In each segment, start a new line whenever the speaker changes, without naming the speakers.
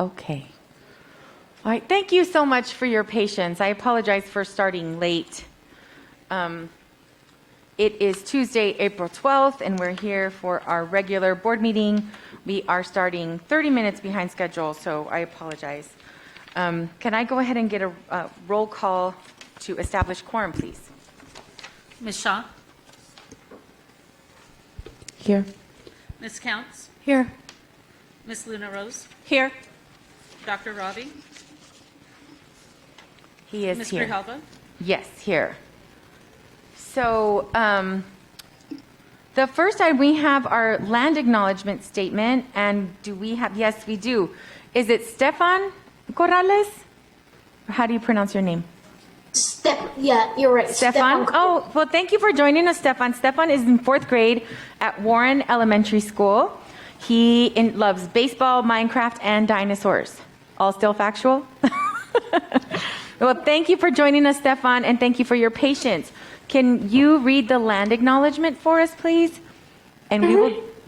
Okay. All right. Thank you so much for your patience. I apologize for starting late. It is Tuesday, April 12th, and we're here for our regular board meeting. We are starting 30 minutes behind schedule, so I apologize. Can I go ahead and get a roll call to establish quorum, please?
Ms. Shaw?
Here.
Ms. Counts?
Here.
Ms. Luna Rose?
Here.
Dr. Robbie?
He is
Ms.
here.
Grijalva?
Yes, here. So the first item, we have our land acknowledgement statement. And do we have, yes, we do. Is it Stefan Corrales? How do you pronounce your name?
Yeah, you're right.
Stefan? Oh, well, thank you for joining us, Stefan. Stefan is in 4th grade at Warren Elementary School. He loves baseball, Minecraft, and dinosaurs. All still factual? Well, thank you for joining us, Stefan, and thank you for your patience. Can you read the land acknowledgement for us, please? And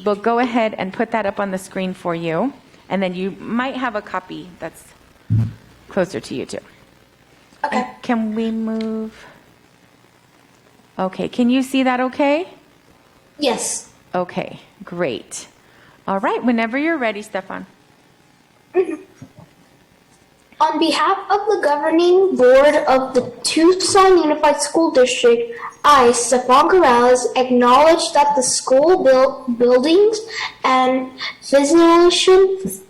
we'll go ahead and put that up on the screen for you. And then you might have a copy that's closer to you, too.
Okay.
And can we move? Okay, can you see that okay?
Yes.
Okay, great. All right, whenever you're ready, Stefan.
On behalf of the governing board of the Tucson Unified School District, I, Stefan Corrales, acknowledge that the school buildings and facilities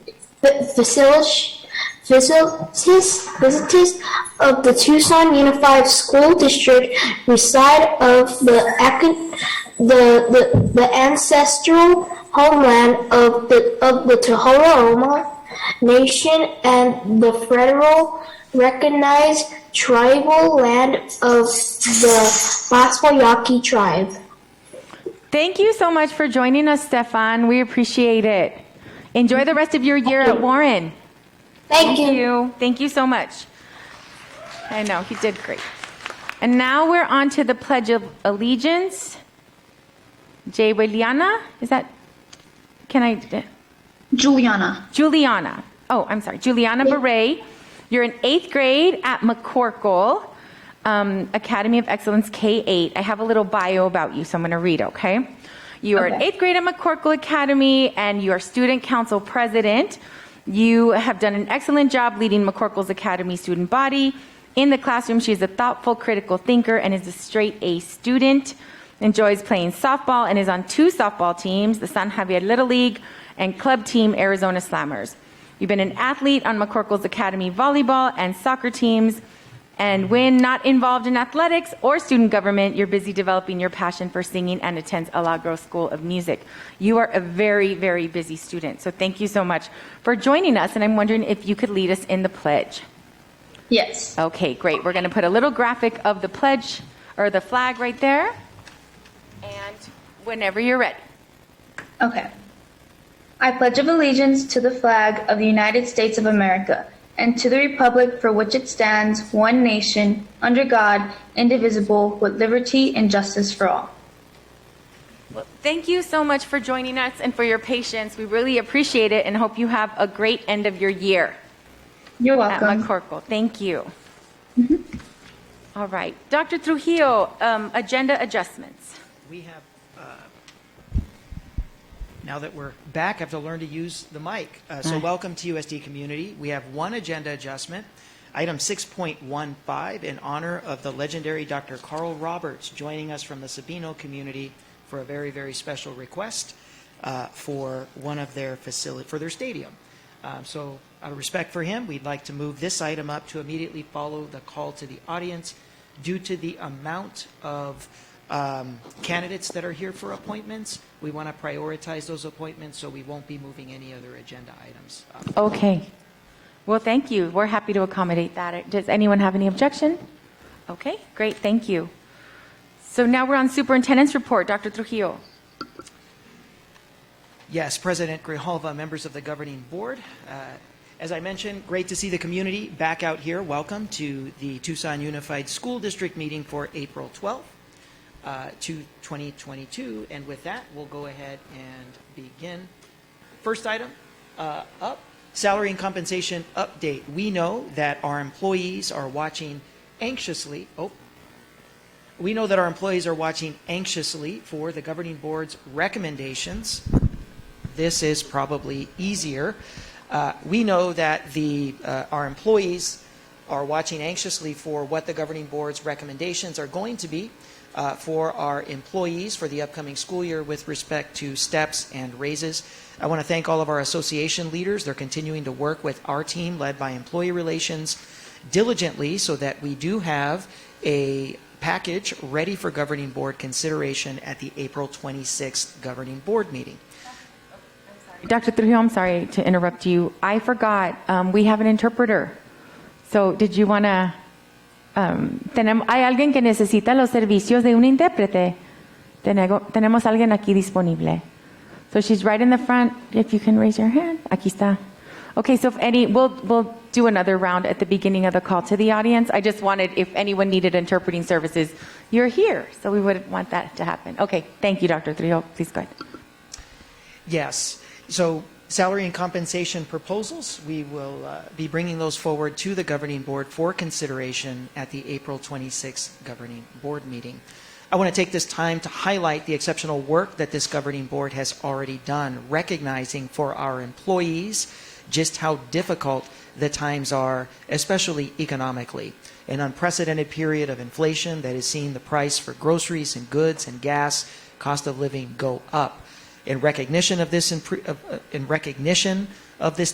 of the Tucson Unified School District reside of the ancestral homeland of the Choral Nation and the federal recognized tribal land of the Hvac tribe.
Thank you so much for joining us, Stefan. We appreciate it. Enjoy the rest of your year at Warren.
Thank you.
Thank you so much. I know, he did great. And now we're on to the Pledge of Allegiance. Juliana, is that, Juliana. Oh, I'm sorry. Juliana Beret. You're in 8th grade at McCorkle Academy of Excellence K-8. I have a little bio about you, so I'm going to read, okay? You are in 8th grade at McCorkle Academy, and you are student council president. You have done an excellent job leading McCorkle's Academy student body. In the classroom, she's a thoughtful, critical thinker and is a straight A student. Enjoys playing softball and is on 2 softball teams, the San Javier Little League and club team Arizona Slammers. You've been an athlete on McCorkle's Academy volleyball and soccer teams. And when not involved in athletics or student government, you're busy developing your passion for singing and attends Alagro School of Music. You are a very, very busy student. So thank you so much for joining us. And I'm wondering if you could lead us in the pledge.
Yes.
Okay, great. We're going to put a little graphic of the pledge or the flag right there. And whenever you're ready.
Okay. I pledge allegiance to the flag of the United States of America and to the republic for which it stands, one nation, under God, indivisible, with liberty and justice for all.
Well, thank you so much for joining us and for your patience. We really appreciate it and hope you have a great end of your year.
You're welcome.
At McCorkle. Thank you. All right. Dr. Trujillo, agenda adjustments.
We have, now that we're back, I have to learn to use the mic. So welcome to USD community. We have one agenda adjustment. Item 6.15 in honor of the legendary Dr. Carl Roberts joining us from the Sabino community for a very, very special request for one of their facility, for their stadium. So out of respect for him, we'd like to move this item up to immediately follow the call to the audience due to the amount of candidates that are here for appointments. We want to prioritize those appointments, so we won't be moving any other agenda items up.
Okay. Well, thank you. We're happy to accommodate that. Does anyone have any objection? Okay, great. Thank you. So now we're on Superintendent's report. Dr. Trujillo.
Yes, President Grijalva, members of the governing board. As I mentioned, great to see the community back out here. Welcome to the Tucson Unified School District meeting for April 12th. 2022, and with that we'll go ahead and begin. First item up Salary and compensation update. We know that our employees are watching anxiously. We know that our employees are watching anxiously for the governing board's recommendations. This is probably easier. We know that our employees are watching anxiously for what the governing board's recommendations are going to be for our employees for the upcoming school year with respect to steps and raises. I want to thank all of our association leaders. They're continuing to work with our team led by employee relations diligently so that we do have a package ready for governing board consideration at the April 26th governing board meeting.
Dr. Trujillo, I'm sorry to interrupt you. I forgot, we have an interpreter. So, did you want to... hay alguien que necesita los servicios de un intérprete. Tenemos alguien aquí disponible. So she's right in the front. If you can raise your hand. Aquí está. Okay, so we'll do another round at the beginning of the call to the audience. I just wanted, if anyone needed interpreting services, you're here. So we would want that to happen. Okay, thank you, Dr. Trujillo. Please go ahead.
Yes. So salary and compensation proposals, we will be bringing those forward to the governing board for consideration at the April 26th governing board meeting. I want to take this time to highlight the exceptional work that this governing board has already done, recognizing for our employees just how difficult the times are, especially economically. An unprecedented period of inflation that has seen the price for groceries and goods and gas, cost of living go up. In recognition of this,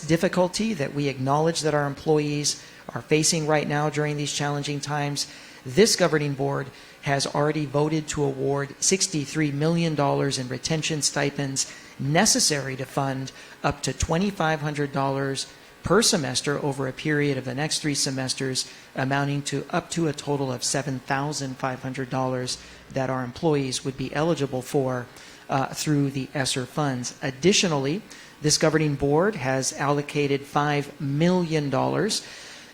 difficulty that we acknowledge that our employees are facing right now during these challenging times, this governing board has already voted to award $63 million in retention stipends necessary to fund up to $2,500 per semester over a period of the next 3 semesters, amounting to up to a total of $7,500 that our employees would be eligible for through the ESSER funds. Additionally, this governing board has allocated $5 million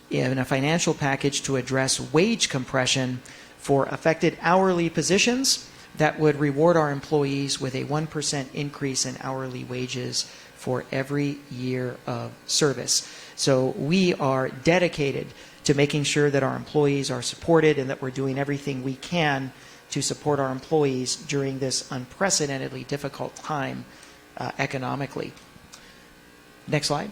in a financial package to address wage compression for affected hourly positions that would reward our employees with a 1% increase in hourly wages for every year of service. So we are dedicated to making sure that our employees are supported and that we're doing everything we can to support our employees during this unprecedentedly difficult time economically. Next slide.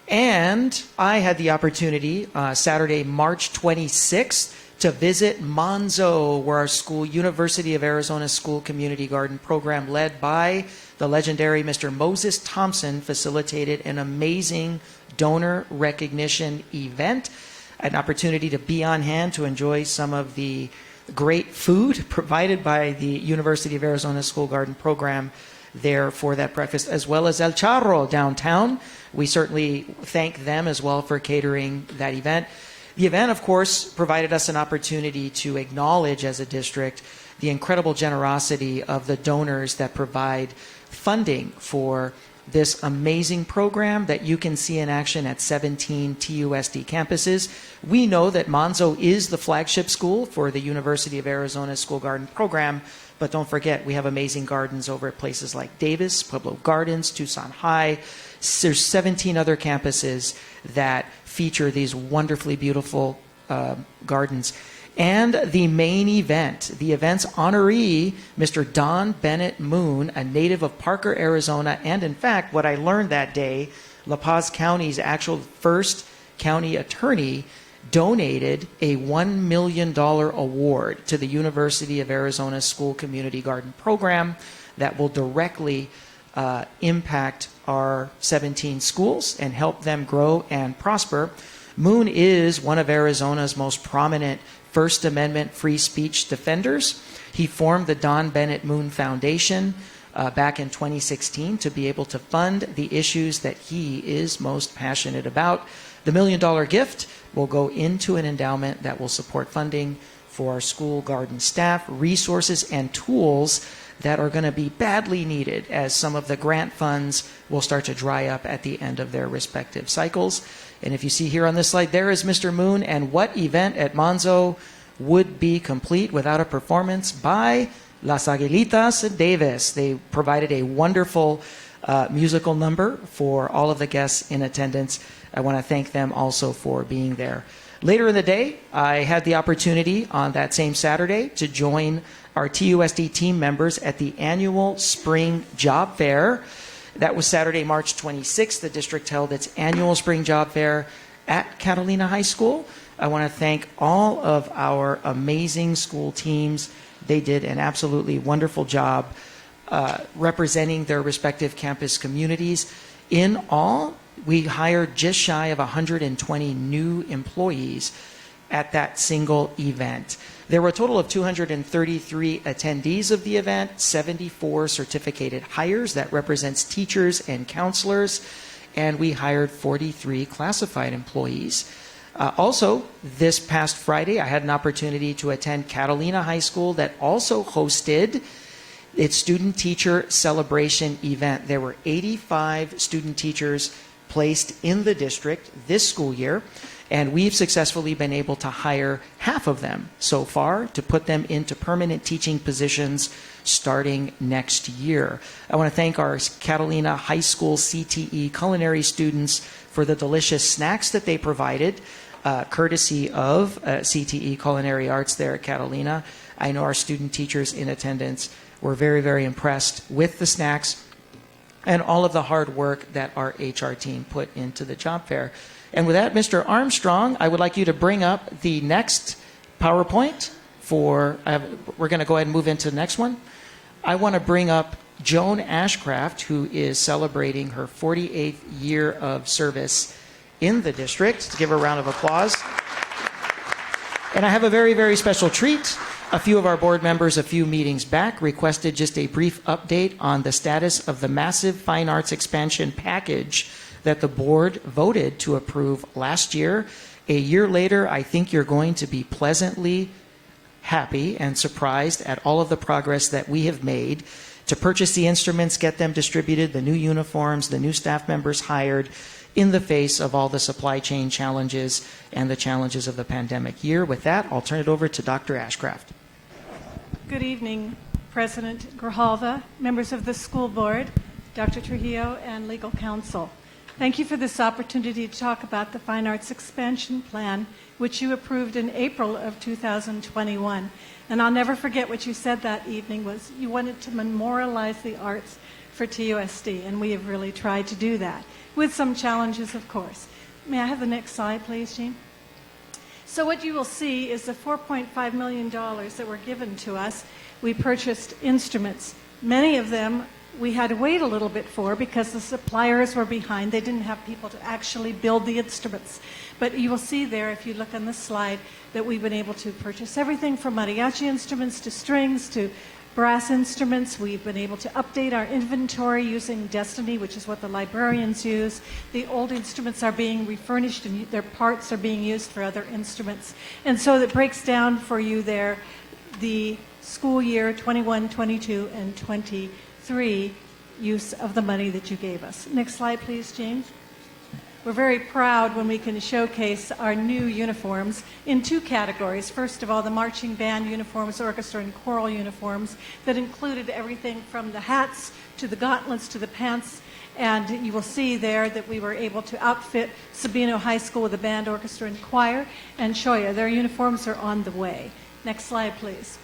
And I had the opportunity Saturday, March 26th, to visit Monzo, where our school, University of Arizona School Community Garden program led by the legendary Mr. Moses Thompson facilitated an amazing donor recognition event. An opportunity to be on hand to enjoy some of the great food provided by the University of Arizona School Garden program there for that breakfast, as well as El Charro downtown. We certainly thank them as well for catering that event. The event, of course, provided us an opportunity to acknowledge as a district the incredible generosity of the donors that provide funding for this amazing program that you can see in action at 17 TUSD campuses. We know that Monzo is the flagship school for the University of Arizona School Garden program, but don't forget, we have amazing gardens over at places like Davis, Pueblo Gardens, Tucson High. There's 17 other campuses that feature these wonderfully beautiful gardens. And the main event, the event's honoree, Mr. Don Bennett Moon, a native of Parker, Arizona, and in fact, what I learned that day, La Paz County's actual first county attorney donated a $1 million award to the University of Arizona School Community Garden program that will directly impact our 17 schools and help them grow and prosper. Moon is one of Arizona's most prominent First Amendment free speech defenders. He formed the Don Bennett Moon Foundation back in 2016 to be able to fund the issues that he is most passionate about. The $1 million gift will go into an endowment that will support funding for our school garden staff, resources, and tools that are going to be badly needed as some of the grant funds will start to dry up at the end of their respective cycles. And if you see here on this slide, there is Mr. Moon, and what event at Monzo would be complete without a performance by Las Aguilitas Davis. They provided a wonderful musical number for all of the guests in attendance. I want to thank them also for being there. Later in the day, I had the opportunity on that same Saturday to join our TUSD team members at the annual Spring Job Fair. That was Saturday, March 26th. The district held its annual Spring Job Fair at Catalina High School. I want to thank all of our amazing school teams. They did an absolutely wonderful job representing their respective campus communities. In all, we hired just shy of 120 new employees at that single event. There were a total of 233 attendees of the event, 74 certificated hires, that represents teachers and counselors, and we hired 43 classified employees. Also, this past Friday, I had an opportunity to attend Catalina High School that also hosted its student-teacher celebration event. There were 85 student teachers placed in the district this school year, and we've successfully been able to hire half of them so far to put them into permanent teaching positions starting next year. I want to thank our Catalina High School CTE culinary students for the delicious snacks that they provided, courtesy of CTE Culinary Arts there at Catalina. I know our student teachers in attendance were very, very impressed with the snacks and all of the hard work that our HR team put into the job fair. And with that, Mr. Armstrong, I would like you to bring up the next PowerPoint for, we're going to go ahead and move into the next one. I want to bring up Joan Ashcraft, who is celebrating her 48th year of service in the district. To give her a round of applause. And I have a very, very special treat. A few of our board members a few meetings back requested just a brief update on the status of the massive fine arts expansion package that the board voted to approve last year. A year later, I think you're going to be pleasantly happy and surprised at all of the progress that we have made to purchase the instruments, get them distributed, the new uniforms, the new staff members hired, in the face of all the supply chain challenges and the challenges of the pandemic year. With that, I'll turn it over to Dr. Ashcraft.
Good evening, President Grijalva, members of the school board, Dr. Trujillo, and legal counsel. Thank you for this opportunity to talk about the Fine Arts Expansion Plan, which you approved in April of 2021. And I'll never forget what you said that evening was you wanted to memorialize the arts for TUSD, and we have really tried to do that, with some challenges, of course. May I have the next slide, please, Jean? So what you will see is the $4.5 million that were given to us. We purchased instruments. Many of them we had to wait a little bit for because the suppliers were behind. They didn't have people to actually build the instruments. But you will see there, if you look on this slide, that we've been able to purchase everything from mariachi instruments to strings to brass instruments. We've been able to update our inventory using Destiny, which is what the librarians use. The old instruments are being refurnished and their parts are being used for other instruments. And so that breaks down for you there the school year 21, 22, and 23 use of the money that you gave us. Next slide, please, James. We're very proud when we can showcase our new uniforms in two categories. First of all, the marching band uniforms, orchestra and choral uniforms that included everything from the hats to the gauntlets to the pants. And you will see there that we were able to outfit Sabino High School with a band, orchestra, and choir, and Choya. Their uniforms are on the way. Next slide, please.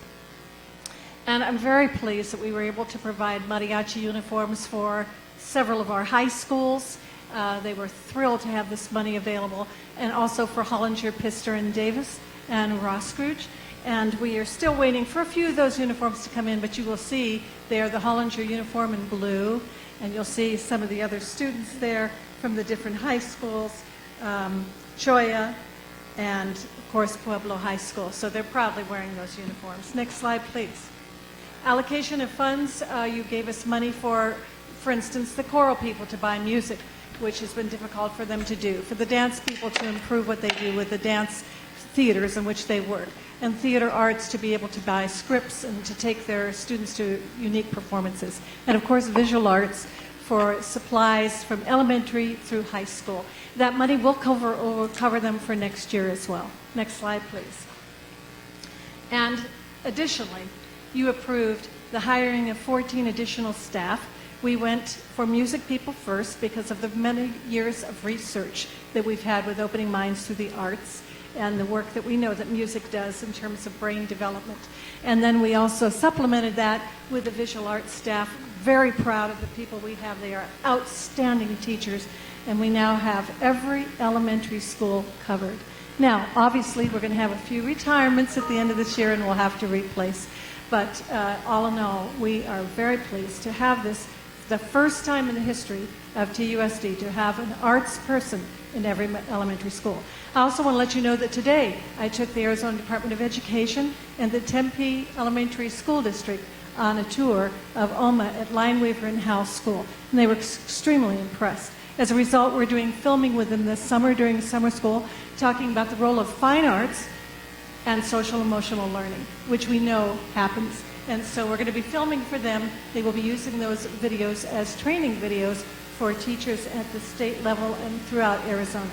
And I'm very pleased that we were able to provide mariachi uniforms for several of our high schools. They were thrilled to have this money available, and also for Hollinger, Pister, and Davis, and Roscrooge. And we are still waiting for a few of those uniforms to come in, but you will see there the Hollinger uniform in blue, and you'll see some of the other students there from the different high schools, Choya, and of course Pueblo High School. So they're proudly wearing those uniforms. Next slide, please. Allocation of funds, you gave us money for instance, the choral people to buy music, which has been difficult for them to do, for the dance people to improve what they do with the dance theaters in which they work, and theater arts to be able to buy scripts and to take their students to unique performances, and of course visual arts for supplies from elementary through high school. That money will cover them for next year as well. Next slide, please. And additionally, you approved the hiring of 14 additional staff We went for music people first because of the many years of research that we've had with opening minds through the arts and the work that we know that music does in terms of brain development. And then we also supplemented that with the visual arts staff. Very proud of the people we have. They are outstanding teachers, and we now have every elementary school covered. Now, obviously, we're going to have a few retirements at the end of this year, and we'll have to replace. But all in all, we are very pleased to have this, the first time in the history of TUSD to have an arts person in every elementary school. I also want to let you know that today I took the Arizona Department of Education and the Tempe Elementary School District on a tour of OMA at Lineweaver and House School, and they were extremely impressed. As a result, we're doing filming with them this summer during summer school, talking about the role of fine arts and social emotional learning, which we know happens. And so we're going to be filming for them. They will be using those videos as training videos for teachers at the state level and throughout Arizona.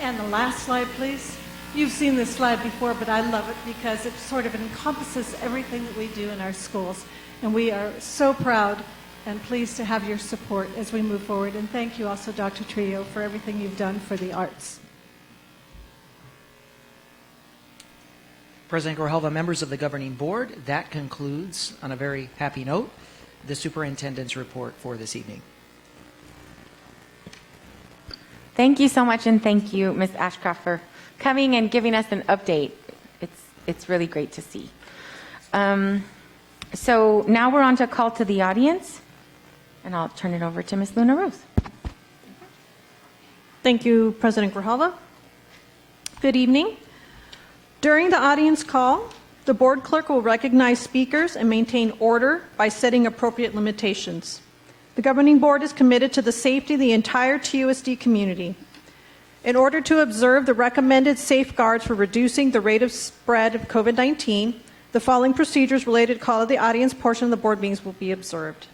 And the last slide, please. You've seen this slide before, but I love it because it sort of encompasses everything that we do in our schools. And we are so proud and pleased to have your support as we move forward. And thank you also, Dr. Trujillo, for everything you've done for the arts.
President Grijalva, members of the governing board, that concludes, on a very happy note, the superintendent's report for this evening.
Thank you so much, and thank you, Ms. Ashcroft, for coming and giving us an update. It's really great to see. So now we're on to a call to the audience, and I'll turn it over to Ms. Luna Rose.
Thank you, President Grijalva. Good evening. During the audience call, the board clerk will recognize speakers and maintain order by setting appropriate limitations. The governing board is committed to the safety of the entire TUSD community. In order to observe the recommended safeguards for reducing the rate of spread of COVID-19, the following procedures related to call of the audience portion of the board meetings will be observed.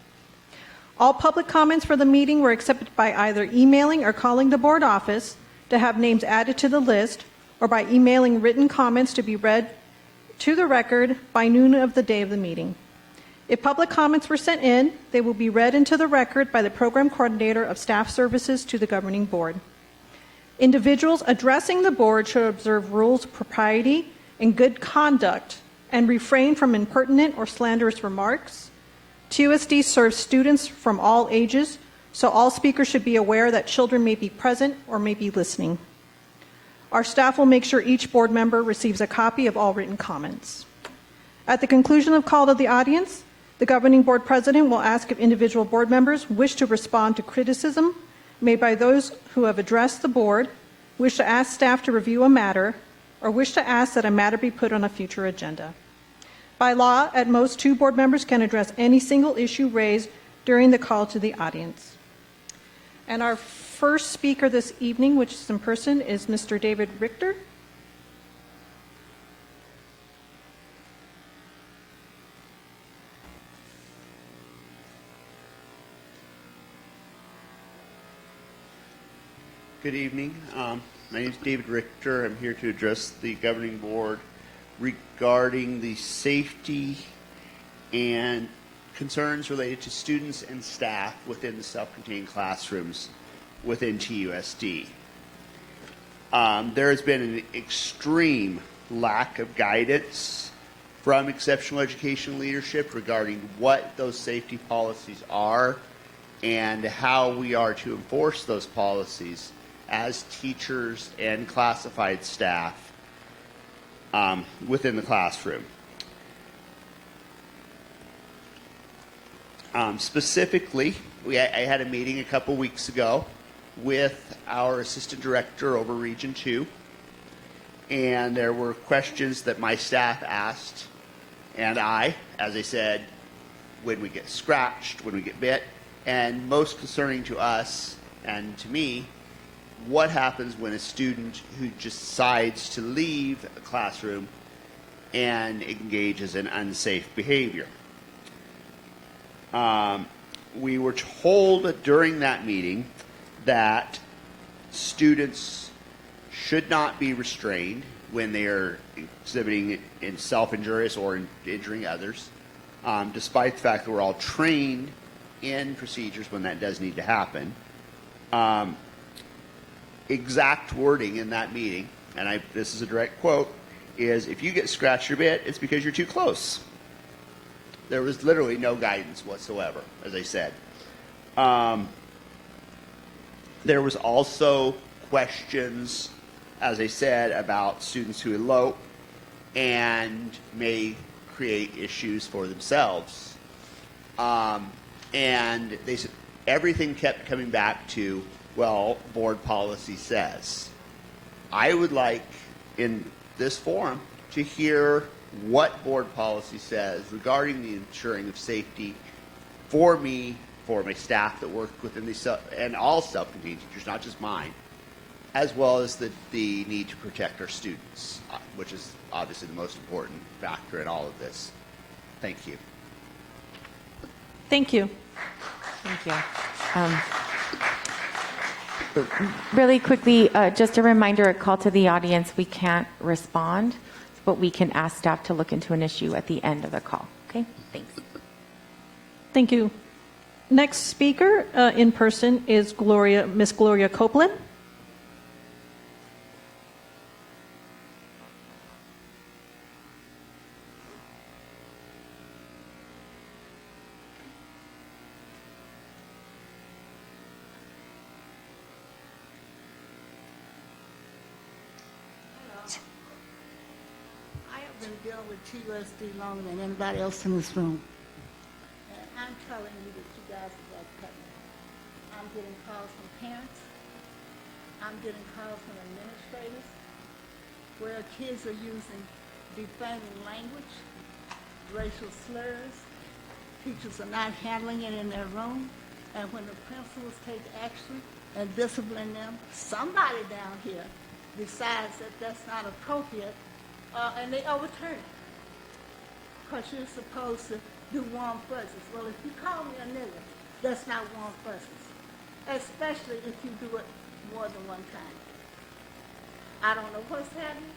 All public comments for the meeting were accepted by either emailing or calling the board office to have names added to the list, or by emailing written comments to be read to the record by noon of the day of the meeting. If public comments were sent in, they will be read into the record by the program coordinator of staff services to the governing board. Individuals addressing the board should observe rules of propriety and good conduct and refrain from impertinent or slanderous remarks. TUSD serves students from all ages, so all speakers should be aware that children may be present or may be listening. Our staff will make sure each board member receives a copy of all written comments. At the conclusion of call to the audience, the governing board president will ask if individual board members wish to respond to criticism made by those who have addressed the board, wish to ask staff to review a matter, or wish to ask that a matter be put on a future agenda. By law, at most, 2 board members can address any single issue raised during the call to the audience. And our first speaker this evening, which is in person, is Mr. David Richter.
Good evening. My name is David Richter. I'm here to address the governing board regarding the safety and concerns related to students and staff within the self-contained classrooms within TUSD. There has been an extreme lack of guidance from exceptional education leadership regarding what those safety policies are and how we are to enforce those policies as teachers and classified staff within the classroom. Specifically, I had a meeting a couple weeks ago with our assistant director over Region 2, and there were questions that my staff asked, and as I said, when we get scratched, when we get bit, and most concerning to us and to me, what happens when a student who just decides to leave a classroom and engages in unsafe behavior. We were told during that meeting that students should not be restrained when they are exhibiting in self-injurious or injuring others, despite the fact that we're all trained in procedures when that does need to happen. Exact wording in that meeting, and this is a direct quote, is if you get scratched your bit, it's because you're too close. There was literally no guidance whatsoever, as I said. There was also questions, as I said, about students who elope and may create issues for themselves. And they said everything kept coming back to, well, board policy says. I would like in this forum to hear what board policy says regarding the ensuring of safety for me, for my staff that work within the and all self-contained teachers, not just mine, as well as the need to protect our students, which is obviously the most important factor in all of this. Thank you.
Thank you.
Thank you. Really quickly, just a reminder, a call to the audience, we can't respond, but we can ask staff to look into an issue at the end of the call. Okay, thanks.
Thank you. Next speaker in person is Miss Gloria Copeland.
I have been dealing with TUSD longer than anybody else in this room. And I'm telling you that you guys are like cutting it. I'm getting calls from parents. I'm getting calls from administrators where kids are using defaming language, racial slurs. Teachers are not handling it in their room. And when the principals take action and discipline them, somebody down here decides that that's not appropriate, and they overturn it. Because you're supposed to do warm fuzzies. Well, if you call me a nigger, that's not warm fuzzies. Especially if you do it more than one time. I don't know what's happening.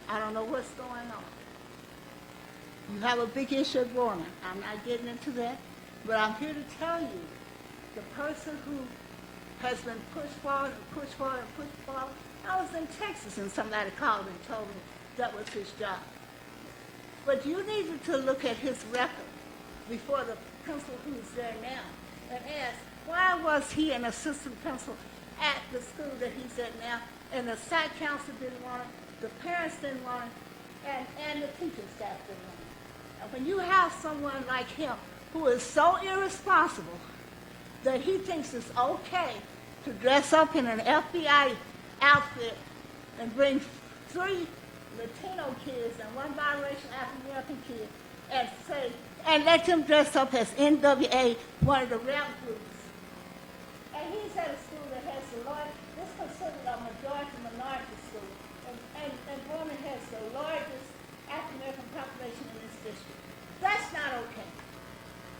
I don't know what's going on. You have a big issue at Borton. I'm not getting into that, but I'm here to tell you, the person who has been pushed forward and pushed forward and pushed forward. I was in Texas and somebody called and told me that was his job. But you needed to look at his record before the principal who's there now and ask, why was he an assistant principal at the school that he's at now, and the site council didn't want him, the parents didn't want him, and the teaching staff didn't want him. And when you have someone like him who is so irresponsible that he thinks it's okay to dress up in an FBI outfit and bring 3 Latino kids and 1 biracial African-American kid and say, and let them dress up as NWA, one of the rap groups. And he's at a school that has the largest, this is considered a majority-minority school, and Borton has the largest African-American population in this district. That's not okay.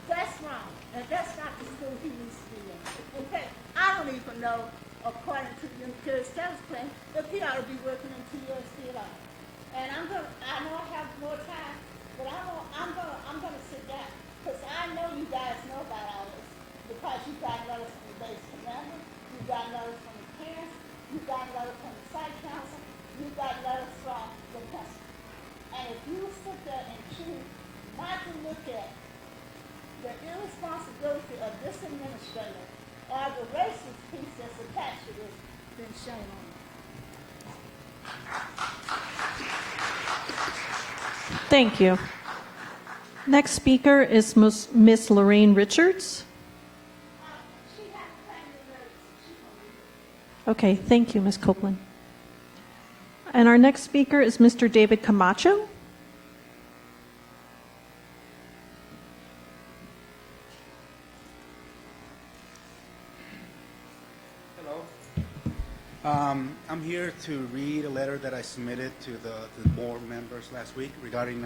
That's wrong, and that's not the school he needs to be in. In fact, I don't even know, according to the Unitary Status Plan, if he ought to be working in TUSD at all. And I know I have more time, but I'm gonna sit down, because I know you guys know about all this, because you got letters from the base commander, you got letters from the parents, you got letters from the site council, you got letters from the principal. And if you sit there and choose not to look at the irresponsibility of this administrator or the racist piece that's attached to this, then shame on you.
Thank you. Next speaker is Miss Lorraine Richards.
She has family notes. She won't be.
Okay, thank you, Ms. Copeland. And our next speaker is Mr. David Camacho.
I'm here to read a letter that I submitted to the board members last week regarding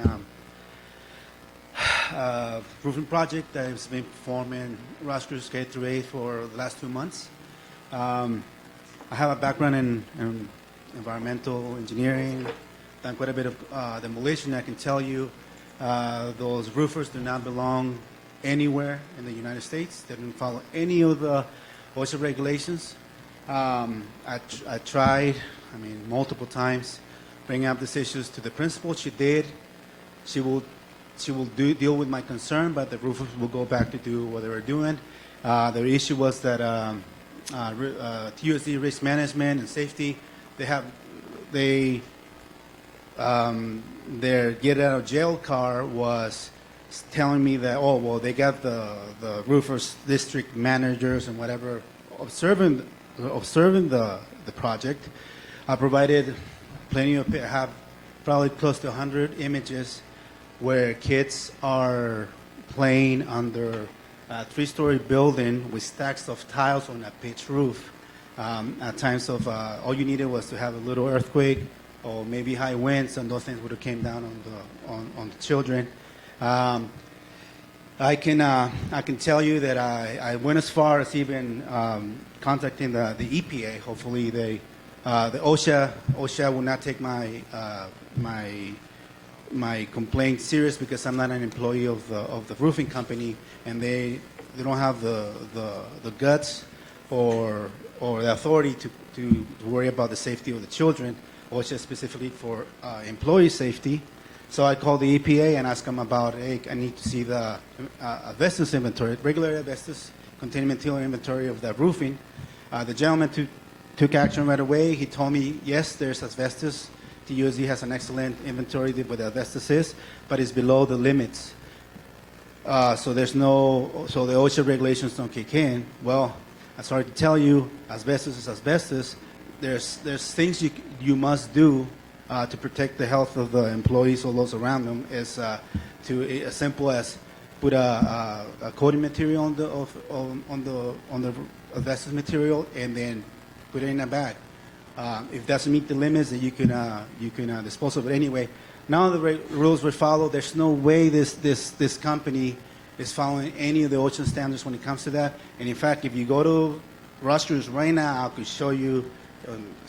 roofing project that has been performed in Roscrews K through 8 for the last 2 months. I have a background in environmental engineering, done quite a bit of demolition. I can tell you those roofers do not belong anywhere in the United States. They didn't follow any of the OSHA regulations. I tried, multiple times, bringing up these issues to the principal. She did. She will deal with my concern, but the roofers will go back to do what they were doing. The issue was that TUSD risk management and safety, their get out of jail card was telling me that, they got the roofers, district managers and whatever observing the project. I provided I have probably close to 100 images where kids are playing under a 3-story building with stacks of tiles on a pitched roof. At times of all you needed was to have a little earthquake or maybe high winds, and those things would have came down on the children. I can tell you that I went as far as even contacting the EPA. Hopefully, the OSHA will not take my complaint serious because I'm not an employee of the roofing company, and they don't have the guts or the authority to worry about the safety of the children. OSHA specifically for employee safety. So I called the EPA and asked them about, hey, I need to see the asbestos inventory, regular asbestos containing material inventory of the roofing. The gentleman took action right away. He told me, yes, there's asbestos. TUSD has an excellent inventory of what the asbestos is, but it's below the limits. So the OSHA regulations don't kick in. Well, I'm sorry to tell you, asbestos is asbestos. There's things you must do to protect the health of the employees or those around them. Is as simple as put a coating material on the asbestos material and then put it in a bag. If it doesn't meet the limits, then you can dispose of it anyway. None of the rules were followed. There's no way this company is following any of the OSHA standards when it comes to that. And in fact, if you go to Rutgers right now, I could show you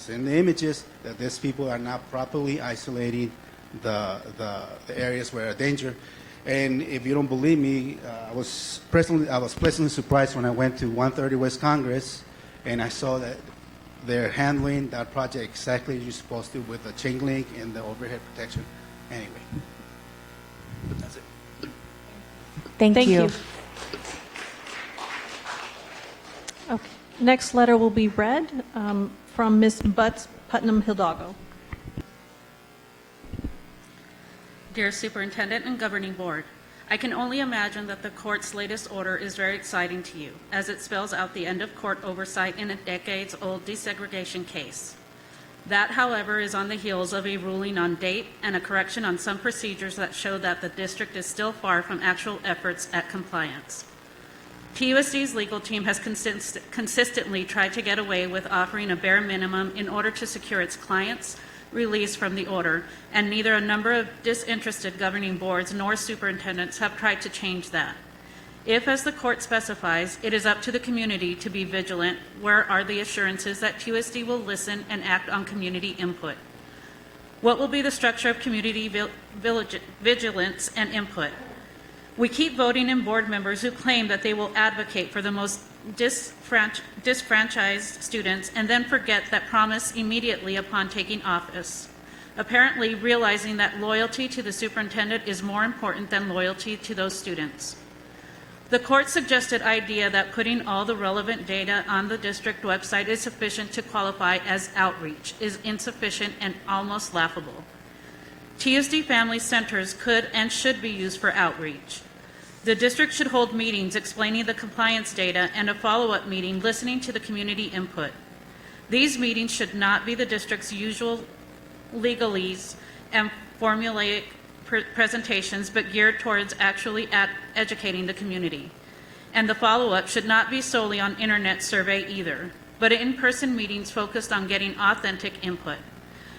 in the images that these people are not properly isolating the areas where are danger. And if you don't believe me, I was pleasantly surprised when I went to 130 West Congress and I saw that they're handling that project exactly as you're supposed to with the chain link and the overhead protection. Anyway, that's it.
Thank you.
Okay. Next letter will be read from Ms. Butts Putnam Hidalgo.
Dear Superintendent and Governing Board, I can only imagine that the court's latest order is very exciting to you, as it spells out the end of court oversight in a decades-old desegregation case. That, however, is on the heels of a ruling on date and a correction on some procedures that show that the district is still far from actual efforts at compliance. TUSD's legal team has consistently tried to get away with offering a bare minimum in order to secure its clients' release from the order, and neither a number of disinterested governing boards nor superintendents have tried to change that. If, as the court specifies, it is up to the community to be vigilant, where are the assurances that TUSD will listen and act on community input? What will be the structure of community vigilance and input? We keep voting in board members who claim that they will advocate for the most disfranchised students and then forget that promise immediately upon taking office, apparently realizing that loyalty to the superintendent is more important than loyalty to those students. The court suggested idea that putting all the relevant data on the district website is sufficient to qualify as outreach is insufficient and almost laughable. TUSD Family Centers could and should be used for outreach. The district should hold meetings explaining the compliance data and a follow-up meeting listening to the community input. These meetings should not be the district's usual legalese and formulaic presentations, but geared towards actually educating the community. And the follow-up should not be solely on internet survey either, but in-person meetings focused on getting authentic input.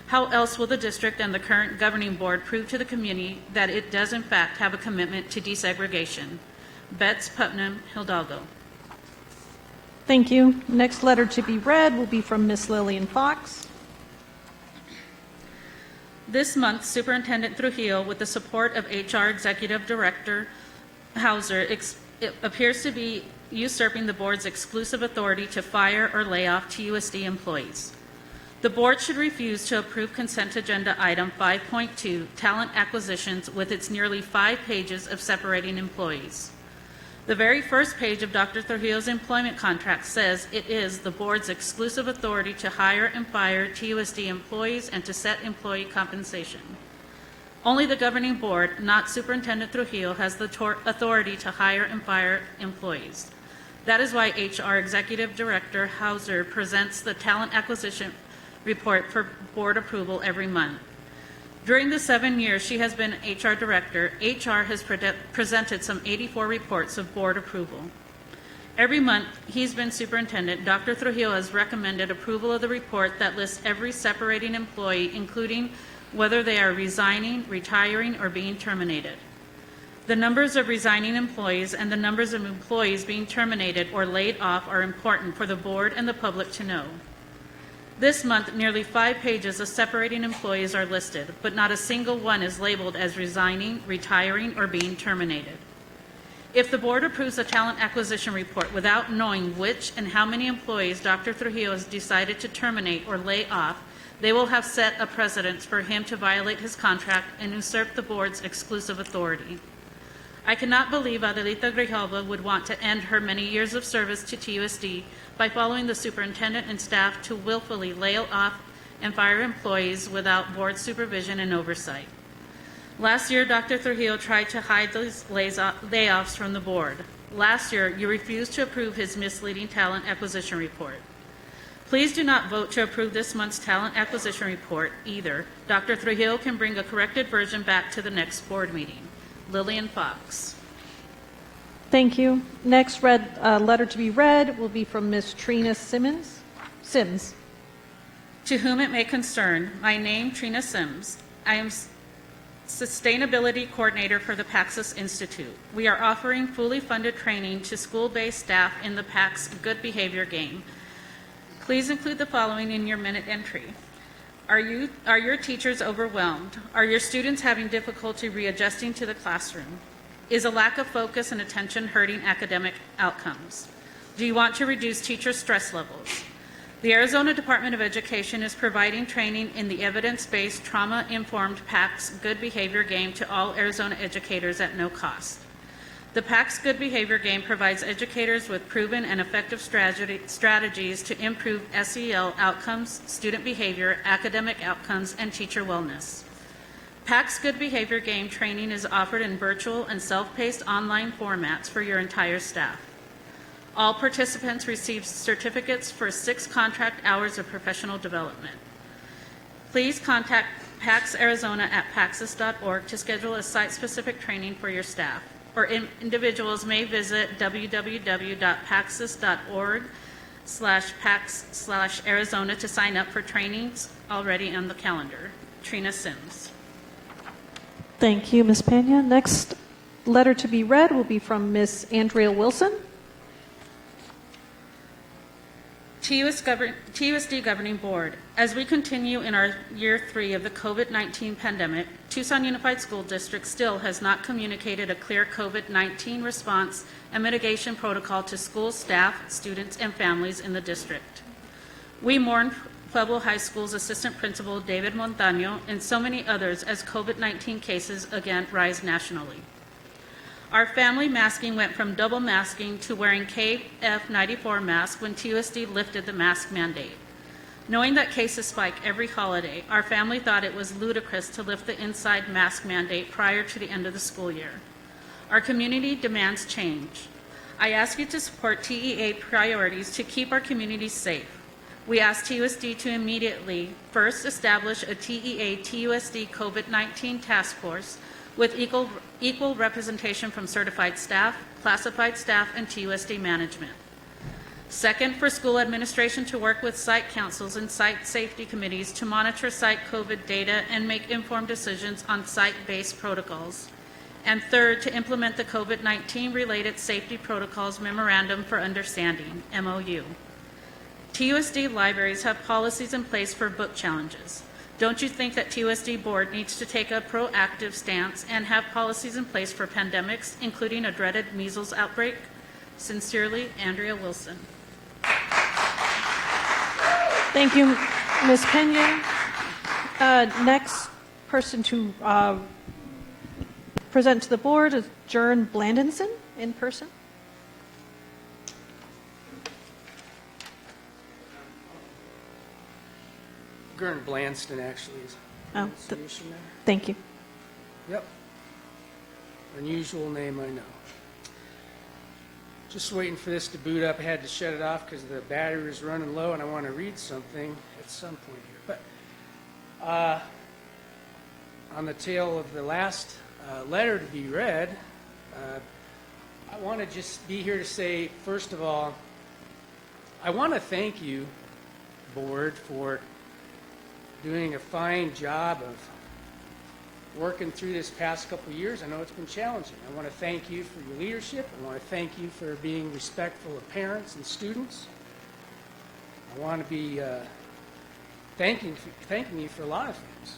How else will the district and the current governing board prove to the community that it does in fact have a commitment to desegregation? Betts Putnam Hidalgo.
Thank you. Next letter to be read will be from Ms. Lillian Fox.
This month, Superintendent Trujillo, with the support of HR Executive Director Hauser it appears to be usurping the board's exclusive authority to fire or lay off TUSD employees. The board should refuse to approve consent agenda item 5.2, talent acquisitions, with its nearly 5 pages of separating employees. The very first page of Dr. Trujillo's employment contract says it is the board's exclusive authority to hire and fire TUSD employees and to set employee compensation. Only the governing board, not Superintendent Trujillo, has the authority to hire and fire employees. That is why HR Executive Director Hauser presents the talent acquisition report for board approval every month. During the 7 years she has been HR Director, HR has presented some 84 reports of board approval. Every month he's been superintendent, Dr. Trujillo has recommended approval of the report that lists every separating employee, including whether they are resigning, retiring, or being terminated. The numbers of resigning employees and the numbers of employees being terminated or laid off are important for the board and the public to know. This month, nearly 5 pages of separating employees are listed, but not a single one is labeled as resigning, retiring, or being terminated. If the board approves a talent acquisition report without knowing which and how many employees Dr. Trujillo has decided to terminate or lay off, they will have set a precedent for him to violate his contract and usurp the board's exclusive authority. I cannot believe Adelita Grijalva would want to end her many years of service to TUSD by following the superintendent and staff to willfully lay off and fire employees without board supervision and oversight. Last year, Dr. Trujillo tried to hide those layoffs from the board. Last year, you refused to approve his misleading talent acquisition report. Please do not vote to approve this month's talent acquisition report either. Dr. Trujillo can bring a corrected version back to the next board meeting. Lillian Fox.
Thank you. Next letter to be read will be from Ms. Trina Sims.
To whom it may concern, my name, Trina Sims. I am Sustainability Coordinator for the Paxos Institute. We are offering fully funded training to school-based staff in the PAX Good Behavior Game. Please include the following in your minute entry. Are your teachers overwhelmed? Are your students having difficulty readjusting to the classroom? Is a lack of focus and attention hurting academic outcomes? Do you want to reduce teacher stress levels? The Arizona Department of Education is providing training in the evidence-based, trauma-informed PAX Good Behavior Game to all Arizona educators at no cost. The PAX Good Behavior Game provides educators with proven and effective strategies to improve SEL outcomes, student behavior, academic outcomes, and teacher wellness. PAX Good Behavior Game training is offered in virtual and self-paced online formats for your entire staff. All participants receive certificates for 6 contract hours of professional development. Please contact PAX Arizona at paxos.org to schedule a site-specific training for your staff. Or individuals may visit www.paxos.org/PAX/Arizona to sign up for trainings already on the calendar. Trina Sims.
Thank you, Ms. Pena. Next letter to be read will be from Ms. Andrea Wilson.
TUSD Governing Board. As we continue in our year 3 of the COVID-19 pandemic, Tucson Unified School District still has not communicated a clear COVID-19 response and mitigation protocol to school staff, students, and families in the district. We mourn Pueblo High School's Assistant Principal David Montaño and so many others as COVID-19 cases again rise nationally. Our family masking went from double masking to wearing KF94 masks when TUSD lifted the mask mandate. Knowing that cases spike every holiday, our family thought it was ludicrous to lift the inside mask mandate prior to the end of the school year. Our community demands change. I ask you to support TEA priorities to keep our communities safe. We ask TUSD to immediately first establish a TEA TUSD COVID-19 task force with equal representation from certified staff, classified staff, and TUSD management. Second, for school administration to work with site councils and site safety committees to monitor site COVID data and make informed decisions on site-based protocols. And third, to implement the COVID-19 related safety protocols memorandum for understanding, MOU. TUSD libraries have policies in place for book challenges. Don't you think that TUSD board needs to take a proactive stance and have policies in place for pandemics, including a dreaded measles outbreak? Sincerely, Andrea Wilson.
Thank you, Ms. Pena. Next person to present to the board is Jern Blandinson in person.
Gern Blanston actually is
Oh,
pronunciation there.
thank you.
Yep. Unusual name, I know. Just waiting for this to boot up. I had to shut it off because the battery was running low, and I want to read something at some point here. But on the tail of the last letter to be read, I want to just be here to say, first of all, I want to thank you, board, for doing a fine job of working through this past couple of years. I know it's been challenging. I want to thank you for your leadership. I want to thank you for being respectful of parents and students. I want to be thanking you for a lot of things.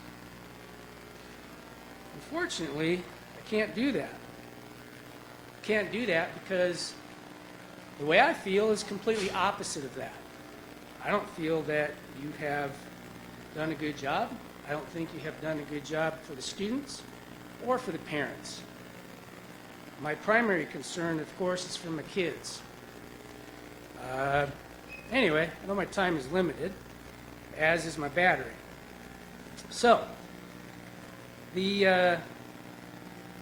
Unfortunately, I can't do that. I can't do that because the way I feel is completely opposite of that. I don't feel that you have done a good job. I don't think you have done a good job for the students or for the parents. My primary concern, of course, is for my kids. Anyway, I know my time is limited, as is my battery. So, the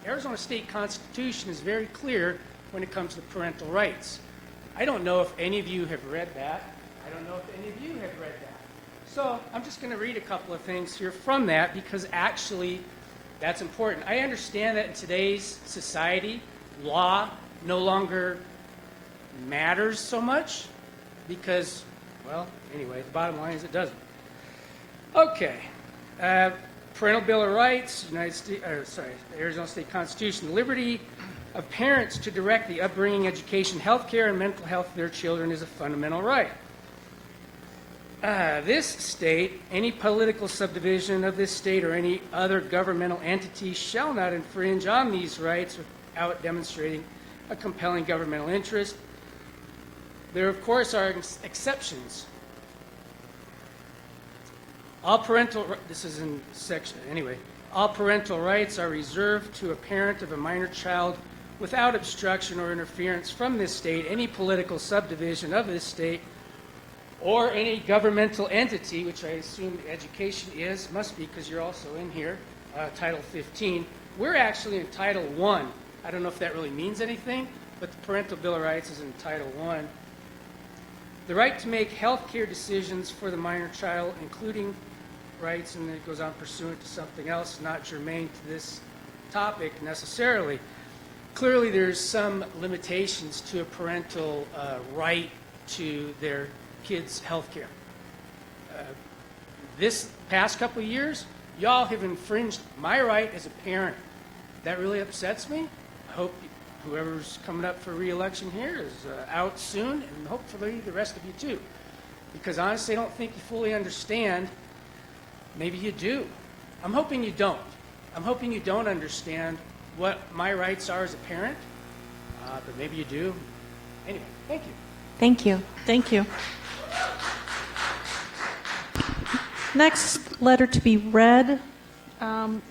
Arizona State Constitution is very clear when it comes to parental rights. I don't know if any of you have read that. I don't know if any of you have read that. So I'm just going to read a couple of things here from that because actually that's important. I understand that in today's society, law no longer matters so much because, well, anyway, the bottom line is it doesn't. Okay. Parental Bill of Rights, Arizona State Constitution, the liberty of parents to direct the upbringing, education, health care, and mental health of their children is a fundamental right. This state, any political subdivision of this state or any other governmental entity shall not infringe on these rights without demonstrating a compelling governmental interest. There, of course, are exceptions. All parental rights are reserved to a parent of a minor child without obstruction or interference from this state, any political subdivision of this state, or any governmental entity, which I assume education must be because you're also in here, Title 15. We're actually in Title 1. I don't know if that really means anything, but the Parental Bill of Rights is in Title 1. The right to make health care decisions for the minor child, including rights, and then it goes on pursuant to something else, not germane to this topic necessarily. Clearly, there's some limitations to a parental right to their kids' health care. This past couple of years, y'all have infringed my right as a parent. That really upsets me. I hope whoever's coming up for re-election here is out soon, and hopefully the rest of you too. Because honestly, I don't think you fully understand. Maybe you do. I'm hoping you don't. I'm hoping you don't understand what my rights are as a parent, but maybe you do. Anyway, thank you.
Thank you.
Thank you. Next letter to be read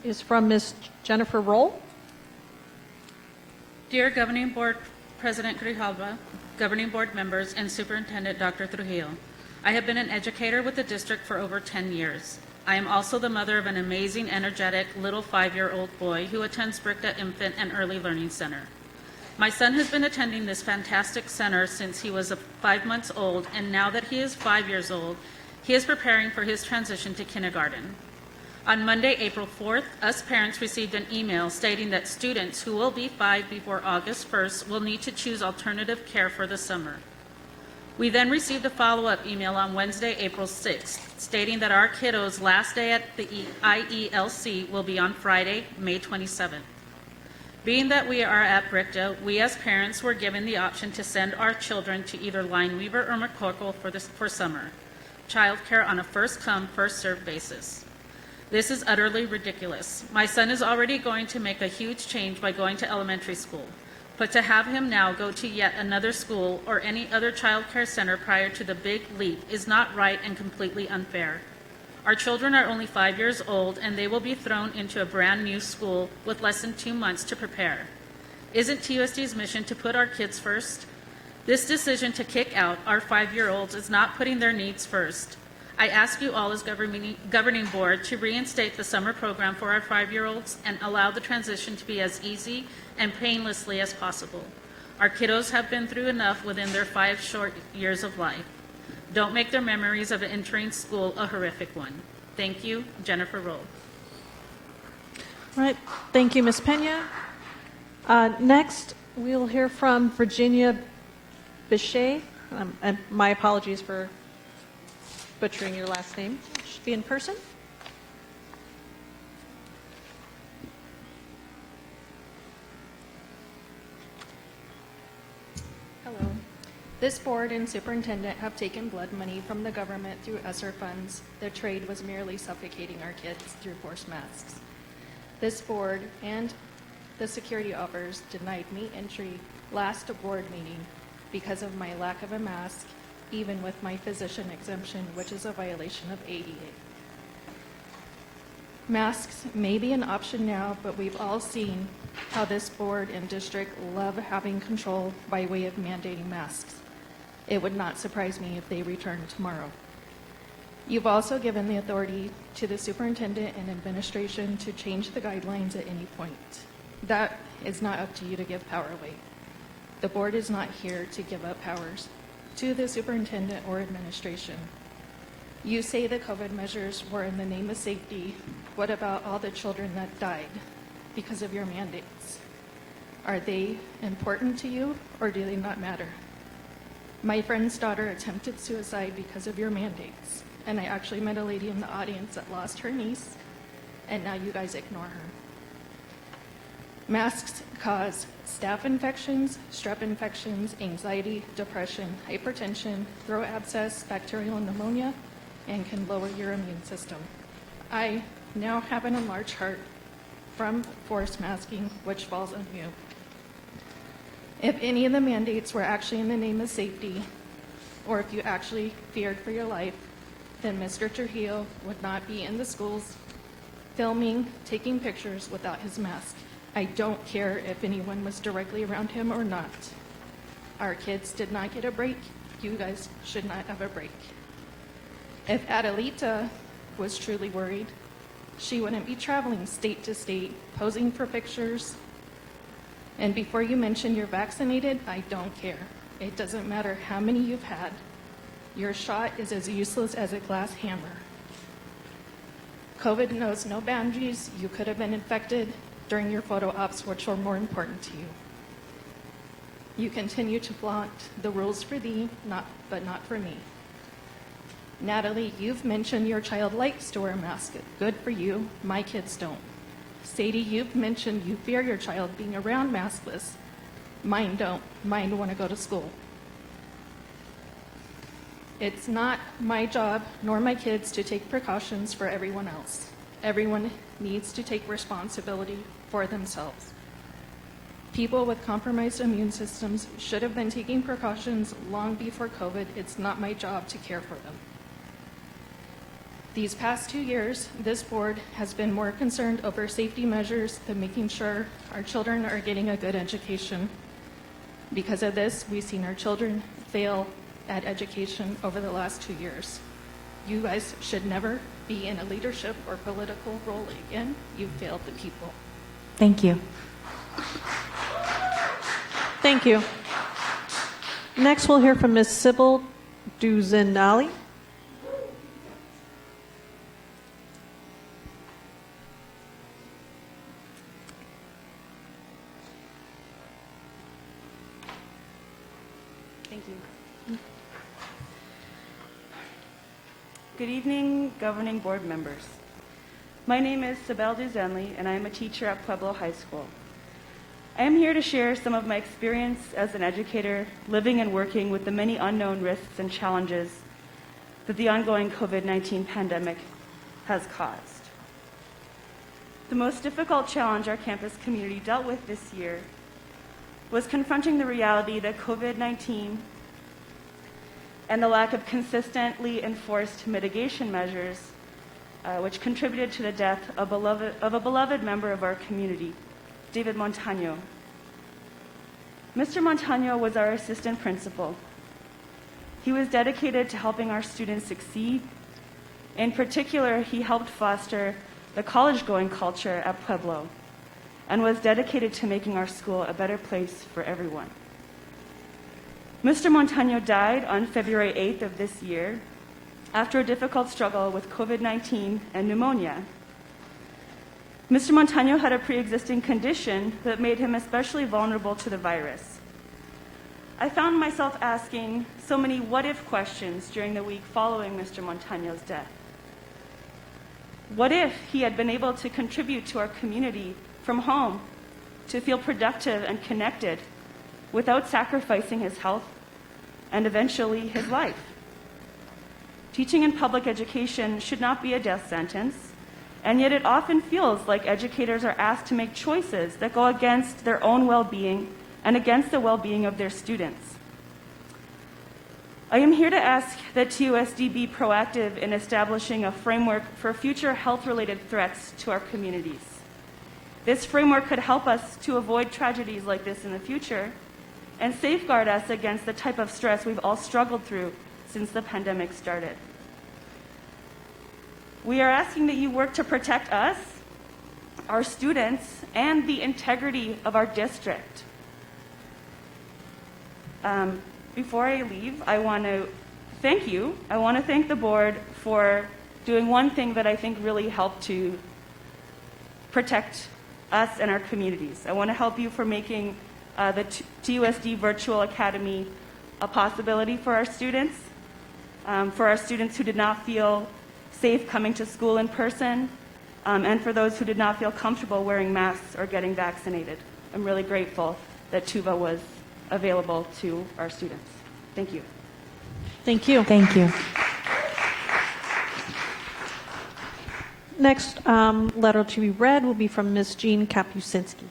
is from Ms. Jennifer Roll.
Dear Governing Board President Grijalva, Governing Board members, and Superintendent Dr. Trujillo, I have been an educator with the district for over 10 years. I am also the mother of an amazing, energetic, little 5-year-old boy who attends Brickta Infant and Early Learning Center. My son has been attending this fantastic center since he was 5 months old, and now that he is 5 years old, he is preparing for his transition to kindergarten. On Monday, April 4th, us parents received an email stating that students who will be 5 before August 1st will need to choose alternative care for the summer. We then received a follow-up email on Wednesday, April 6th, stating that our kiddos' last day at the IELC will be on Friday, May 27th. Being that we are at Brickta, we as parents were given the option to send our children to either Lineweaver or McCorkle for summer childcare on a first-come, first-served basis. This is utterly ridiculous. My son is already going to make a huge change by going to elementary school, but to have him now go to yet another school or any other child care center prior to the big leap is not right and completely unfair. Our children are only 5 years old, and they will be thrown into a brand new school with less than 2 months to prepare. Isn't TUSD's mission to put our kids first? This decision to kick out our 5-year-olds is not putting their needs first. I ask you all as governing board to reinstate the summer program for our 5-year-olds and allow the transition to be as easy and painlessly as possible. Our kiddos have been through enough within their 5 short years of life. Don't make their memories of entering school a horrific one. Thank you, Jennifer Roll.
All right. Thank you, Ms. Pena. Next, we'll hear from Virginia Bichet. And my apologies for butchering your last name. Should be in person.
Hello. This board and superintendent have taken blood money from the government through ESSER funds. The trade was merely suffocating our kids through forced masks. This board and the security officers denied me entry last board meeting because of my lack of a mask, even with my physician exemption, which is a violation of ADA. Masks may be an option now, but we've all seen how this board and district love having control by way of mandating masks. It would not surprise me if they return tomorrow. You've also given the authority to the superintendent and administration to change the guidelines at any point. That is not up to you to give power away. The board is not here to give up powers to the superintendent or administration. You say the COVID measures were in the name of safety. What about all the children that died because of your mandates? Are they important to you, or do they not matter? My friend's daughter attempted suicide because of your mandates, and I actually met a lady in the audience that lost her niece, and now you guys ignore her. Masks cause staph infections, strep infections, anxiety, depression, hypertension, throat abscess, bacterial pneumonia, and can lower your immune system. I now have an enlarged heart from forced masking, which falls on you. If any of the mandates were actually in the name of safety, or if you actually feared for your life, then Mr. Trujillo would not be in the schools filming, taking pictures without his mask. I don't care if anyone was directly around him or not. Our kids did not get a break. You guys should not have a break. If Adelita was truly worried, she wouldn't be traveling state to state, posing for pictures. And before you mention you're vaccinated, I don't care. It doesn't matter how many you've had. Your shot is as useless as a glass hammer. COVID knows no boundaries. You could have been infected during your photo ops, which were more important to you. You continue to flaunt the rules for thee, but not for me. Natalie, you've mentioned your child likes to wear a mask. Good for you. My kids don't. Sadie, you've mentioned you fear your child being around maskless. Mine don't. Mine want to go to school. It's not my job nor my kids to take precautions for everyone else. Everyone needs to take responsibility for themselves. People with compromised immune systems should have been taking precautions long before COVID. It's not my job to care for them. These past 2 years, this board has been more concerned over safety measures than making sure our children are getting a good education. Because of this, we've seen our children fail at education over the last 2 years. You guys should never be in a leadership or political role again. You've failed the people.
Thank you.
Thank you. Next, we'll hear from Ms. Sybil Duzenali.
Thank you. Good evening, governing board members. My name is Sybil Duzenli, and I am a teacher at Pueblo High School. I am here to share some of my experience as an educator, living and working with the many unknown risks and challenges that the ongoing COVID-19 pandemic has caused. The most difficult challenge our campus community dealt with this year was confronting the reality that COVID-19 and the lack of consistently enforced mitigation measures, which contributed to the death of a beloved member of our community, David Montano. Mr. Montano was our assistant principal. He was dedicated to helping our students succeed. In particular, he helped foster the college-going culture at Pueblo and was dedicated to making our school a better place for everyone. Mr. Montano died on February 8th of this year after a difficult struggle with COVID-19 and pneumonia. Mr. Montano had a pre-existing condition that made him especially vulnerable to the virus. I found myself asking so many what-if questions during the week following Mr. Montano's death. What if he had been able to contribute to our community from home, to feel productive and connected without sacrificing his health and eventually his life? Teaching in public education should not be a death sentence, and yet it often feels like educators are asked to make choices that go against their own well-being and against the well-being of their students. I am here to ask that TUSD be proactive in establishing a framework for future health-related threats to our communities. This framework could help us to avoid tragedies like this in the future and safeguard us against the type of stress we've all struggled through since the pandemic started. We are asking that you work to protect us, our students, and the integrity of our district. Before I leave, I want to thank you. I want to thank the board for doing one thing that I think really helped to protect us and our communities. I want to help you for making the TUSD Virtual Academy a possibility for our students who did not feel safe coming to school in person, and for those who did not feel comfortable wearing masks or getting vaccinated. I'm really grateful that TUVA was available to our students. Thank you.
Thank you.
Thank you.
Next letter to be read will be from Ms. Jean Kapusinski.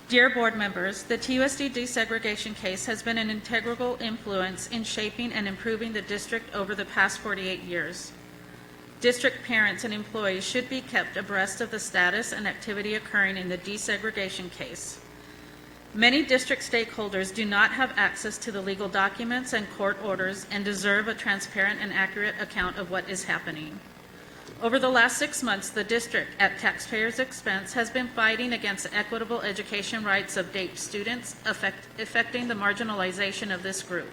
Dear board members, the TUSD desegregation case has been an integral influence in shaping and improving the district over the past 48 years. District parents and employees should be kept abreast of the status and activity occurring in the desegregation case. Many district stakeholders do not have access to the legal documents and court orders and deserve a transparent and accurate account of what is happening. Over the last 6 months, the district, at taxpayers' expense, has been fighting against the equitable education rights of DAPE students, affecting the marginalization of this group.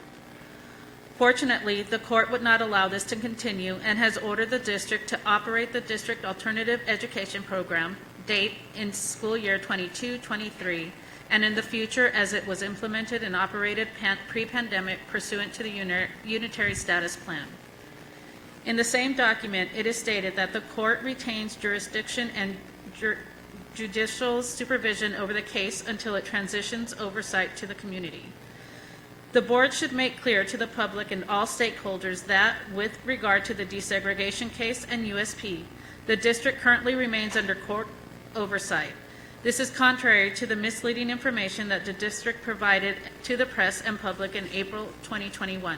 Fortunately, the court would not allow this to continue and has ordered the district to operate the District Alternative Education Program, DAPE, in school year 22-23, and in the future as it was implemented and operated pre-pandemic pursuant to the Unitary Status Plan. In the same document, it is stated that the court retains jurisdiction and judicial supervision over the case until it transitions oversight to the community. The board should make clear to the public and all stakeholders that, with regard to the desegregation case and USP, the district currently remains under court oversight. This is contrary to the misleading information that the district provided to the press and public in April 2021.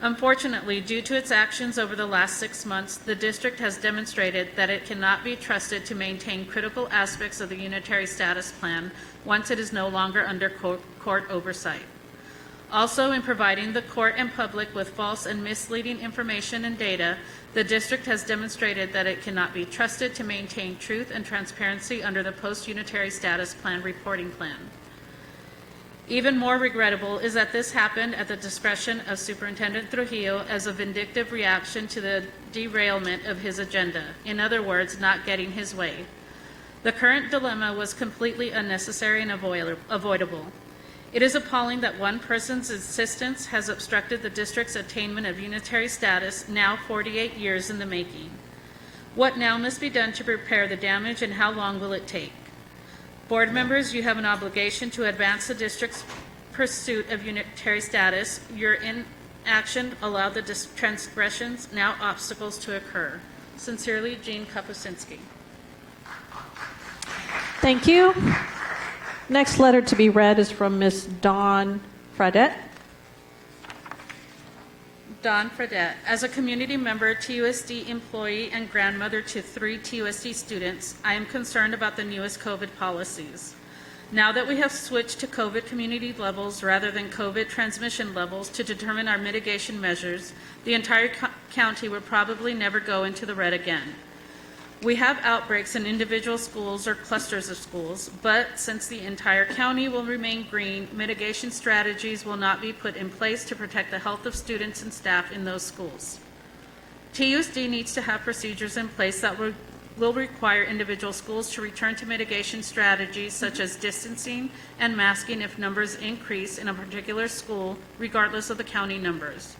Unfortunately, due to its actions over the last 6 months, the district has demonstrated that it cannot be trusted to maintain critical aspects of the Unitary Status Plan once it is no longer under court oversight. Also, in providing the court and public with false and misleading information and data, the district has demonstrated that it cannot be trusted to maintain truth and transparency under the Post-Unitary Status Plan reporting plan. Even more regrettable is that this happened at the discretion of Superintendent Trujillo as a vindictive reaction to the derailment of his agenda. In other words, not getting his way. The current dilemma was completely unnecessary and avoidable. It is appalling that one person's insistence has obstructed the district's attainment of unitary status, now 48 years in the making. What now must be done to repair the damage, and how long will it take? Board members, you have an obligation to advance the district's pursuit of unitary status. Your inaction allowed the transgressions, now obstacles, to occur. Sincerely, Jean Kapusinski.
Thank you. Next letter to be read is from Ms. Dawn Fradette.
Dawn Fredette. As a community member, TUSD employee, and grandmother to 3 TUSD students, I am concerned about the newest COVID policies. Now that we have switched to COVID community levels rather than COVID transmission levels to determine our mitigation measures, the entire county will probably never go into the red again. We have outbreaks in individual schools or clusters of schools, but since the entire county will remain green, mitigation strategies will not be put in place to protect the health of students and staff in those schools. TUSD needs to have procedures in place that will require individual schools to return to mitigation strategies such as distancing and masking if numbers increase in a particular school, regardless of the county numbers.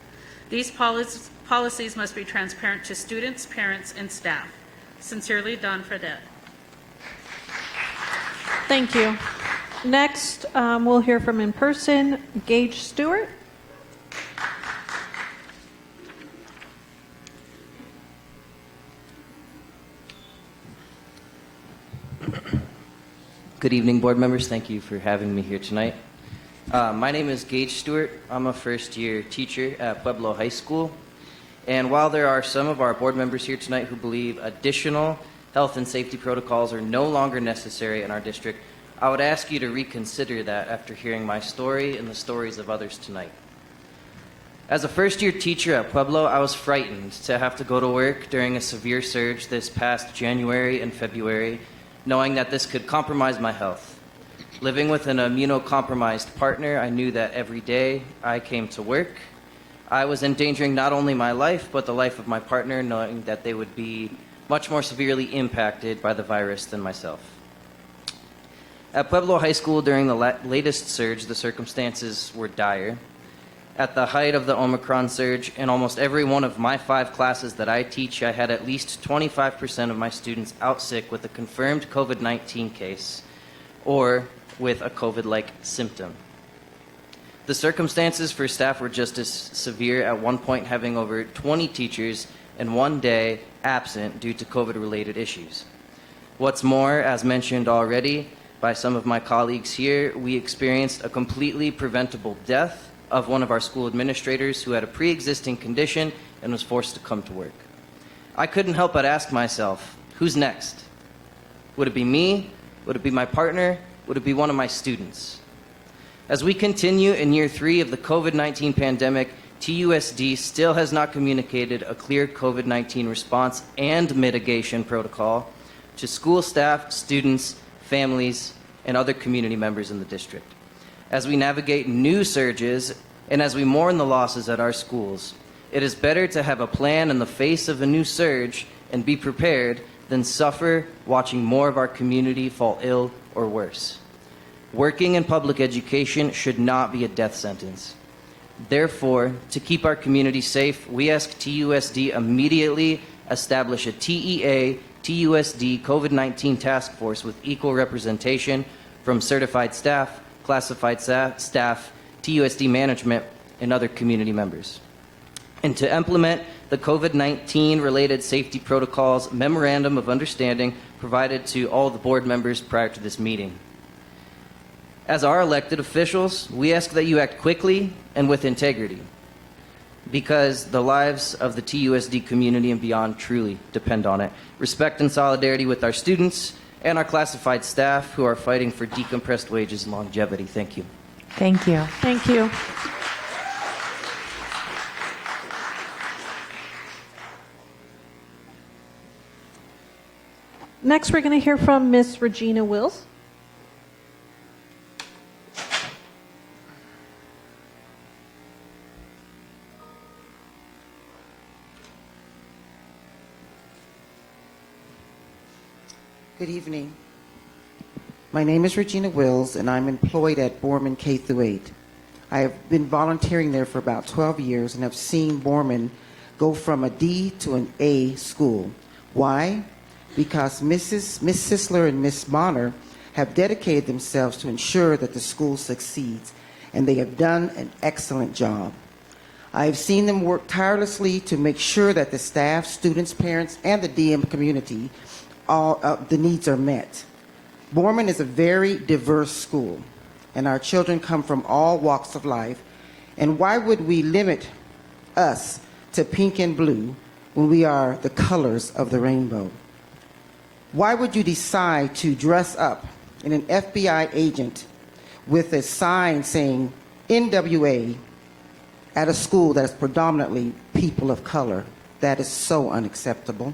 These policies must be transparent to students, parents, and staff. Sincerely, Dawn Fredette.
Thank you. Next, we'll hear from in person, Gage Stewart.
Good evening, board members. Thank you for having me here tonight. My name is Gage Stewart. I'm a first-year teacher at Pueblo High School. And while there are some of our board members here tonight who believe additional health and safety protocols are no longer necessary in our district, I would ask you to reconsider that after hearing my story and the stories of others tonight. As a first-year teacher at Pueblo, I was frightened to have to go to work during a severe surge this past January and February, knowing that this could compromise my health. Living with an immunocompromised partner, I knew that every day I came to work, I was endangering not only my life, but the life of my partner, knowing that they would be much more severely impacted by the virus than myself. At Pueblo High School during the latest surge, the circumstances were dire. At the height of the Omicron surge, in almost every one of my 5 classes that I teach, I had at least 25% of my students out sick with a confirmed COVID-19 case or with a COVID-like symptom. The circumstances for staff were just as severe, at one point having over 20 teachers in one day absent due to COVID-related issues. What's more, as mentioned already by some of my colleagues here, we experienced a completely preventable death of one of our school administrators who had a pre-existing condition and was forced to come to work. I couldn't help but ask myself, who's next? Would it be me? Would it be my partner? Would it be one of my students? As we continue in year 3 of the COVID-19 pandemic, TUSD still has not communicated a clear COVID-19 response and mitigation protocol to school staff, students, families, and other community members in the district. As we navigate new surges and as we mourn the losses at our schools, it is better to have a plan in the face of a new surge and be prepared than suffer watching more of our community fall ill or worse. Working in public education should not be a death sentence. Therefore, to keep our community safe, we ask TUSD immediately establish a TEA TUSD COVID-19 task force with equal representation from certified staff, classified staff, TUSD management, and other community members. And to implement the COVID-19 related safety protocols memorandum of understanding provided to all the board members prior to this meeting. As our elected officials, we ask that you act quickly and with integrity, because the lives of the TUSD community and beyond truly depend on it. Respect and solidarity with our students and our classified staff who are fighting for decompressed wages and longevity. Thank you.
Thank you.
Thank you. Next, we're going to hear from Ms. Regina Wills.
Good evening. My name is Regina Wills, and I'm employed at Borman K-8. I have been volunteering there for about 12 years and have seen Borman go from a D to an A school. Why? Because Miss Sisler and Miss Bonner have dedicated themselves to ensure that the school succeeds, and they have done an excellent job. I have seen them work tirelessly to make sure that the staff, students, parents, and the DM community, the needs are met. Borman is a very diverse school, and our children come from all walks of life. And why would we limit us to pink and blue when we are the colors of the rainbow? Why would you decide to dress up in an FBI agent with a sign saying NWA at a school that is predominantly people of color? That is so unacceptable.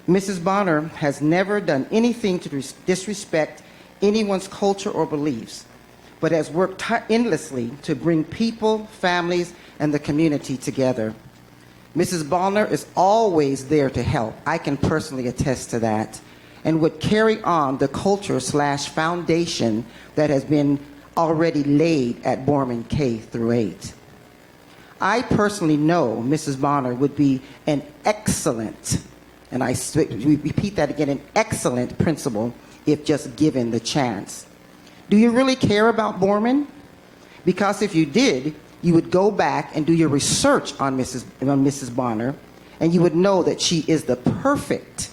Mrs. Bonner has never done anything to disrespect anyone's culture or beliefs, but has worked endlessly to bring people, families, and the community together. Mrs. Bonner is always there to help. I can personally attest to that, and would carry on the culture/foundation that has been already laid at Borman K through 8. I personally know Mrs. Bonner would be an excellent, and I repeat that again, an excellent principal if just given the chance. Do you really care about Borman? Because if you did, you would go back and do your research on Mrs. Bonner, and you would know that she is the perfect,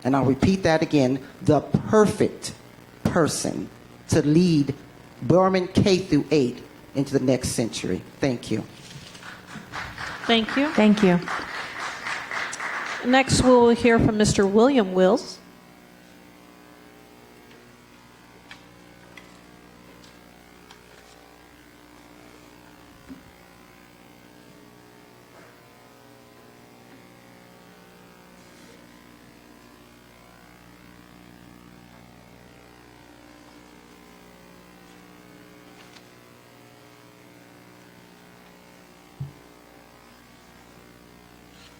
and I'll repeat that again, the perfect person to lead Borman K through 8 into the next century. Thank you.
Thank you.
Thank you.
Next, we'll hear from Mr. William Wills.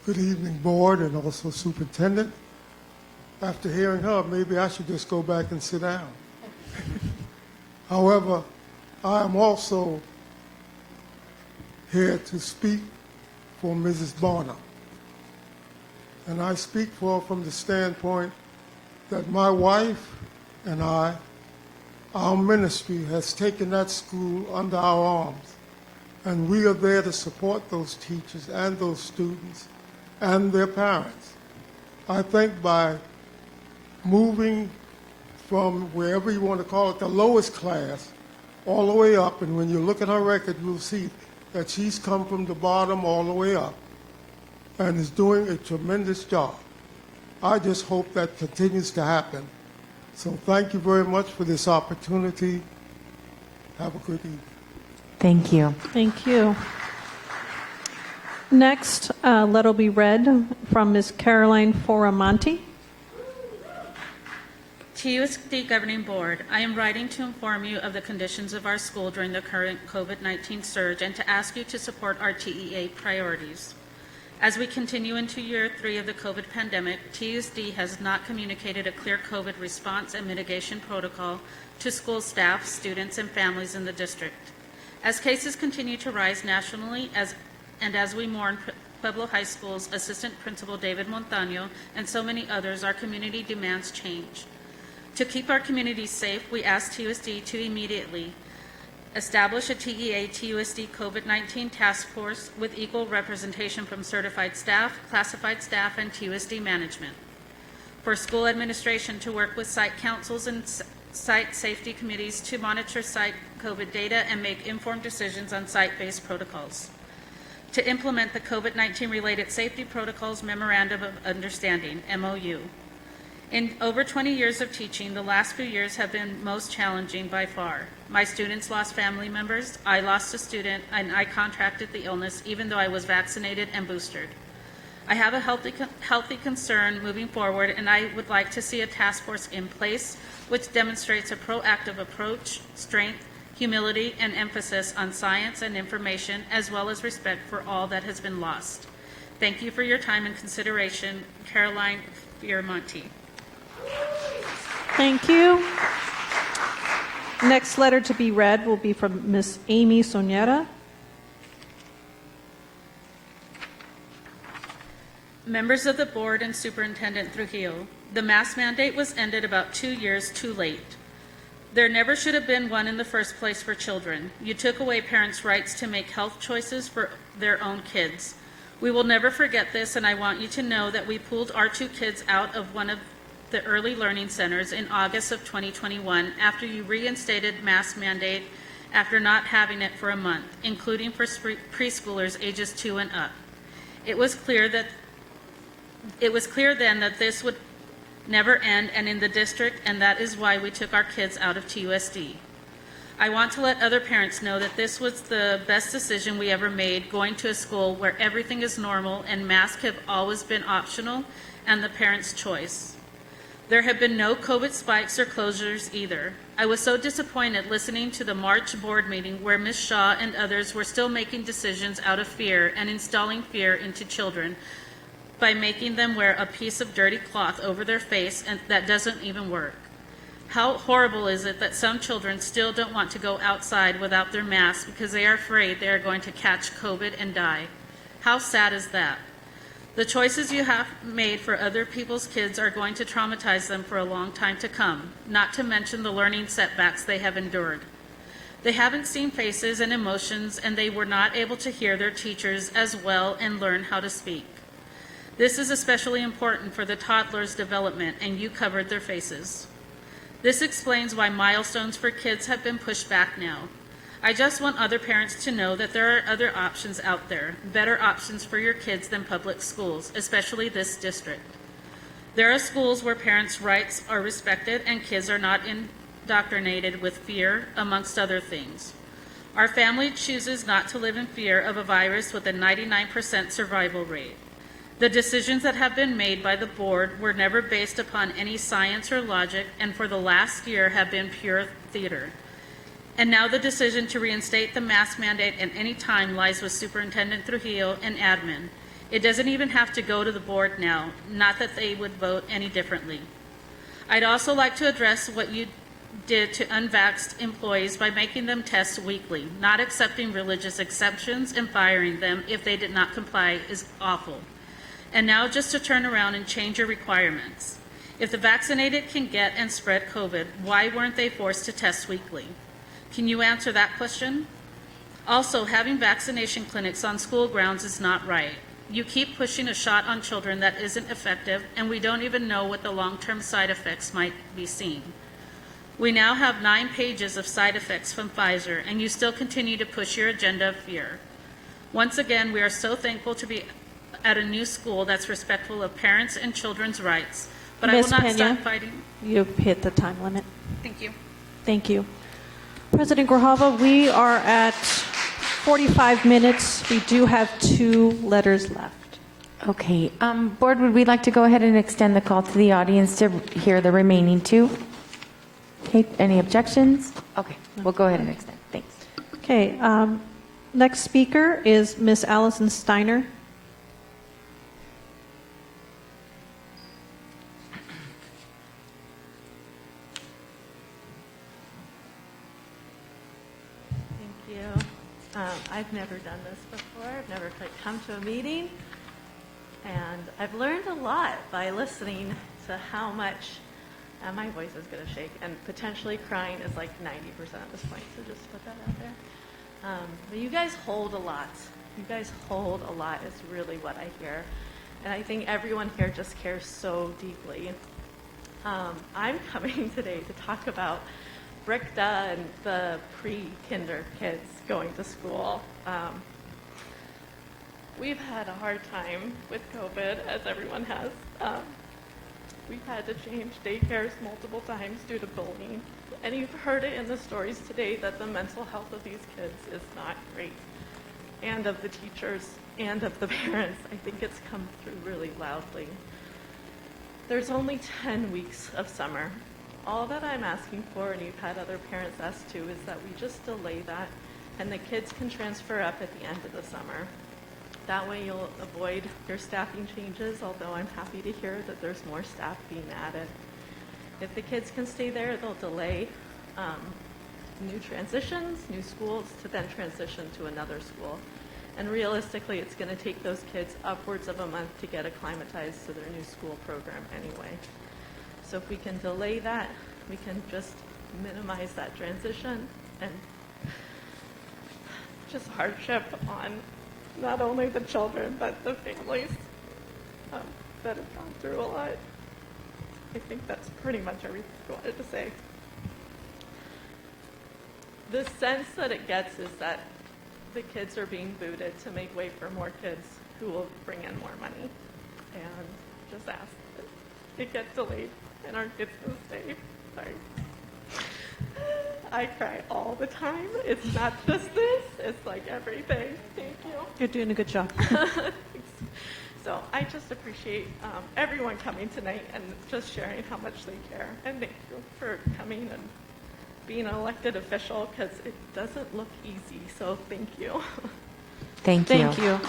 Good evening, board, and also superintendent. After hearing her, maybe I should just go back and sit down. However, I am also here to speak for Mrs. Bonner. And I speak for her from the standpoint that my wife and I, our ministry has taken that school under our arms. And we are there to support those teachers and those students and their parents. I think by moving from wherever you want to call it, the lowest class, all the way up, and when you look at her record, you'll see that she's come from the bottom all the way up and is doing a tremendous job. I just hope that continues to happen. So thank you very much for this opportunity. Have a good evening.
Thank you.
Thank you. Next, letter will be read from Ms. Caroline Foramonti.
TUSD Governing Board, I am writing to inform you of the conditions of our school during the current COVID-19 surge and to ask you to support our TEA priorities. As we continue into year 3 of the COVID pandemic, TUSD has not communicated a clear COVID response and mitigation protocol to school staff, students, and families in the district. As cases continue to rise nationally, as we mourn Pueblo High School's Assistant Principal David Montaño and so many others, our community demands change. To keep our community safe, we ask TUSD to immediately establish a TEA-TUSD COVID-19 task force with equal representation from certified staff, classified staff, and TUSD management. For school administration to work with site councils and site safety committees to monitor site COVID data and make informed decisions on site-based protocols. To implement the COVID-19 related safety protocols memorandum of understanding, MOU. In over 20 years of teaching, the last few years have been most challenging by far. My students lost family members, I lost a student, and I contracted the illness even though I was vaccinated and boosted. I have a healthy concern moving forward, and I would like to see a task force in place which demonstrates a proactive approach, strength, humility, and emphasis on science and information, as well as respect for all that has been lost. Thank you for your time and consideration. Caroline Fioramonti.
Thank you. Next letter to be read will be from Ms. Amy Sonera.
Members of the board and Superintendent Trujillo, the mask mandate was ended about 2 years too late. There never should have been one in the first place for children. You took away parents' rights to make health choices for their own kids. We will never forget this, and I want you to know that we pulled our 2 kids out of one of the early learning centers in August of 2021 after you reinstated mask mandate after not having it for a month, including for preschoolers ages 2 and up. It was clear then that this would never end and in the district, and that is why we took our kids out of TUSD. I want to let other parents know that this was the best decision we ever made, going to a school where everything is normal and masks have always been optional and the parent's choice. There have been no COVID spikes or closures either. I was so disappointed listening to the March board meeting where Ms. Shaw and others were still making decisions out of fear and installing fear into children by making them wear a piece of dirty cloth over their face, and that doesn't even work. How horrible is it that some children still don't want to go outside without their masks because they are afraid they are going to catch COVID and die? How sad is that? The choices you have made for other people's kids are going to traumatize them for a long time to come, not to mention the learning setbacks they have endured. They haven't seen faces and emotions, and they were not able to hear their teachers as well and learn how to speak. This is especially important for the toddlers' development, and you covered their faces. This explains why milestones for kids have been pushed back now. I just want other parents to know that there are other options out there, better options for your kids than public schools, especially this district. There are schools where parents' rights are respected and kids are not indoctrinated with fear, amongst other things. Our family chooses not to live in fear of a virus with a 99% survival rate. The decisions that have been made by the board were never based upon any science or logic, and for the last year have been pure theater. And now the decision to reinstate the mask mandate at any time lies with Superintendent Trujillo and admin. It doesn't even have to go to the board now, not that they would vote any differently. I'd also like to address what you did to unvaxxed employees by making them test weekly. Not accepting religious exceptions and firing them if they did not comply is awful. And now just to turn around and change your requirements. If the vaccinated can get and spread COVID, why weren't they forced to test weekly? Can you answer that question? Also, having vaccination clinics on school grounds is not right. You keep pushing a shot on children that isn't effective, and we don't even know what the long-term side effects might be seen. We now have 9 pages of side effects from Pfizer, and you still continue to push your agenda of fear. Once again, we are so thankful to be at a new school that's respectful of parents and children's rights. But
Ms.
I will not
Pena,
stop fighting.
You've hit the time limit.
Thank you.
Thank you. President Grijalva, we are at 45 minutes. We do have 2 letters left.
Okay. Board, would we like to go ahead and extend the call to the audience to hear the remaining 2? Okay. Any objections? Okay. We'll go ahead and extend. Thanks.
Okay. Next speaker is Ms. Allison Steiner.
I've never done this before. I've never come to a meeting. And I've learned a lot by listening to how much, and my voice is going to shake, and potentially crying is like 90% at this point, so just put that out there. But you guys hold a lot. You guys hold a lot is really what I hear. And I think everyone here just cares so deeply. I'm coming today to talk about Bricta and the pre-kinder kids going to school. We've had a hard time with COVID, as everyone has. We've had to change daycares multiple times due to bullying. And you've heard it in the stories today that the mental health of these kids is not great. And of the teachers and of the parents. I think it's come through really loudly. There's only 10 weeks of summer. All that I'm asking for, and you've had other parents ask too, is that we just delay that and the kids can transfer up at the end of the summer. That way you'll avoid your staffing changes, although I'm happy to hear that there's more staff being added. If the kids can stay there, they'll delay new transitions, new schools, to then transition to another school. And realistically, it's going to take those kids upwards of a month to get acclimatized to their new school program anyway. So if we can delay that, we can just
minimize that transition and just hardship on not only the children, but the families that have gone through a lot. I think that's pretty much everything I wanted to say. The sense that it gets is that the kids are being booted to make way for more kids who will bring in more money. And just ask that it gets delayed and our kids will stay. Sorry. I cry all the time. It's not just this, it's like everything. Thank you.
You're doing a good job.
So I just appreciate everyone coming tonight and just sharing how much they care. And thank you for coming and being an elected official, because it doesn't look easy. So thank you.
Thank you.
Thank you.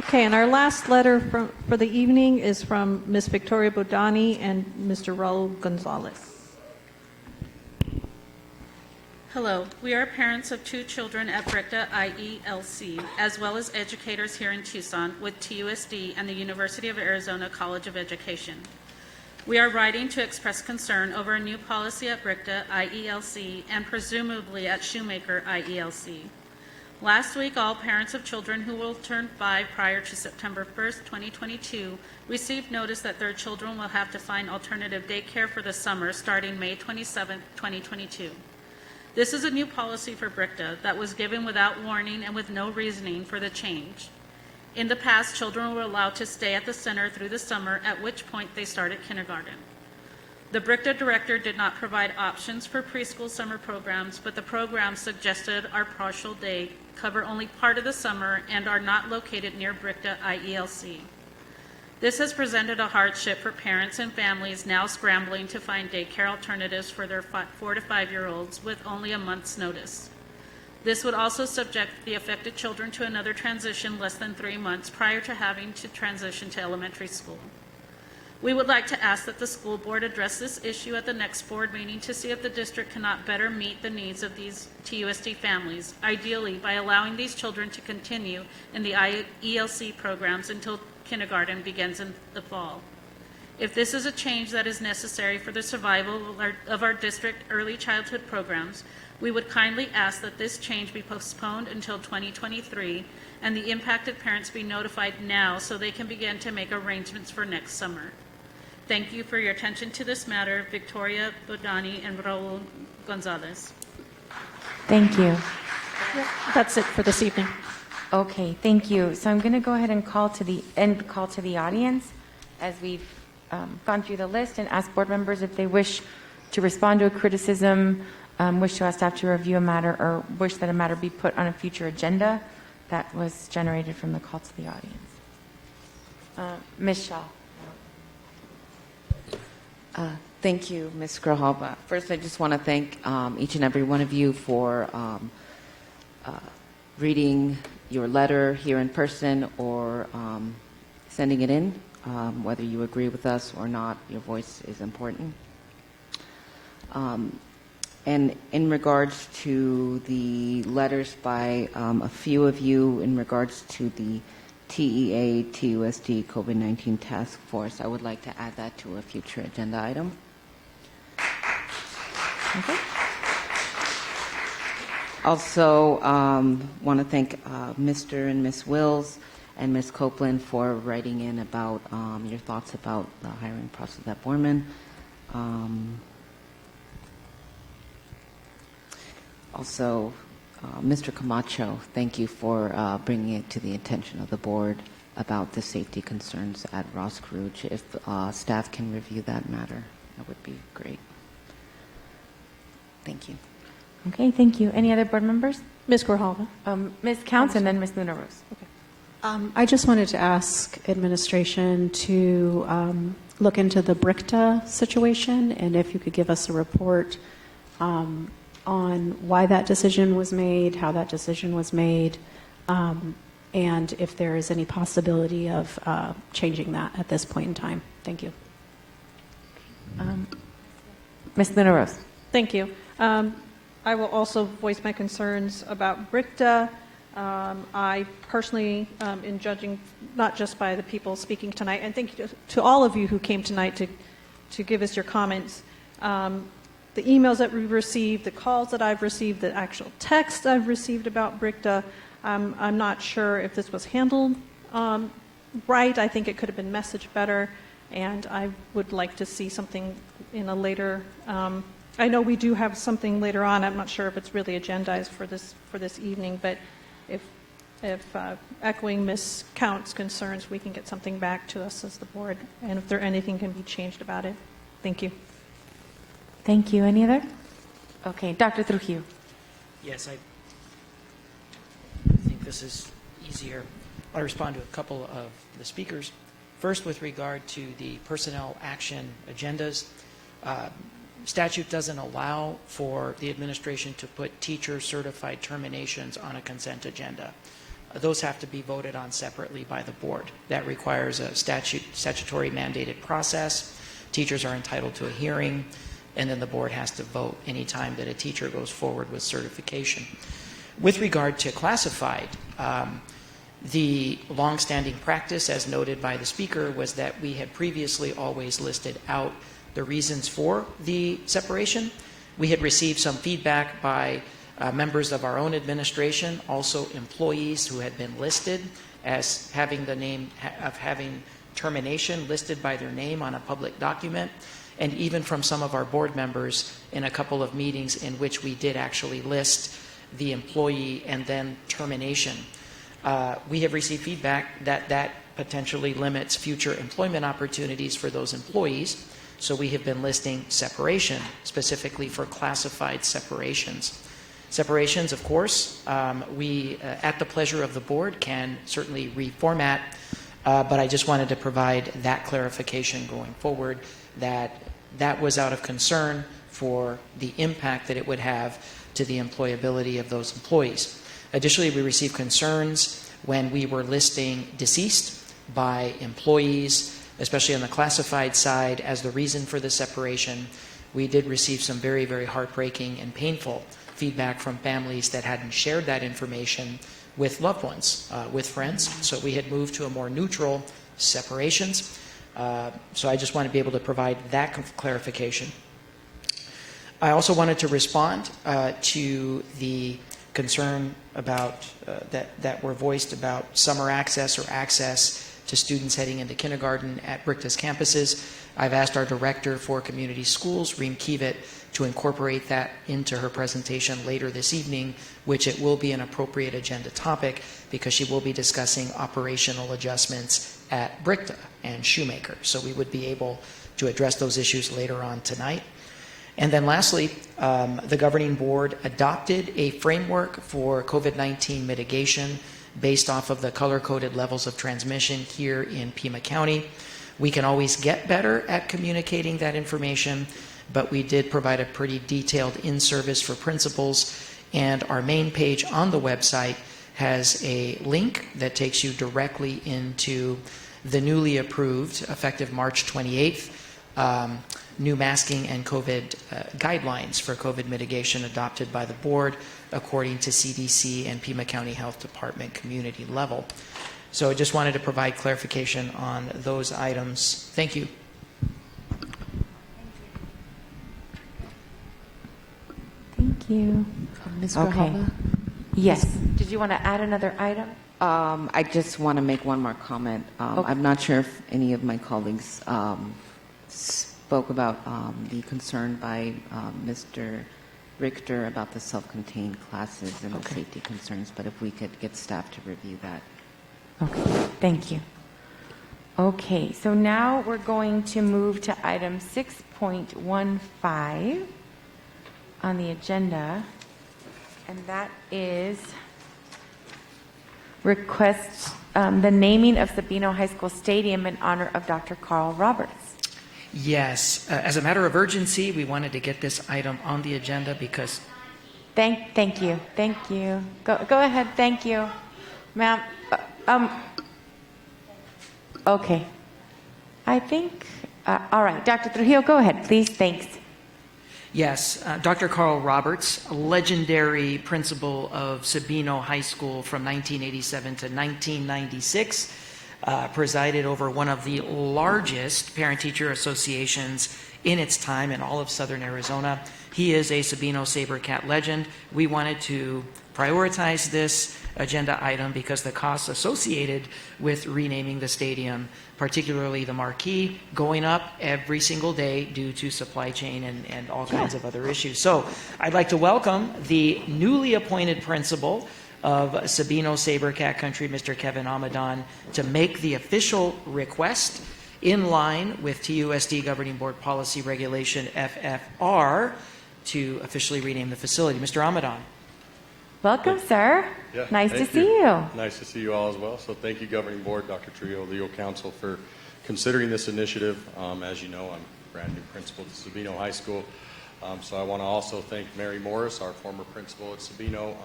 Okay, and our last letter for the evening is from Ms. Victoria Bodani and Mr. Raul Gonzalez.
Hello, we are parents of 2 children at BRICTA IELC, as well as educators here in Tucson with TUSD and the University of Arizona College of Education. We are writing to express concern over a new policy at BRICTA IELC and presumably at Shoemaker IELC. Last week, all parents of children who will turn 5 prior to September 1st, 2022, received notice that their children will have to find alternative daycare for the summer starting May 27th, 2022. This is a new policy for BRICTA that was given without warning and with no reasoning for the change. In the past, children were allowed to stay at the center through the summer, at which point they started kindergarten. The BRICTA director did not provide options for preschool summer programs, but the programs suggested are partial day, cover only part of the summer, and are not located near BRICTA IELC. This has presented a hardship for parents and families now scrambling to find daycare alternatives for their 4 to 5-year-olds with only a month's notice. This would also subject the affected children to another transition less than 3 months prior to having to transition to elementary school. We would like to ask that the school board address this issue at the next board meeting to see if the district cannot better meet the needs of these TUSD families, ideally by allowing these children to continue in the IELC programs until kindergarten begins in the fall. If this is a change that is necessary for the survival of our district early childhood programs, we would kindly ask that this change be postponed until 2023 and the impacted parents be notified now so they can begin to make arrangements for next summer. Thank you for your attention to this matter. Victoria Bodani and Raul Gonzalez.
Thank you.
That's it for this evening.
Okay, thank you. So I'm going to go ahead and call to the audience as we've gone through the list and ask board members if they wish to respond to a criticism, wish to ask staff to review a matter, or wish that a matter be put on a future agenda. That was generated from the call to the audience. Ms. Shaw.
Thank you, Ms. Grijalva. First, I just want to thank each and every one of you for reading your letter here in person or sending it in. Whether you agree with us or not, your voice is important. And in regards to the letters by a few of you in regards to the TEA, TUSD, COVID-19 task force, I would like to add that to a future agenda item. Okay. Also, want to thank Mr. and Ms. Wills and Ms. Copeland for writing in about your thoughts about the hiring process at Borman. Also, Mr. Camacho, thank you for bringing it to the attention of the board about the safety concerns at Ross Crouch. If staff can review that matter, that would be great. Thank you.
Okay, thank you. Any other board members?
Ms. Grijalva.
Ms. Counts and then Ms. Luna Rose.
Okay. I just wanted to ask administration to look into the BRICTA situation and if you could give us a report on why that decision was made, how that decision was made, and if there is any possibility of changing that at this point in time. Thank you.
Ms. Luna Rose.
Thank you. I will also voice my concerns about BRICTA. I personally, in judging not just by the people speaking tonight, and thank you to all of you who came tonight to give us your comments, the emails that we've received, the calls that I've received, the actual texts I've received about BRICTA. I'm not sure if this was handled right. I think it could have been messaged better, and I would like to see something in a later. I know we do have something later on. I'm not sure if it's really agendized for this evening, but if echoing Ms. Count's concerns, we can get something back to us as the board, and if there anything can be changed about it. Thank you.
Thank you. Any other? Okay, Dr. Trujillo.
Yes, I think this is easier. I'll respond to a couple of the speakers. First, with regard to the personnel action agendas, statute doesn't allow for the administration to put teacher certified terminations on a consent agenda. Those have to be voted on separately by the board. That requires a statutory mandated process. Teachers are entitled to a hearing, and then the board has to vote any time that a teacher goes forward with certification. With regard to classified, the longstanding practice, as noted by the speaker, was that we had previously always listed out the reasons for the separation. We had received some feedback by members of our own administration, also employees who had been listed as having the name of having termination listed by their name on a public document, and even from some of our board members in a couple of meetings in which we did actually list the employee and then termination. We have received feedback that potentially limits future employment opportunities for those employees, so we have been listing separation, specifically for classified separations. Separations, of course, we, at the pleasure of the board, can certainly reformat, but I just wanted to provide that clarification going forward, that was out of concern for the impact that it would have to the employability of those employees. Additionally, we received concerns when we were listing deceased by employees, especially on the classified side, as the reason for the separation. We did receive some very, very heartbreaking and painful feedback from families that hadn't shared that information with loved ones, with friends. So we had moved to a more neutral separations. So I just want to be able to provide that clarification. I also wanted to respond to the concern about that were voiced about summer access or access to students heading into kindergarten at BRICTA's campuses. I've asked our director for community schools, Reem Kievit, to incorporate that into her presentation later this evening, which it will be an appropriate agenda topic because she will be discussing operational adjustments at BRICTA and Shoemaker. So we would be able to address those issues later on tonight. And then lastly, the governing board adopted a framework for COVID-19 mitigation based off of the color-coded levels of transmission here in Pima County. We can always get better at communicating that information, but we did provide a pretty detailed in-service for principals, and our main page on the website has a link that takes you directly into the newly approved, effective March 28th, new masking and COVID guidelines for COVID mitigation adopted by the board according to CDC and Pima County Health Department community level. So I just wanted to provide clarification on those items. Thank you.
Thank you.
Ms.
Okay.
Grijalva?
Yes. Did you want to add another item?
I just want to make one more comment.
Okay.
I'm not sure if any of my colleagues spoke about the concern by Mr. Richter about the self-contained classes and the safety concerns, but if we could get staff to review that.
Okay, thank you. Okay, so now we're going to move to item 6.15 on the agenda, and that is request the naming of Sabino High School Stadium in honor of Dr. Carl Roberts.
Yes, as a matter of urgency, we wanted to get this item on the agenda because...
Thank you. Go ahead, thank you. Ma'am, okay. I think, all right, Dr. Trujillo, go ahead, please, thanks.
Yes, Dr. Carl Roberts, a legendary principal of Sabino High School from 1987 to 1996, presided over one of the largest parent-teacher associations in its time in all of southern Arizona. He is a Sabino Sabercat legend. We wanted to prioritize this agenda item because the costs associated with renaming the stadium, particularly the marquee, going up every single day due to supply chain and all kinds of other issues. So I'd like to welcome the newly appointed principal of Sabino Sabercat Country, Mr. Kevin Amadon, to make the official request in line with TUSD Governing Board Policy Regulation FFR to officially rename the facility. Mr. Amadon.
Welcome, sir.
Yeah,
nice to
thank
see you.
Nice to see you all as well. So thank you, Governing Board, Dr. Trujillo, Legal Counsel, for considering this initiative. As you know, I'm a brand new principal at Sabino High School. So I want to also thank Mary Morris, our former principal at Sabino,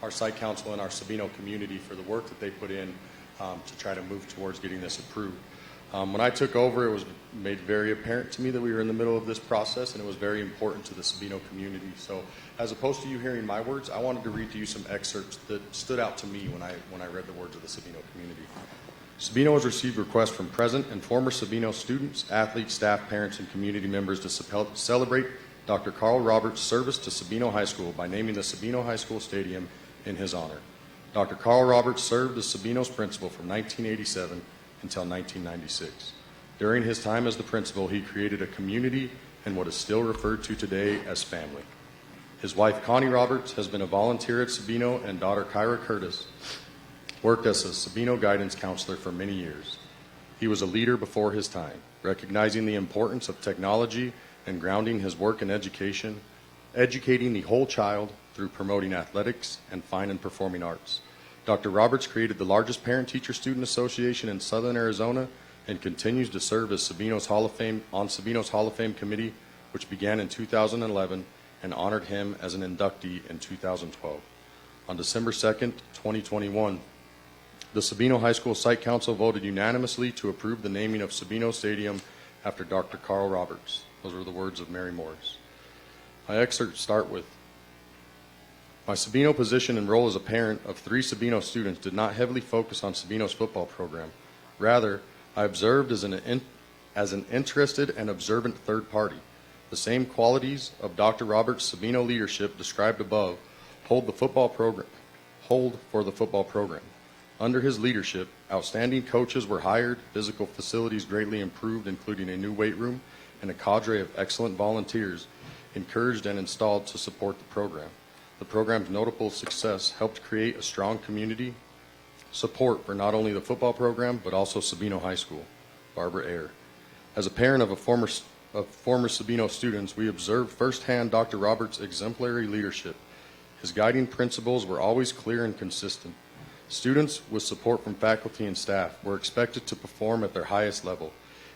our site council, and our Sabino community for the work that they put in to try to move towards getting this approved. When I took over, it was made very apparent to me that we were in the middle of this process, and it was very important to the Sabino community. So as opposed to you hearing my words, I wanted to read to you some excerpts that stood out to me when I read the words of the Sabino community. Sabino has received requests from present and former Sabino students, athletes, staff, parents, and community members to celebrate Dr. Carl Roberts' service to Sabino High School by naming the Sabino High School Stadium in his honor. Dr. Carl Roberts served as Sabino's principal from 1987 until 1996. During his time as the principal, he created a community and what is still referred to today as family. His wife, Connie Roberts, has been a volunteer at Sabino, and daughter, Kyra Curtis, worked as a Sabino guidance counselor for many years. He was a leader before his time, recognizing the importance of technology and grounding his work in education, educating the whole child through promoting athletics and fine and performing arts. Dr. Roberts created the largest parent-teacher-student association in southern Arizona and continues to serve as Sabino's Hall of Fame committee, which began in 2011 and honored him as an inductee in 2012. On December 2nd, 2021, the Sabino High School Site Council voted unanimously to approve the naming of Sabino Stadium after Dr. Carl Roberts. Those were the words of Mary Morris. My excerpts start with, my Sabino position and role as a parent of 3 Sabino students did not heavily focus on Sabino's football program. Rather, I observed as an interested and observant third party. The same qualities of Dr. Roberts' Sabino leadership described above hold for the football program. Under his leadership, outstanding coaches were hired, physical facilities greatly improved, including a new weight room, and a cadre of excellent volunteers encouraged and installed to support the program. The program's notable success helped create a strong community support for not only the football program, but also Sabino High School. Barbara Ayer. As a parent of former Sabino students, we observed firsthand Dr. Roberts' exemplary leadership. His guiding principles were always clear and consistent. Students, with support from faculty and staff, were expected to perform at their highest level.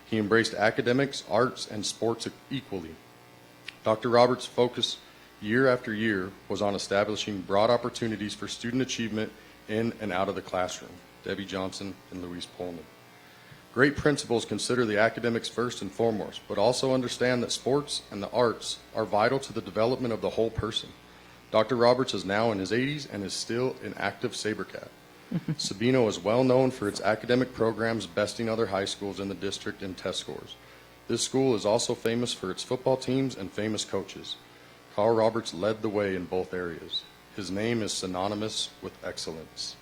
He embraced academics, arts, and sports equally. Dr. Roberts' focus year after year was on establishing broad opportunities for student achievement in and out of the classroom. Debbie Johnson and Louise Pullman. Great principals consider the academics first and foremost, but also understand that sports and the arts are vital to the development of the whole person. Dr. Roberts is now in his 80s and is still an active Sabercat. Sabino is well known for its academic programs, besting other high schools in the district in test scores. This school is also famous for its football teams and famous coaches. Carl Roberts led the way in both areas. His name is synonymous with excellence.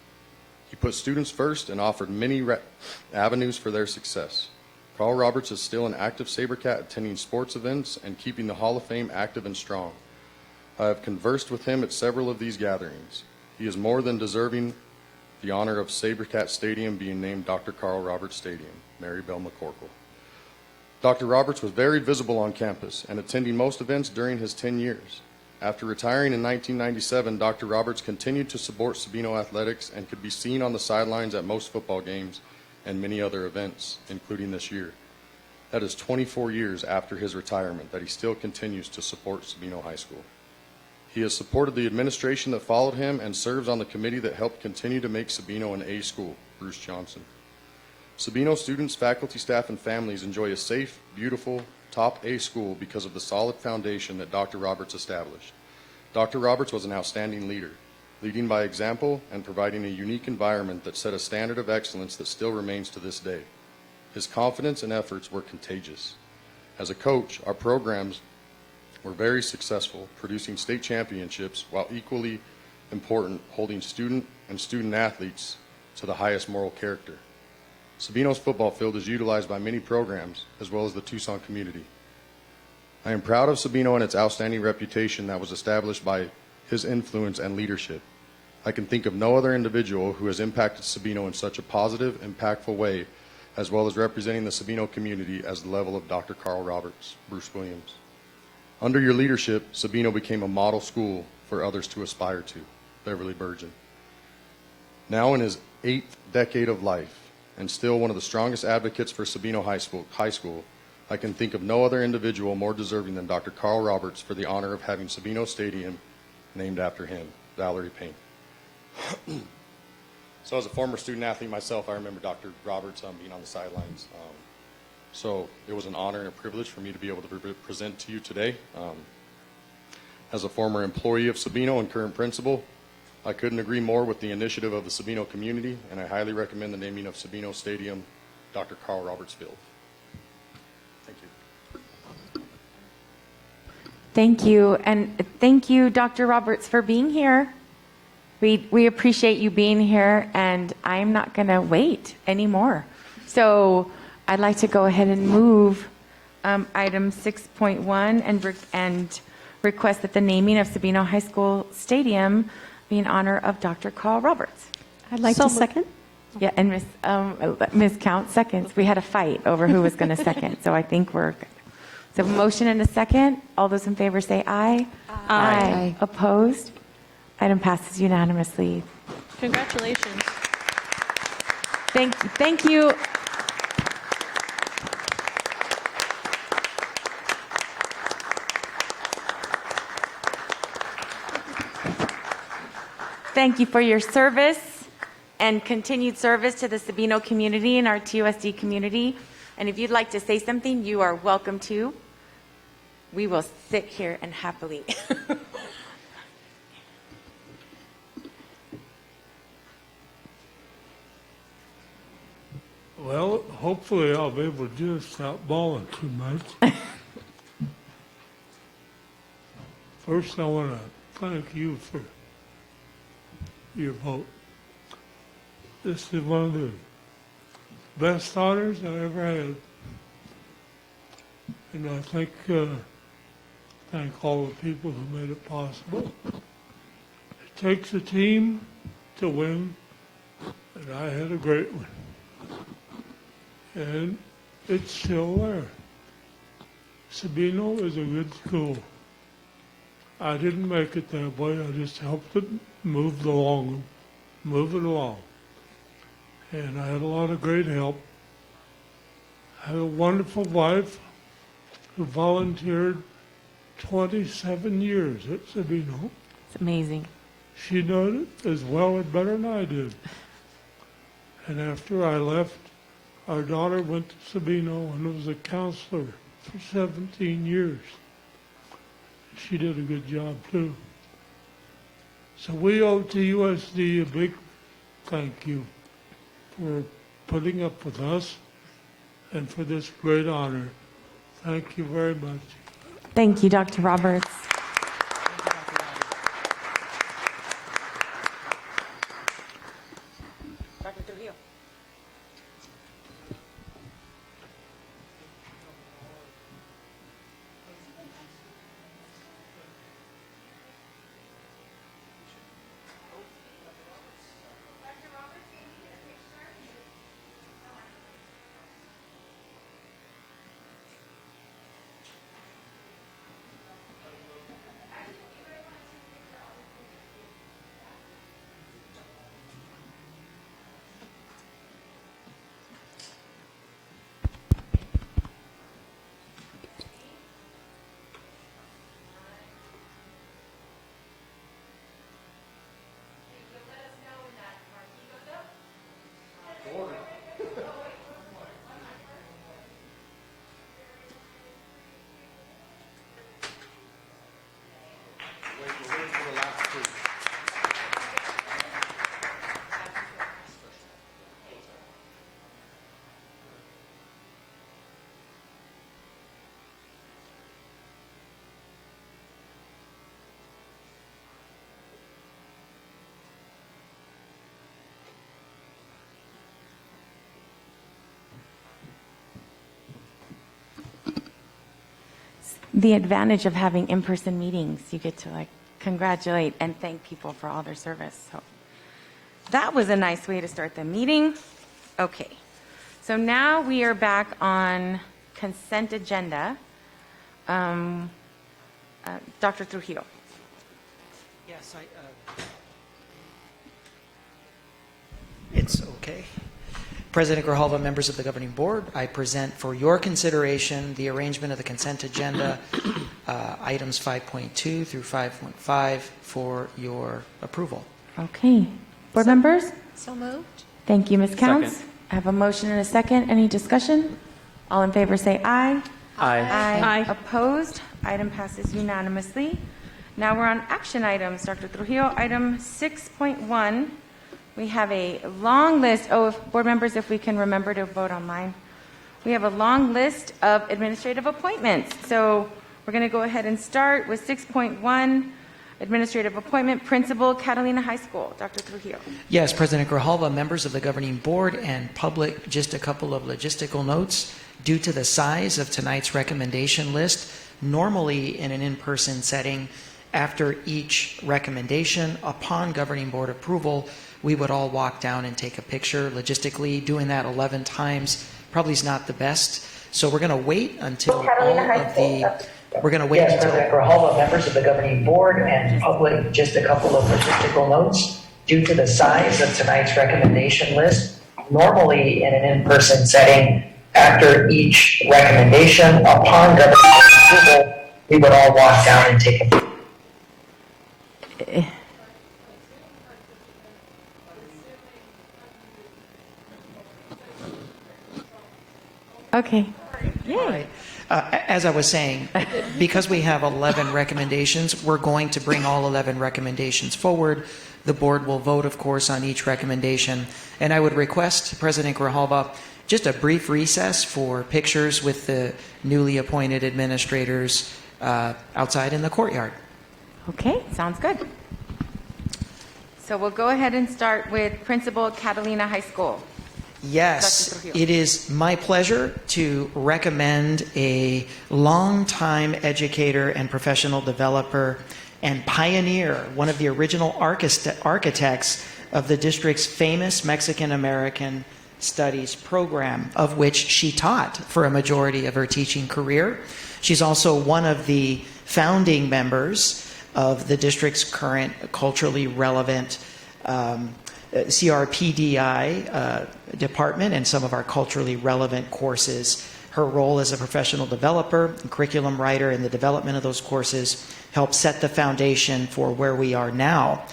He put students first and offered many avenues for their success. Carl Roberts is still an active Sabercat, attending sports events and keeping the Hall of Fame active and strong. I have conversed with him at several of these gatherings. He is more than deserving the honor of Sabercat Stadium being named Dr. Carl Roberts Stadium. Mary Bell McCorkle. Dr. Roberts was very visible on campus and attending most events during his 10 years. After retiring in 1997, Dr. Roberts continued to support Sabino athletics and could be seen on the sidelines at most football games and many other events, including this year. That is 24 years after his retirement that he still continues to support Sabino High School. He has supported the administration that followed him and serves on the committee that helped continue to make Sabino an A school, Bruce Johnson. Sabino students, faculty, staff, and families enjoy a safe, beautiful, top A school because of the solid foundation that Dr. Roberts established. Dr. Roberts was an outstanding leader, leading by example and providing a unique environment that set a standard of excellence that still remains to this day. His confidence and efforts were contagious. As a coach, our programs were very successful, producing state championships, while equally important, holding student and student athletes to the highest moral character. Sabino's football field is utilized by many programs, as well as the Tucson community. I am proud of Sabino and its outstanding reputation that was established by his influence and leadership. I can think of no other individual who has impacted Sabino in such a positive, impactful way, as well as representing the Sabino community as the level of Dr. Carl Roberts, Bruce Williams. Under your leadership, Sabino became a model school for others to aspire to, Beverly Burgeon. Now in his 8th decade of life, and still one of the strongest advocates for Sabino High School, I can think of no other individual more deserving than Dr. Carl Roberts for the honor of having Sabino Stadium named after him, Valerie Payne. So as a former student athlete myself, I remember Dr. Roberts being on the sidelines. So it was an honor and a privilege for me to be able to present to you today. As a former employee of Sabino and current principal, I couldn't agree more with the initiative of the Sabino community, and I highly recommend the naming of Sabino Stadium, Dr. Carl Roberts Field. Thank you.
Thank you. And thank you, Dr. Roberts, for being here. We appreciate you being here, and I'm not going to wait anymore. So I'd like to go ahead and move item 6.1 and request that the naming of Sabino High School Stadium be in honor of Dr. Carl Roberts.
I'd like to second.
Yeah, and Ms. Count seconds. We had a fight over who was going to second, so I think we're good. So motion and a second. All those in favor say aye. Aye. Opposed? Item passes unanimously.
Congratulations.
Thank you. Thank you for your service and continued service to the Sabino community and our TUSD community. And if you'd like to say something, you are welcome to. We will sit here and happily.
Well, hopefully I'll be able to just stop bawling too much. First, I want to thank you for your vote. This is one of the best honors I ever had. And I thank all the people who made it possible. It takes a team to win, and I had a great one. And it's still there. Sabino is a good school. I didn't make it that way. I just helped it move it along. And I had a lot of great help. I had a wonderful wife who volunteered 27 years at Sabino.
It's amazing.
She did it as well or better than I did. And after I left, our daughter went to Sabino and was a counselor for 17 years. She did a good job, too. So we owe TUSD a big thank you for putting up with us and for this great honor. Thank you very much.
Thank you, Dr. Roberts.
Dr. Trujillo.
the advantage of having in-person meetings. You get to like congratulate and thank people for all their service. So that was a nice way to start the meeting. Okay, so now we are back on consent agenda. Dr. Trujillo.
Yes, it's okay. President Grijalva, members of the governing board, I present for your consideration the arrangement of the consent agenda, items 5.2 through 5.5 for your approval.
Okay. Board members?
So moved.
Thank you, Ms. Counts.
Second.
I have a motion and a second. Any discussion? All in favor say aye.
Aye.
Aye. Opposed? Item passes unanimously. Now we're on action items. Dr. Trujillo, item 6.1. We have a long list. Oh, if board members, if we can remember to vote online. We have a long list of administrative appointments. So we're going to go ahead and start with 6.1, administrative appointment, Principal, Catalina High School. Dr. Trujillo.
Yes, President Grijalva, members of the governing board and public, just a couple of logistical notes. Due to the size of tonight's recommendation list, normally in an in-person setting, after each recommendation, upon governing board approval, we would all walk down and take a picture. Logistically, doing that 11 times probably is not the best. So we're going to wait until all of the... We're going to wait until... President Grijalva, members of the governing board and public, just a couple of logistical notes. Due to the size of tonight's recommendation list, normally in an in-person setting, after each recommendation, upon governing board approval, we would all walk down and take a picture.
Okay.
Yay. As I was saying, because we have 11 recommendations, we're going to bring all 11 recommendations forward. The board will vote, of course, on each recommendation. And I would request, President Grijalva, just a brief recess for pictures with the newly appointed administrators outside in the courtyard.
Okay, sounds good. So we'll go ahead and start with Principal, Catalina High School.
Yes, it is my pleasure to recommend a longtime educator and professional developer and pioneer, one of the original architects of the district's famous Mexican-American Studies program, of which she taught for a majority of her teaching career. She's also one of the founding members of the district's current culturally relevant CRPDI department and some of our culturally relevant courses. Her role as a professional developer and curriculum writer in the development of those courses helped set the foundation for where we are now.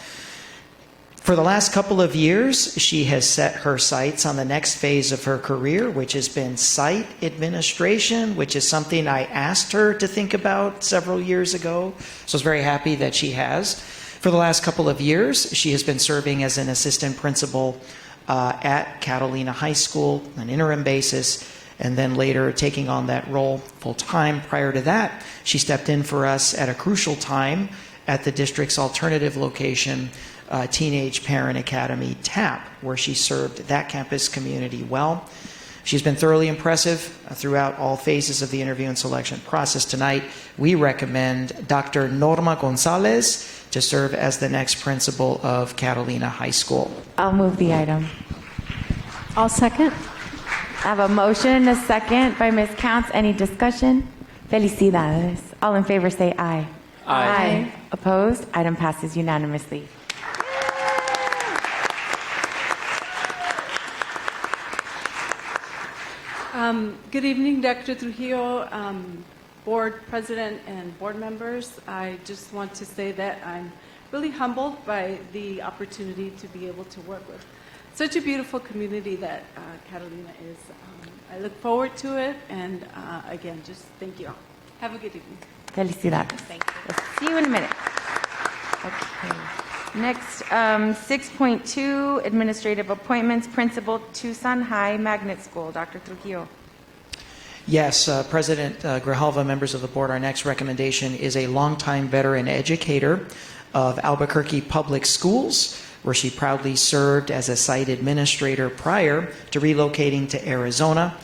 For the last couple of years, she has set her sights on the next phase of her career, which has been site administration, which is something I asked her to think about several years ago. So I was very happy that she has. For the last couple of years, she has been serving as an assistant principal at Catalina High School on an interim basis, and then later taking on that role full-time. Prior to that, she stepped in for us at a crucial time at the district's alternative location, Teenage Parent Academy, TAP, where she served that campus community well. She's been thoroughly impressive throughout all phases of the interview and selection process. Tonight, we recommend Dr. Norma Gonzalez to serve as the next principal of Catalina High School.
I'll move the item.
I'll second.
I have a motion and a second by Ms. Counts. Any discussion? Felicidades. All in favor say aye.
Aye.
Opposed? Item passes unanimously.
Good evening, Dr. Trujillo, board president and board members. I just want to say that I'm really humbled by the opportunity to be able to work with such a beautiful community that Catalina is. I look forward to it, and again, just thank you all. Have a good evening.
Felicidades.
Thank you.
We'll see you in a minute. Okay. Next, 6.2, administrative appointments, Principal, Tucson High Magnet School. Dr. Trujillo.
Yes, President Grijalva, members of the board, our next recommendation is a longtime veteran educator of Albuquerque Public Schools, where she proudly served as a site administrator prior to relocating to Arizona.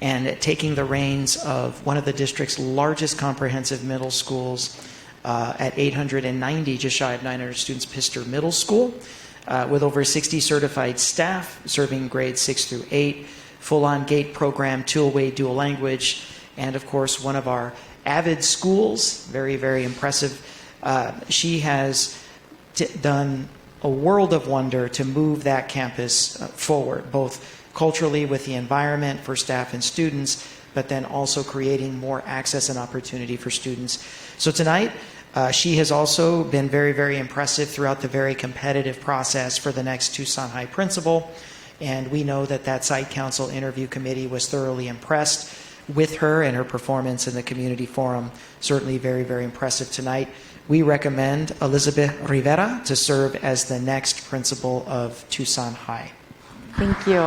and taking the reins of one of the district's largest comprehensive middle schools at 890, just shy of 900 students, Pister Middle School, with over 60 certified staff serving grades 6 through 8, full-on GATE program, two-way dual language, and of course one of our avid schools, very, very impressive. She has done a world of wonder to move that campus forward, both culturally with the environment for staff and students, but then also creating more access and opportunity for students. So tonight, she has also been very, very impressive throughout the very competitive process for the next Tucson High principal. And we know that that site council interview committee was thoroughly impressed with her and her performance in the community forum. Certainly very, very impressive tonight. We recommend Elizabeth Rivera to serve as the next principal of Tucson High.
Thank you.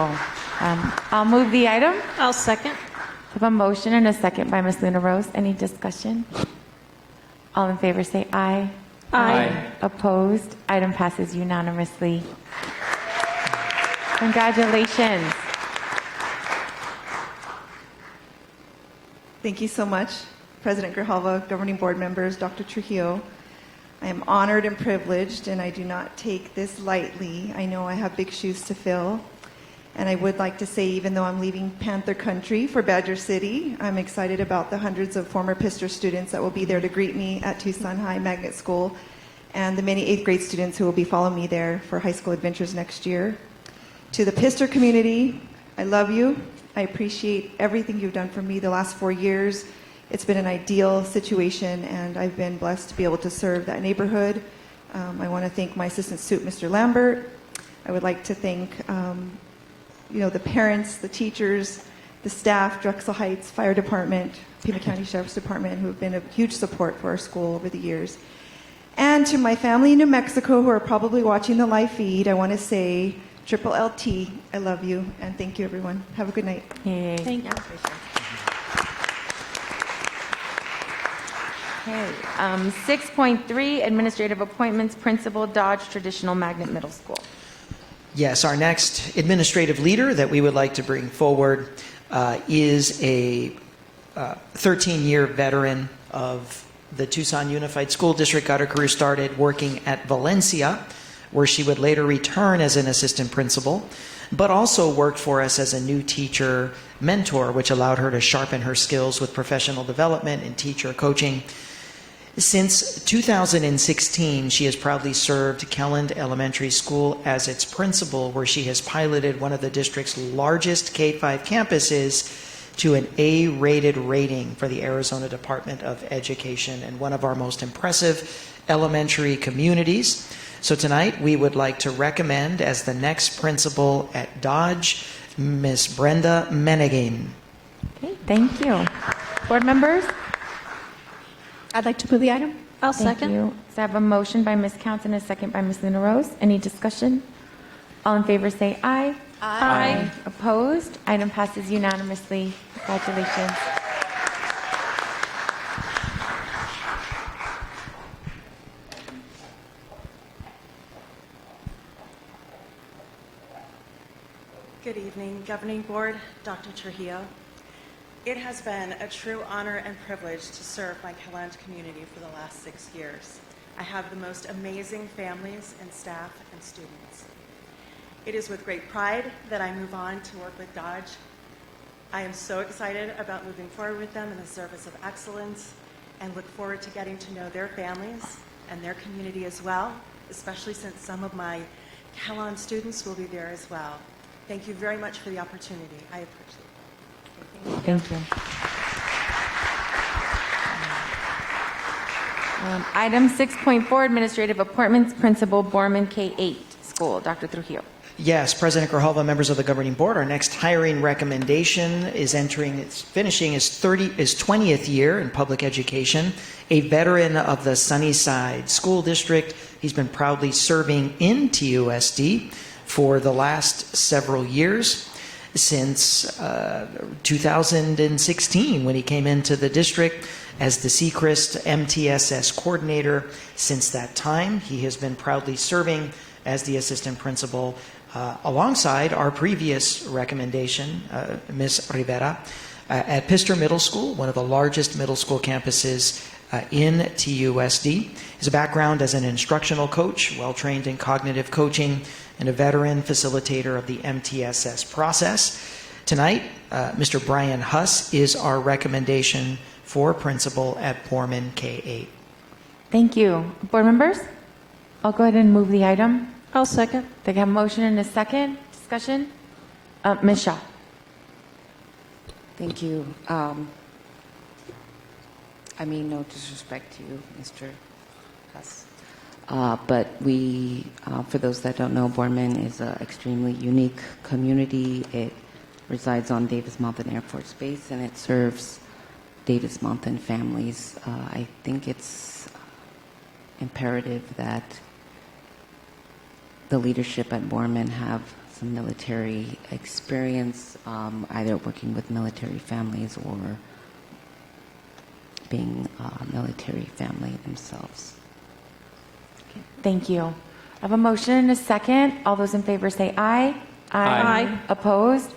I'll move the item.
I'll second.
I have a motion and a second by Ms. Luna Rose. Any discussion? All in favor say aye.
Aye.
Opposed? Item passes unanimously. Congratulations.
Thank you so much, President Grijalva, governing board members, Dr. Trujillo. I am honored and privileged, and I do not take this lightly. I know I have big shoes to fill. And I would like to say, even though I'm leaving Panther Country for Badger City, I'm excited about the hundreds of former Pister students that will be there to greet me at Tucson High Magnet School, and the many 8th grade students who will be following me there for high school adventures next year. To the Pister community, I love you. I appreciate everything you've done for me the last 4 years. It's been an ideal situation, and I've been blessed to be able to serve that neighborhood. I want to thank my assistant suit, Mr. Lambert. I would like to thank the parents, the teachers, the staff, Drexel Heights Fire Department, Pima County Sheriff's Department, who have been a huge support for our school over the years. And to my family in New Mexico who are probably watching the live feed, I want to say, Triple LT, I love you, and thank you, everyone. Have a good night.
Yay.
Thank you.
Okay. 6.3, administrative appointments, Principal Dodge Traditional Magnet Middle School.
Yes, our next administrative leader that we would like to bring forward is a 13-year veteran of the Tucson Unified School District. Got her career started working at Valencia, where she would later return as an assistant principal, but also worked for us as a new teacher mentor, which allowed her to sharpen her skills with professional development and teacher coaching. Since 2016, she has proudly served Kelland Elementary School as its principal, where she has piloted one of the district's largest K-5 campuses to an A-rated rating for the Arizona Department of Education, and one of our most impressive elementary communities. So tonight, we would like to recommend as the next principal at Dodge, Miss Brenda Menegin.
Okay, thank you. Board members?
I'd like to move the item.
I'll
Thank
second.
you. So I have a motion by Ms. Counts and a second by Ms. Luna Rose. Any discussion? All in favor say aye.
Aye.
Opposed? Item passes unanimously. Congratulations.
Good evening, Governing Board, Dr. Trujillo. It has been a true honor and privilege to serve my Kelland community for the last 6 years. I have the most amazing families and staff and students. It is with great pride that I move on to work with Dodge. I am so excited about moving forward with them in the service of excellence, and look forward to getting to know their families and their community as well, especially since some of my Kelland students will be there as well. Thank you very much for the opportunity. I appreciate it.
Thank you. Item 6.4, administrative appointments, Principal Borman K-8 School. Dr. Trujillo.
Yes, President Grijalva, members of the governing board, our next hiring recommendation is finishing his 20th year in public education, a veteran of the Sunnyside School District. He's been proudly serving in TUSD for the last several years, since 2016 when he came into the district as the Sechrist MTSS coordinator. Since that time, he has been proudly serving as the assistant principal alongside our previous recommendation, Ms. Rivera, at Pister Middle School, one of the largest middle school campuses in TUSD. His background as an instructional coach, well-trained in cognitive coaching, and a veteran facilitator of the MTSS process. Tonight, Mr. Brian Huss is our recommendation for principal at Borman K-8.
Thank you. Board members? I'll go ahead and move the item.
I'll second.
They have a motion and a second. Discussion? Ms. Shaw.
Thank you. I mean, no disrespect to you, Mr. Huss. But we, for those that don't know, Borman is an extremely unique community. It resides on Davis Mountain Air Force Base, and it serves Davis Mountain families. I think it's imperative that the leadership at Borman have some military experience, either working with military families or being a military family themselves.
Thank you. I have a motion and a second. All those in favor say aye.
Aye. Aye.
Opposed?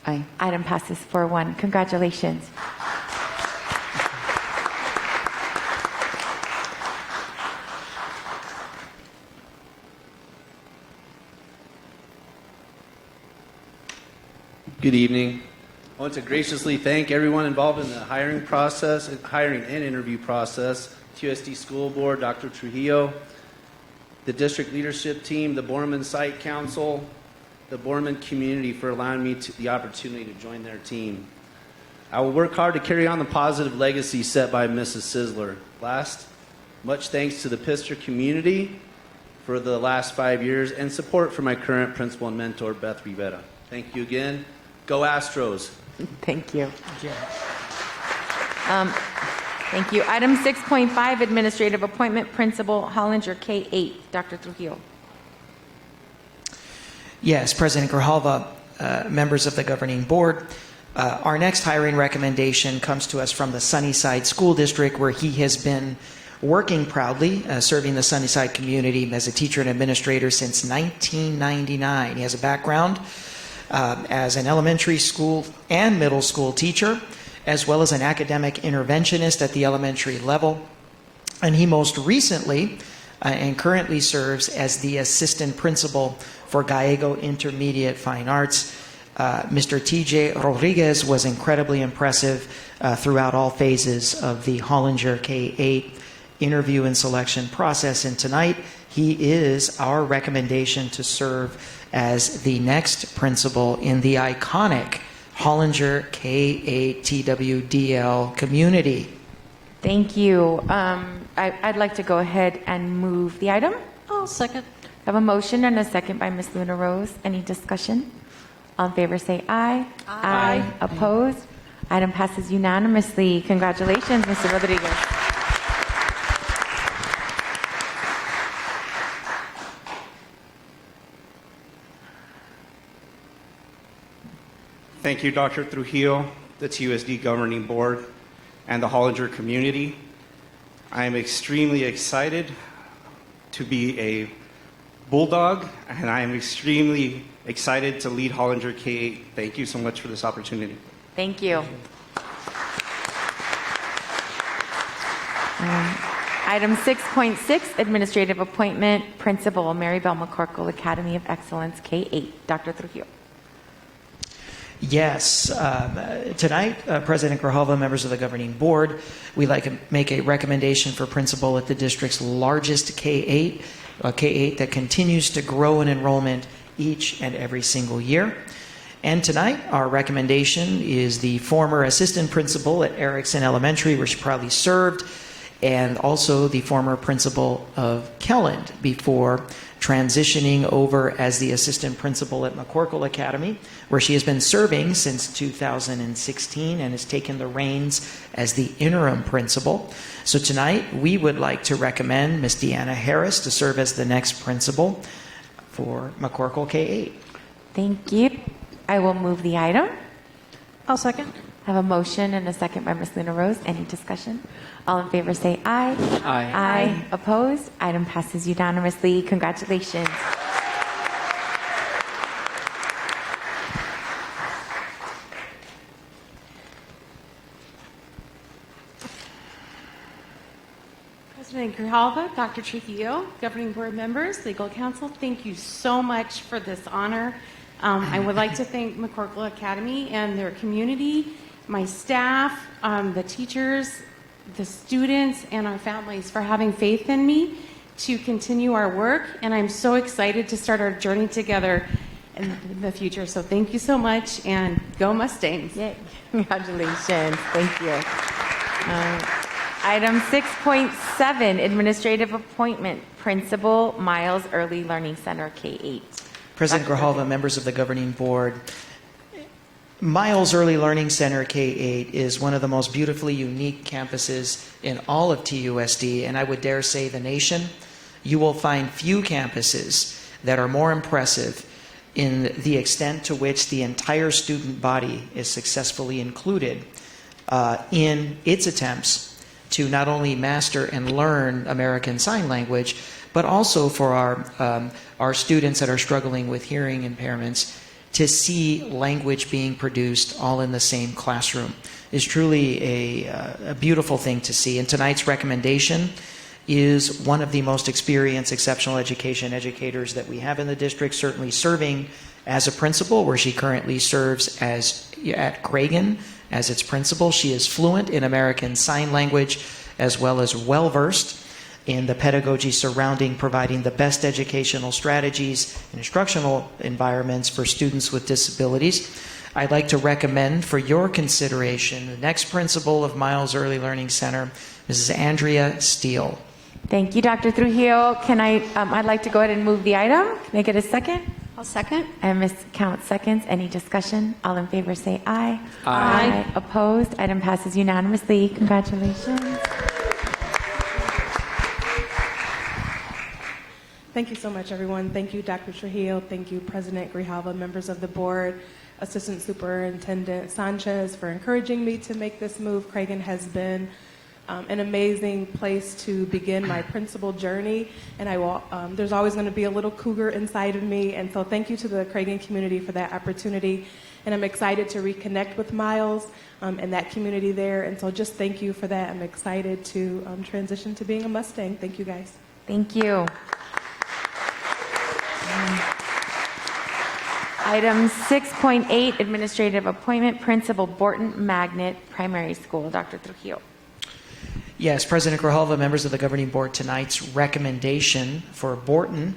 Aye.
Item passes 4-1. Congratulations.
Good evening. I want to graciously thank everyone involved in the hiring and interview process, TUSD School Board, Dr. Trujillo, the district leadership team, the Borman Site Council, the Borman community for allowing me the opportunity to join their team. I will work hard to carry on the positive legacy set by Mrs. Sisler. Last, much thanks to the Pister community for the last 5 years and support for my current principal and mentor, Beth Rivera. Thank you again. Go Astros.
Thank you. Thank you. Item 6.5, administrative appointment, Principal Hollinger K-8. Dr. Trujillo.
Yes, President Grijalva, members of the governing board, our next hiring recommendation comes to us from the Sunnyside School District, where he has been working proudly, serving the Sunnyside community as a teacher and administrator since 1999. He has a background as an elementary school and middle school teacher, as well as an academic interventionist at the elementary level. And he most recently and currently serves as the assistant principal for Gallego Intermediate Fine Arts. Mr. TJ Rodriguez was incredibly impressive throughout all phases of the Hollinger K-8 interview and selection process. And tonight, he is our recommendation to serve as the next principal in the iconic Hollinger K-8 TWDL community.
Thank you. I'd like to go ahead and move the item.
I'll second.
I have a motion and a second by Ms. Luna Rose. Any discussion? All in favor say aye. Aye. Opposed? Item passes unanimously. Congratulations, Mr. Rodriguez.
Thank you, Dr. Trujillo, the TUSD Governing Board, and the Hollinger community. I am extremely excited to be a Bulldog, and I am extremely excited to lead Hollinger K-8. Thank you so much for this opportunity.
Thank you. Item 6.6, administrative appointment, Principal, Maribel McCorkle, Academy of Excellence, K-8. Dr. Trujillo.
Yes. Tonight, President Grijalva, members of the governing board, we'd like to make a recommendation for principal at the district's largest K-8, a K-8 that continues to grow in enrollment each and every single year. And tonight, our recommendation is the former assistant principal at Erickson Elementary, where she proudly served, and also the former principal of Kelland before transitioning over as the assistant principal at McCorkle Academy, where she has been serving since 2016 and has taken the reins as the interim principal. So tonight, we would like to recommend Ms. Deanna Harris to serve as the next principal for McCorkle K-8.
Thank you. I will move the item.
I'll second.
I have a motion and a second by Ms. Luna Rose. Any discussion? All in favor say aye.
Aye.
Aye. Opposed? Item passes unanimously. Congratulations.
President Grijalva, Dr. Trujillo, governing board members, legal counsel, thank you so much for this honor. I would like to thank McCorkle Academy and their community, my staff, the teachers, the students, and our families for having faith in me to continue our work. And I'm so excited to start our journey together in the future. So thank you so much, and go Mustangs.
Yay. Congratulations. Thank you. Item 6.7, administrative appointment, Principal Miles Early Learning Center, K-8.
President Grijalva, members of the governing board, Miles Early Learning Center K-8 is one of the most beautifully unique campuses in all of TUSD, and I would dare say the nation. You will find few campuses that are more impressive in the extent to which the entire student body is successfully included in its attempts to not only master and learn American Sign Language, but also for our students that are struggling with hearing impairments to see language being produced all in the same classroom is truly a beautiful thing to see. And tonight's recommendation is one of the most experienced exceptional education educators that we have in the district, certainly serving as a principal, where she currently serves at Cragen as its principal. She is fluent in American Sign Language, as well as well-versed in the pedagogy surrounding providing the best educational strategies and instructional environments for students with disabilities. I'd like to recommend for your consideration the next principal of Miles Early Learning Center, Mrs. Andrea Steele.
Thank you, Dr. Trujillo. I'd like to go ahead and move the item. Can I get a second?
I'll second.
And Ms. Count seconds. Any discussion? All in favor say aye.
Aye.
Opposed? Item passes unanimously. Congratulations.
Thank you so much, everyone. Thank you, Dr. Trujillo. Thank you, President Grijalva, members of the board, Assistant Superintendent Sanchez, for encouraging me to make this move. Cragen has been an amazing place to begin my principal journey, and there's always going to be a little cougar inside of me, and so thank you to the Cragen community for that opportunity, and I'm excited to reconnect with Miles and that community there, and so just thank you for that. I'm excited to transition to being a Mustang. Thank you, guys.
Thank you. Item 6.8, administrative appointment, Principal Borton Magnet Primary School. Dr. Trujillo.
Yes, President Grijalva, members of the governing board, tonight's recommendation for Borton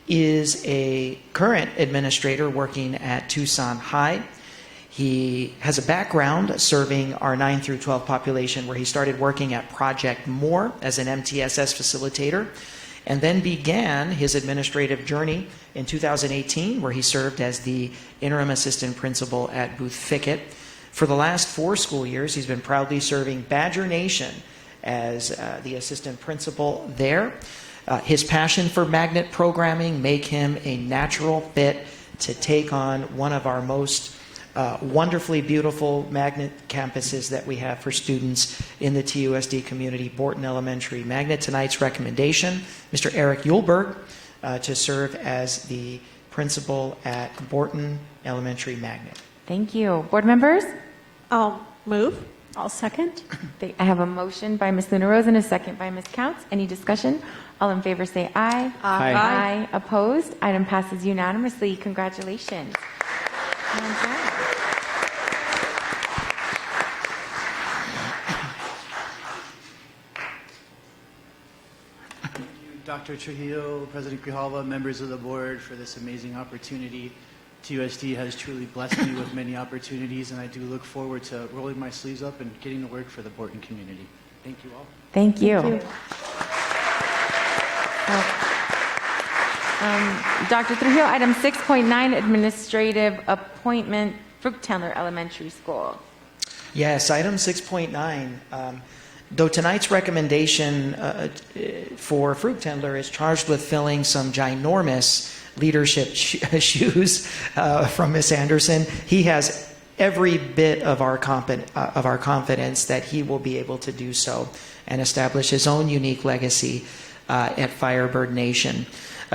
is a current administrator working at Tucson High. He has a background serving our 9 through 12 population, where he started working at Project More as an MTSS facilitator, and then began his administrative journey in 2018, where he served as the interim assistant principal at Booth Fickett. For the last 4 school years, he's been proudly serving Badger Nation as the assistant principal there. His passion for magnet programming make him a natural fit to take on one of our most wonderfully beautiful magnet campuses that we have for students in the TUSD community, Borton Elementary Magnet. Tonight's recommendation, Mr. Eric Yulberg, to serve as the principal at Borton Elementary Magnet.
Thank you. Board members?
I'll move. I'll second.
I have a motion by Ms. Luna Rose and a second by Ms. Counts. Any discussion? All in favor say aye.
Aye.
Aye. Opposed? Item passes unanimously. Congratulations.
Dr. Trujillo, President Grijalva, members of the board, for this amazing opportunity. TUSD has truly blessed me with many opportunities, and I do look forward to rolling my sleeves up and getting to work for the Borton community. Thank you all.
Thank you. Dr. Trujillo, item 6.9, administrative appointment, Fruchtendler Elementary School.
Yes, item 6.9. Though tonight's recommendation for Fruchtendler is charged with filling some ginormous leadership shoes from Ms. Anderson, he has every bit of our confidence that he will be able to do so and establish his own unique legacy at Firebird Nation.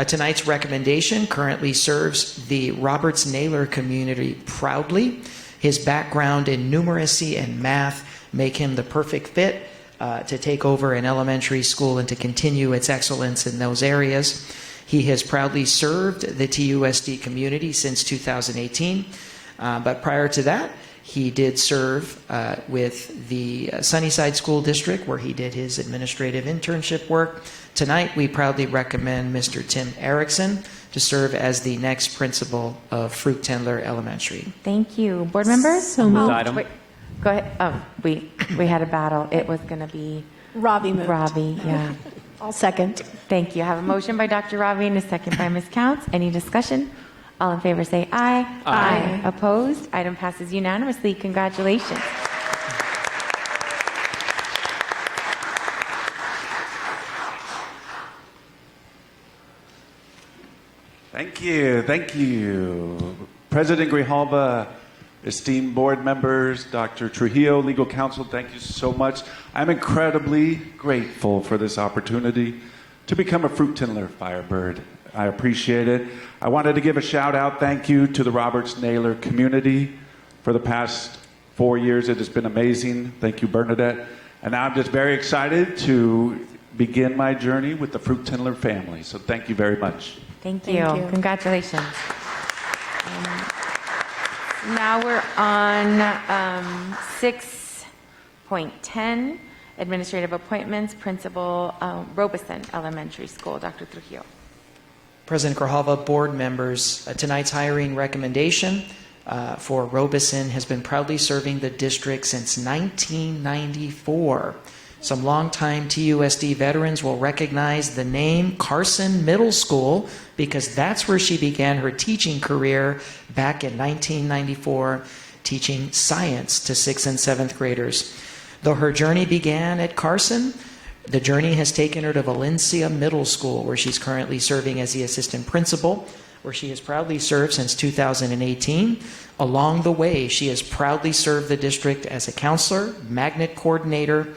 Tonight's recommendation currently serves the Roberts Naylor community proudly. His background in numeracy and math make him the perfect fit to take over an elementary school and to continue its excellence in those areas. He has proudly served the TUSD community since 2018, but prior to that, he did serve with the Sunnyside School District, where he did his administrative internship work. Tonight, we proudly recommend Mr. Tim Erickson to serve as the next principal of Fruit Tendler Elementary.
Thank you. Board members?
So moved.
Item.
Wait, go ahead. Oh, we had a battle. It was going to be
Robbie moved.
Robbie, yeah.
I'll second.
Thank you. I have a motion by Dr. Ravi and a second by Ms. Counts. Any discussion? All in favor say aye.
Aye.
Opposed? Item passes unanimously. Congratulations.
Thank you. Thank you. President Grijalva, esteemed board members, Dr. Trujillo, legal counsel, thank you so much. I'm incredibly grateful for this opportunity to become a Fruit Tendler Firebird. I appreciate it. I wanted to give a shout out, thank you to the Roberts Naylor community for the past 4 years. It has been amazing. Thank you, Bernadette. And now I'm just very excited to begin my journey with the Fruit Tendler family. So thank you very much.
Thank you. Congratulations. Now we're on 6.10, administrative appointments, Principal Robison Elementary School. Dr. Trujillo.
President Grijalva, board members, tonight's hiring recommendation for Robison has been proudly serving the district since 1994. Some longtime TUSD veterans will recognize the name Carson Middle School because that's where she began her teaching career back in 1994, teaching science to 6th and 7th graders. Though her journey began at Carson, the journey has taken her to Valencia Middle School, where she's currently serving as the assistant principal, where she has proudly served since 2018. Along the way, she has proudly served the district as a counselor, magnet coordinator,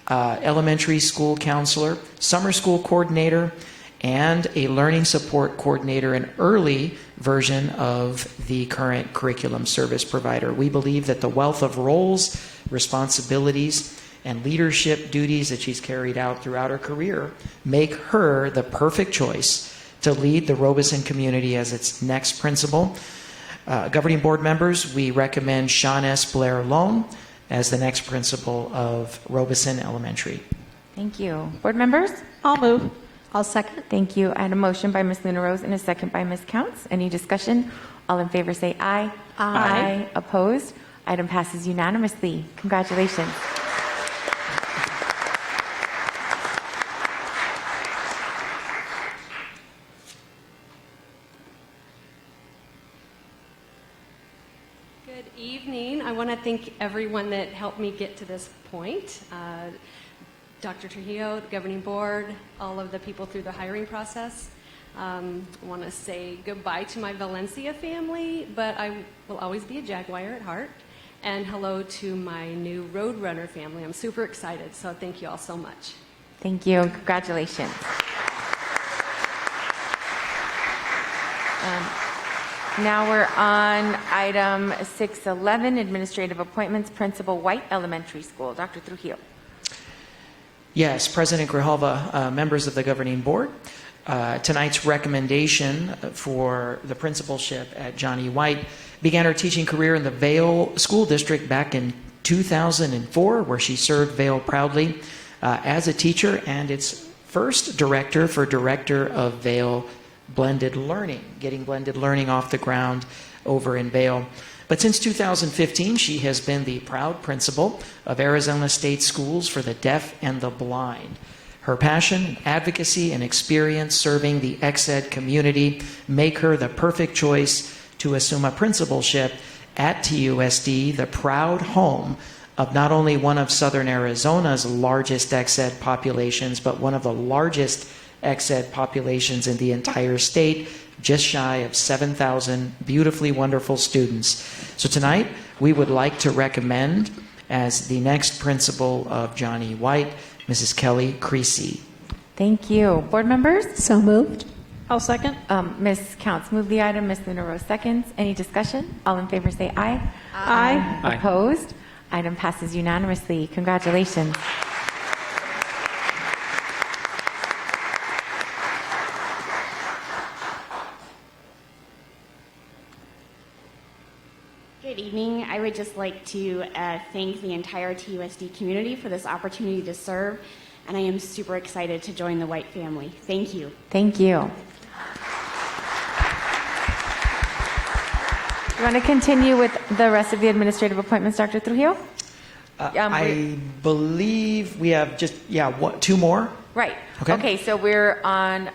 elementary school counselor, summer school coordinator, and a learning support coordinator, an early version of the current curriculum service provider. We believe that the wealth of roles, responsibilities, and leadership duties that she's carried out throughout her career make her the perfect choice to lead the Robison community as its next principal. Governing board members, we recommend Sean S. Blair Loan as the next principal of Robison Elementary.
Thank you. Board members?
I'll move. I'll second.
Thank you. I had a motion by Ms. Luna Rose and a second by Ms. Counts. Any discussion? All in favor say aye.
Aye.
Opposed? Item passes unanimously. Congratulations.
Good evening. I want to thank everyone that helped me get to this point. Dr. Trujillo, the governing board, all of the people through the hiring process. I want to say goodbye to my Valencia family, but I will always be a Jaguar at heart. And hello to my new Roadrunner family. I'm super excited, so thank you all so much.
Thank you. Congratulations. Now we're on item 611, administrative appointments, Principal White Elementary School. Dr. Trujillo.
Yes, President Grijalva, members of the governing board, tonight's recommendation for the principalship at Johnny White began her teaching career in the Vale School District back in 2004, where she served Vale proudly as a teacher and its first director for Director of Vale Blended Learning, getting blended learning off the ground over in Vale. But since 2015, she has been the proud principal of Arizona State Schools for the Deaf and the Blind. Her passion, advocacy, and experience serving the ex-ed community make her the perfect choice to assume a principalship at TUSD, the proud home of not only one of Southern Arizona's largest ex-ed populations, but one of the largest ex-ed populations in the entire state, just shy of 7,000 beautifully wonderful students. So tonight, we would like to recommend as the next principal of Johnny White, Mrs. Kelly Creasy.
Thank you. Board members?
So moved.
I'll second.
Ms. Counts moved the item. Ms. Luna Rose seconds. Any discussion? All in favor say aye.
Aye.
Opposed? Item passes unanimously. Congratulations.
Good evening. I would just like to thank the entire TUSD community for this opportunity to serve, and I am super excited to join the White family. Thank you.
Thank you. You want to continue with the rest of the administrative appointments, Dr. Trujillo?
I believe we have just, two more.
Right.
Okay.
Okay, so we're on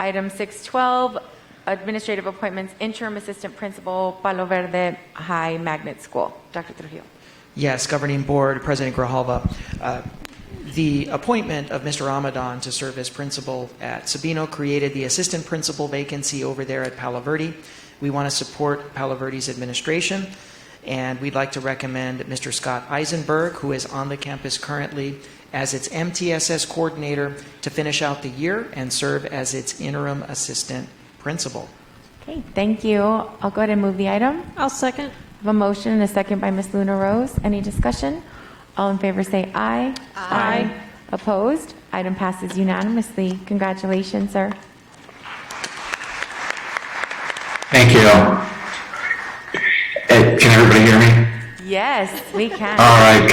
item 612, administrative appointments, interim assistant principal, Palo Verde High Magnet School. Dr. Trujillo.
Yes, Governing Board, President Grijalva. The appointment of Mr. Ramadan to serve as principal at Sabino created the assistant principal vacancy over there at Palo Verde. We want to support Palo Verde's administration, and we'd like to recommend Mr. Scott Eisenberg, who is on the campus currently, as its MTSS coordinator to finish out the year and serve as its interim assistant principal.
Okay, thank you. I'll go ahead and move the item.
I'll second.
I have a motion and a second by Ms. Luna Rose. Any discussion? All in favor say aye. Aye. Opposed? Item passes unanimously. Congratulations, sir.
Thank you. Can everybody hear me?
Yes, we can.
All right.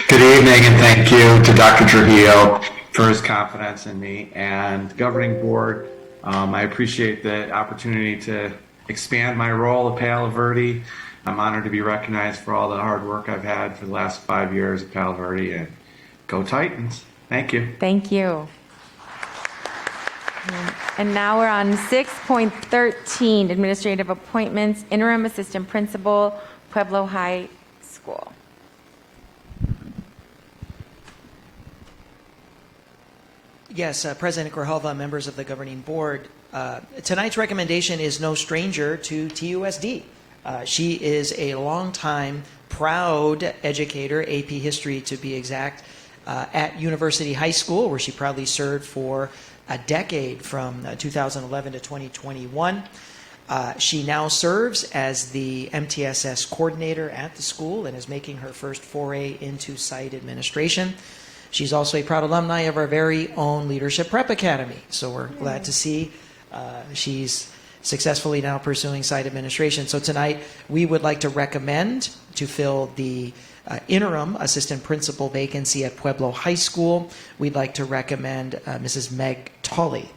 Good evening, and thank you to Dr. Trujillo for his confidence in me and the governing board. I appreciate the opportunity to expand my role at Palo Verde. I'm honored to be recognized for all the hard work I've had for the last 5 years at Palo Verde, and go Titans. Thank you.
Thank you. And now we're on 6.13, administrative appointments, interim assistant principal, Pueblo High School.
Yes, President Grijalva, members of the governing board, tonight's recommendation is no stranger to TUSD. She is a longtime proud educator, AP History to be exact, at University High School, where she proudly served for a decade from 2011 to 2021. She now serves as the MTSS coordinator at the school and is making her first foray into site administration. She's also a proud alumni of our very own Leadership Prep Academy, so we're glad to see she's successfully now pursuing site administration. So tonight we would like to recommend to fill the interim assistant principal vacancy at Pueblo High School. We'd like to recommend Mrs. Meg Tolley.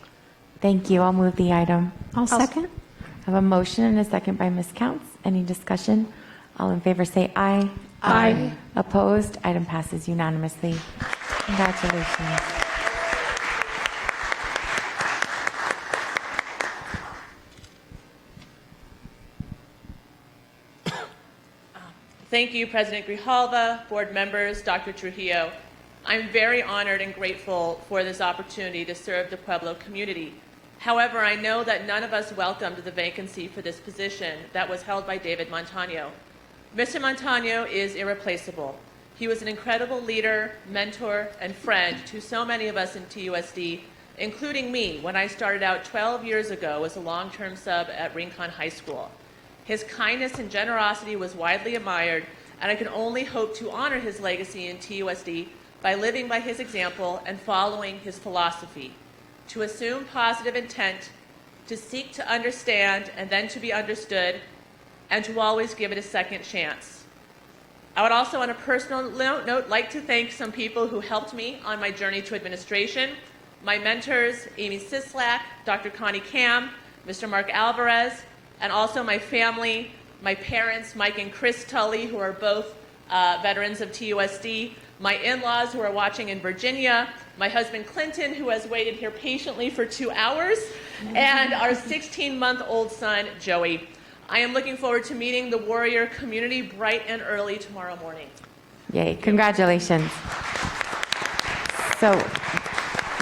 Thank you. I'll move the item.
I'll second.
I have a motion and a second by Ms. Counts. Any discussion? All in favor say aye.
Aye.
Opposed? Item passes unanimously. Congratulations.
Thank you, President Grijalva, board members, Dr. Trujillo. I'm very honored and grateful for this opportunity to serve the Pueblo community. However, I know that none of us welcomed the vacancy for this position that was held by David Montano. Mr. Montano is irreplaceable. He was an incredible leader, mentor, and friend to so many of us in TUSD, including me when I started out 12 years ago as a long-term sub at Rincon High School. His kindness and generosity was widely admired, and I can only hope to honor his legacy in TUSD by living by his example and following his philosophy: to assume positive intent, to seek to understand and then to be understood, and to always give it a second chance. I would also, on a personal note, like to thank some people who helped me on my journey to administration: my mentors, Amy Sislak, Dr. Connie Cam, Mr. Mark Alvarez, and also my family, my parents, Mike and Chris Tully, who are both veterans of TUSD, my in-laws who are watching in Virginia, my husband Clinton, who has waited here patiently for 2 hours, and our 16-month-old son, Joey. I am looking forward to meeting the Warrior community bright and early tomorrow morning.
Yay, congratulations. So,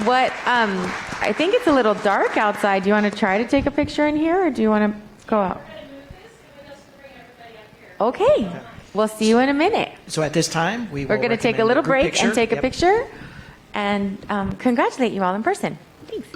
I think it's a little dark outside. Do you want to try to take a picture in here, or do you want to go out? Okay, we'll see you in a minute.
So at this time, we're
going to take a little break and take a picture and congratulate you all in person. Thanks.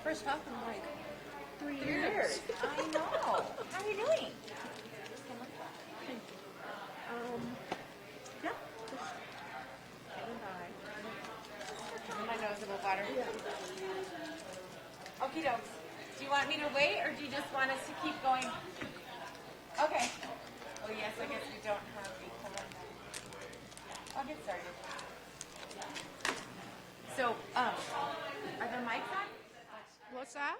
first talked in like 3 years. I know. How are you doing? Yeah. My nose a little water. Okie dokes. Do you want me to wait, or do you just want us to keep going? Okay. Oh yes, I guess we don't have the calendar. I'll get started. So, are the mics on? What's that?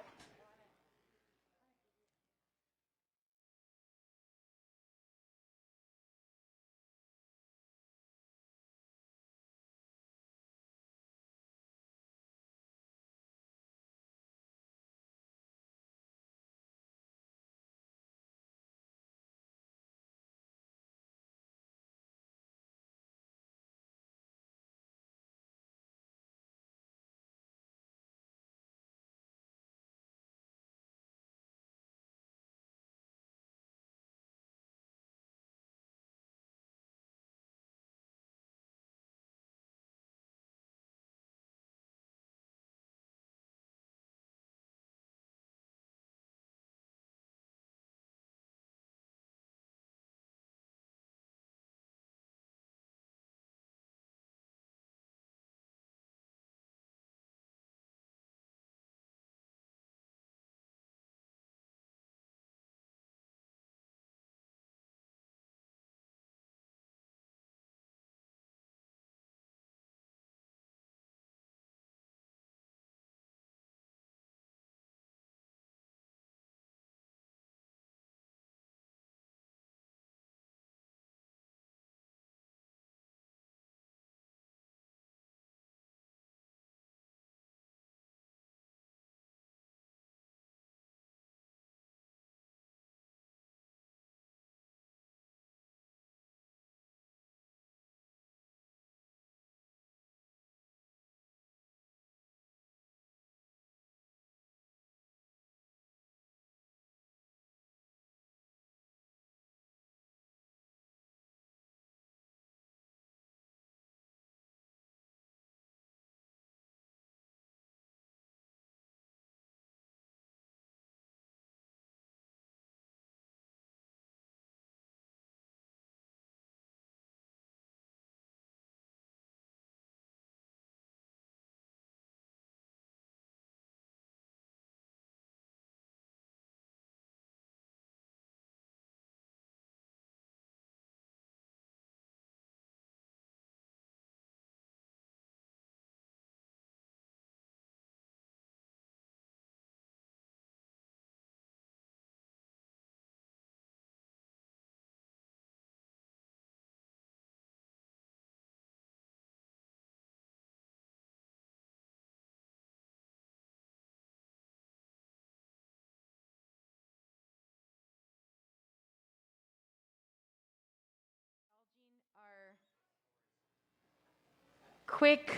Quick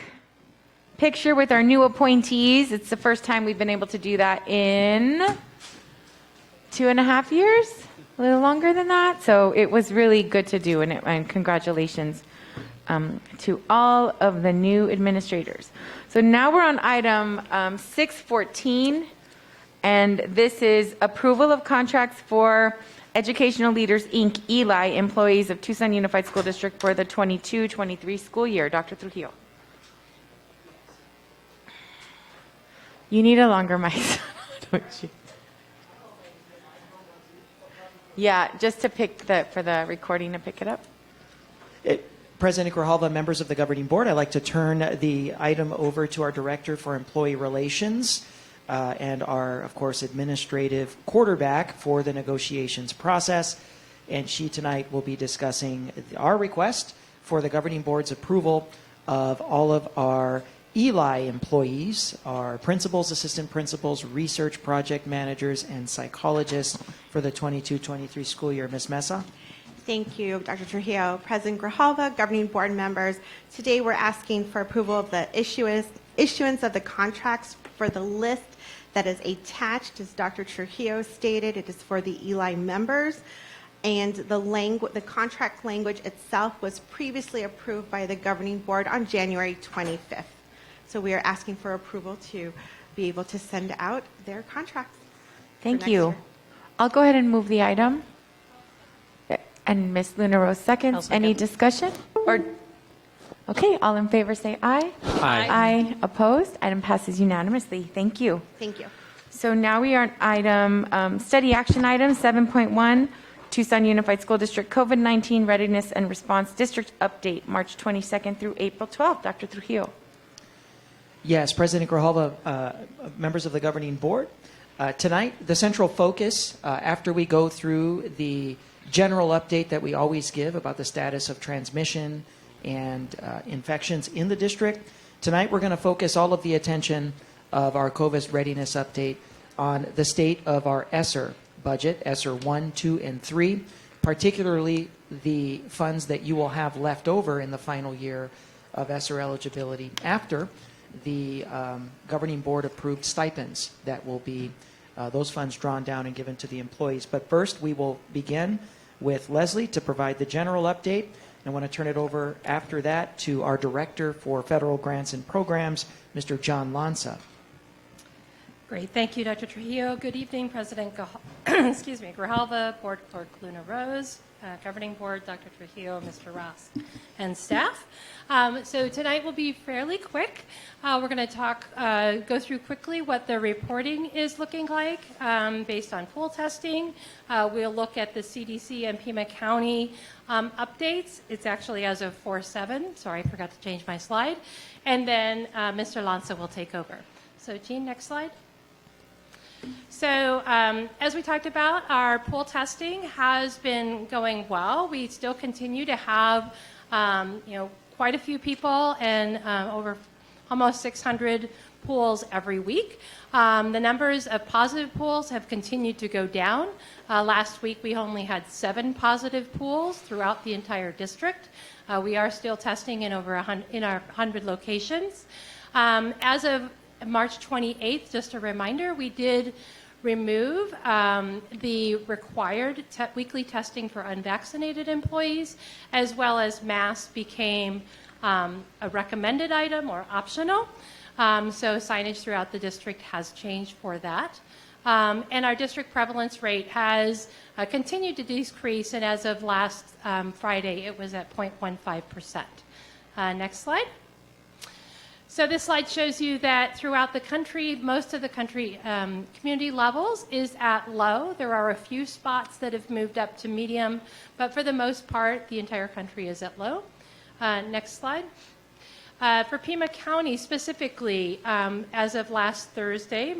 picture with our new appointees. It's the first time we've been able to do that in 2.5 years, a little longer than that. So it was really good to do, and congratulations to all of the new administrators. So now we're on item 614, and this is approval of contracts for Educational Leaders, Inc., ELI, employees of Tucson Unified School District for the 22-23 school year. Dr. Trujillo. You need a longer mic, don't you? Yeah, just to pick for the recording to pick it up.
President Grijalva, members of the governing board, I'd like to turn the item over to our Director for Employee Relations and our, of course, administrative quarterback for the negotiations process. And she tonight will be discussing our request for the governing board's approval of all of our ELI employees, our principals, assistant principals, research project managers, and psychologists for the 22-23 school year. Ms. Mesa?
Thank you, Dr. Trujillo. President Grijalva, governing board members, today we're asking for approval of the issuance of the contracts for the list that is attached. As Dr. Trujillo stated, it is for the ELI members, and the contract language itself was previously approved by the governing board on January 25th. So we are asking for approval to be able to send out their contracts.
Thank
next
you.
year.
I'll go ahead and move the item. And Ms. Luna Rose seconds. Any discussion? Or okay, all in favor say aye.
Aye.
Aye. Opposed? Item passes unanimously. Thank you.
Thank you.
So now we are on item, study action item 7.1, Tucson Unified School District COVID-19 Readiness and Response District Update, March 22nd through April 12th. Dr. Trujillo.
Yes, President Grijalva, members of the governing board. Tonight, the central focus, after we go through the general update that we always give about the status of transmission and infections in the district, tonight we're going to focus all of the attention of our COVID readiness update on the state of our ESSER budget, ESSER 1, 2, and 3, particularly the funds that you will have left over in the final year of ESSER eligibility after the governing board approved stipends that will be those funds drawn down and given to the employees. But first, we will begin with Leslie to provide the general update. I want to turn it over after that to our Director for Federal Grants and Programs, Mr. John Lanza.
Great. Thank you, Dr. Trujillo. Good evening, President Grijalva, Board Clerk Luna Rose, Governing Board, Dr. Trujillo, Mr. Ross, and staff. So tonight will be fairly quick. We're going to go through quickly what the reporting is looking like based on pool testing. We'll look at the CDC and Pima County updates. It's actually as of 4/7. Sorry, I forgot to change my slide. And then Mr. Lanza will take over. So Jean, next slide. So as we talked about, our pool testing has been going well. We still continue to have quite a few people and over almost 600 pools every week. The numbers of positive pools have continued to go down. Last week we only had 7 positive pools throughout the entire district. We are still testing in over 100 locations. As of March 28th, just a reminder, we did remove the required weekly testing for unvaccinated employees, as well as masks became a recommended item or optional. So signage throughout the district has changed for that. And our district prevalence rate has continued to decrease, and as of last Friday, it was at 0.15%. Next slide. So this slide shows you that throughout the country, most of the country community levels is at low. There are a few spots that have moved up to medium, but for the most part, the entire country is at low. Next slide. For Pima County specifically, as of last Thursday,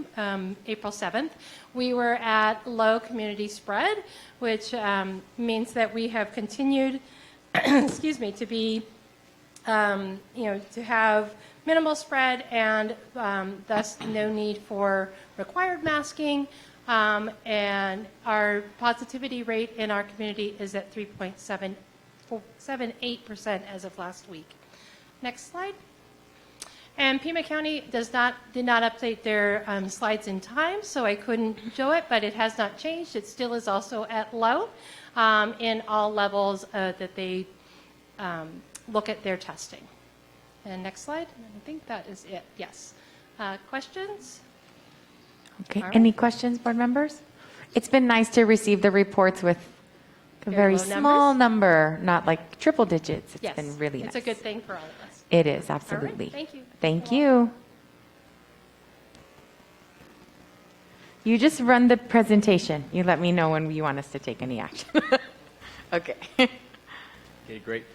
April 7th, we were at low community spread, which means that we have continued, to be, to have minimal spread and thus no need for required masking. And our positivity rate in our community is at 3.78% as of last week. Next slide. And Pima County did not update their slides in time, so I couldn't show it, but it has not changed. It still is also at low in all levels that they look at their testing. And next slide. I think that is it. Yes. Questions?
Okay.
All right.
Any questions, board members? It's been nice to receive the reports with a very
low
small number, not like triple digits. It's
Yes.
been really nice.
It's a good thing for all of us.
It is,
All right.
absolutely.
Thank you.
Thank you. You just run the presentation. You let me know when you want us to take any action. Okay.
Okay, great.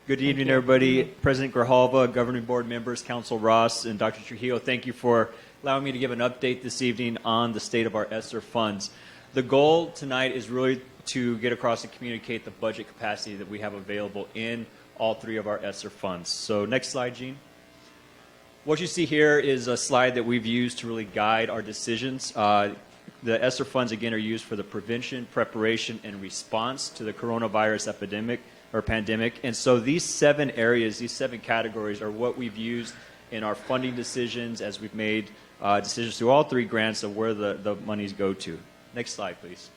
Good evening, everybody. President Grijalva, Governing Board members, Council Ross, and Dr. Trujillo, thank you for allowing me to give an update this evening on the state of our ESSER funds. The goal tonight is really to get across and communicate the budget capacity that we have available in all 3 of our ESSER funds. So next slide, Jean. What you see here is a slide that we've used to really guide our decisions. The ESSER funds, again, are used for the prevention, preparation, and response to the coronavirus epidemic or pandemic. And so these 7 areas, these 7 categories are what we've used in our funding decisions as we've made decisions through all 3 grants of where the monies go to. Next slide, please.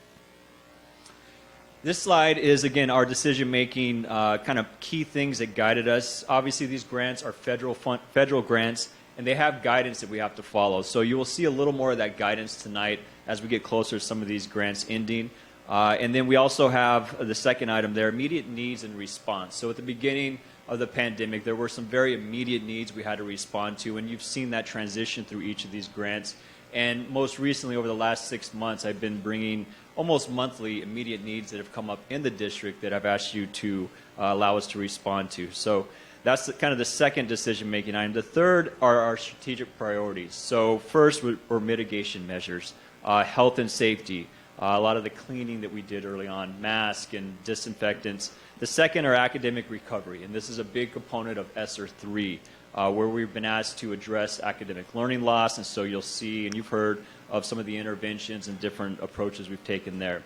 This slide is, again, our decision-making kind of key things that guided us. Obviously, these grants are federal grants, and they have guidance that we have to follow. So you will see a little more of that guidance tonight as we get closer to some of these grants ending. And then we also have the second item there, immediate needs and response. So at the beginning of the pandemic, there were some very immediate needs we had to respond to, and you've seen that transition through each of these grants. And most recently, over the last 6 months, I've been bringing almost monthly immediate needs that have come up in the district that I've asked you to allow us to respond to. So that's kind of the second decision-making item. The third are our strategic priorities. So first were mitigation measures, health and safety, a lot of the cleaning that we did early on, masks and disinfectants. The second are academic recovery, and this is a big component of ESSER 3, where we've been asked to address academic learning loss, and so you'll see, and you've heard of some of the interventions and different approaches we've taken there.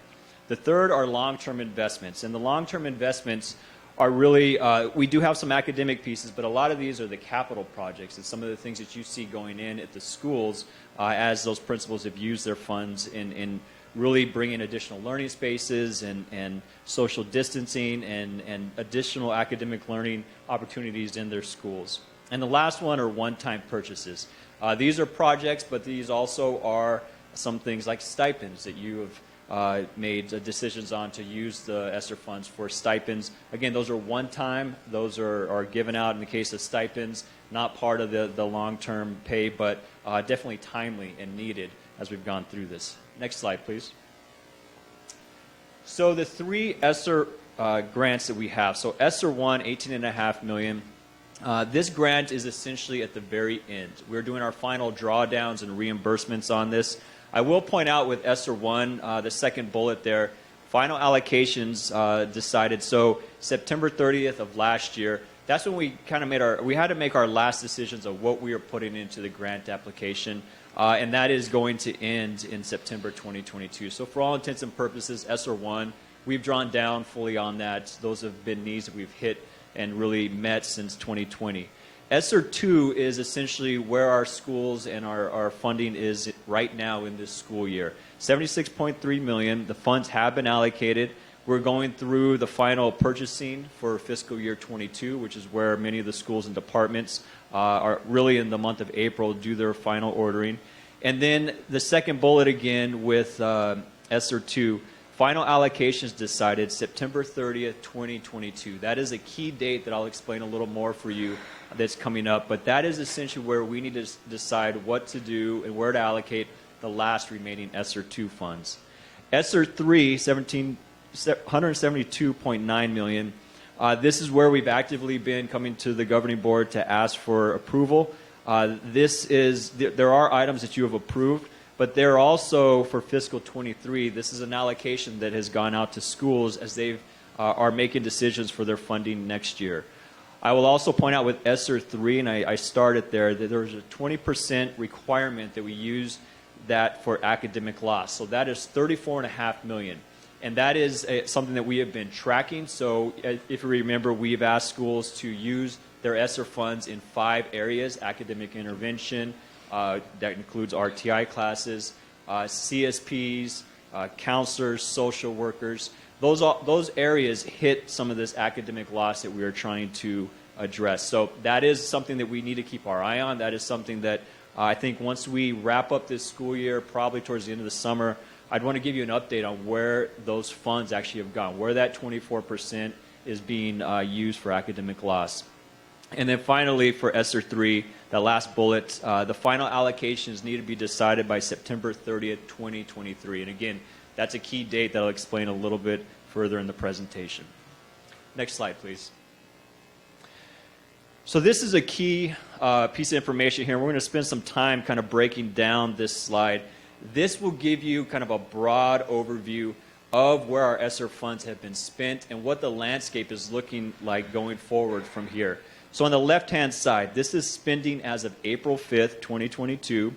The third are long-term investments, and the long-term investments are really, we do have some academic pieces, but a lot of these are the capital projects and some of the things that you see going in at the schools as those principals have used their funds in really bringing additional learning spaces and social distancing and additional academic learning opportunities in their schools. And the last one are one-time purchases. These are projects, but these also are some things like stipends that you have made decisions on to use the ESSER funds for stipends. Again, those are one-time. Those are given out in the case of stipends, not part of the long-term pay, but definitely timely and needed as we've gone through this. Next slide, please. So the three ESSER grants that we have. So ESSER 1, $18.5 million. This grant is essentially at the very end. We're doing our final drawdowns and reimbursements on this. I will point out with ESSER 1, the second bullet there, final allocations decided. So September 30th of last year, that's when we kind of we had to make our last decisions of what we are putting into the grant application. And that is going to end in September 2022. So for all intents and purposes, ESSER 1, we've drawn down fully on that. Those have been needs that we've hit and really met since 2020. ESSER 2 is essentially where our schools and our funding is right now in this school year. $76.3 million. The funds have been allocated. We're going through the final purchasing for fiscal year 22, which is where many of the schools and departments are really in the month of April do their final ordering. And then the second bullet again with ESSER 2, final allocations decided September 30th, 2022. That is a key date that I'll explain a little more for you that's coming up, but that is essentially where we need to decide what to do and where to allocate the last remaining ESSER 2 funds. ESSER 3, $172.9 million. This is where we've actively been coming to the governing board to ask for approval. There are items that you have approved, but they're also for fiscal 23. This is an allocation that has gone out to schools as they are making decisions for their funding next year. I will also point out with ESSER 3, and I started there, that there's a 20% requirement that we use that for academic loss. So that is $34.5 million. And that is something that we have been tracking. So if you remember, we've asked schools to use their ESSER funds in 5 areas: academic intervention, that includes RTI classes, CSPs, counselors, social workers. Those areas hit some of this academic loss that we are trying to address. So that is something that we need to keep our eye on. That is something that I think once we wrap up this school year, probably towards the end of the summer, I'd want to give you an update on where those funds actually have gone, where that 24% is being used for academic loss. And then finally, for ESSER 3, that last bullet, the final allocations need to be decided by September 30th, 2023. And again, that's a key date that I'll explain a little bit further in the presentation. Next slide, please. So this is a key piece of information here. We're going to spend some time kind of breaking down this slide. This will give you kind of a broad overview of where our ESSER funds have been spent and what the landscape is looking like going forward from here. So on the left-hand side, this is spending as of April 5th, 2022,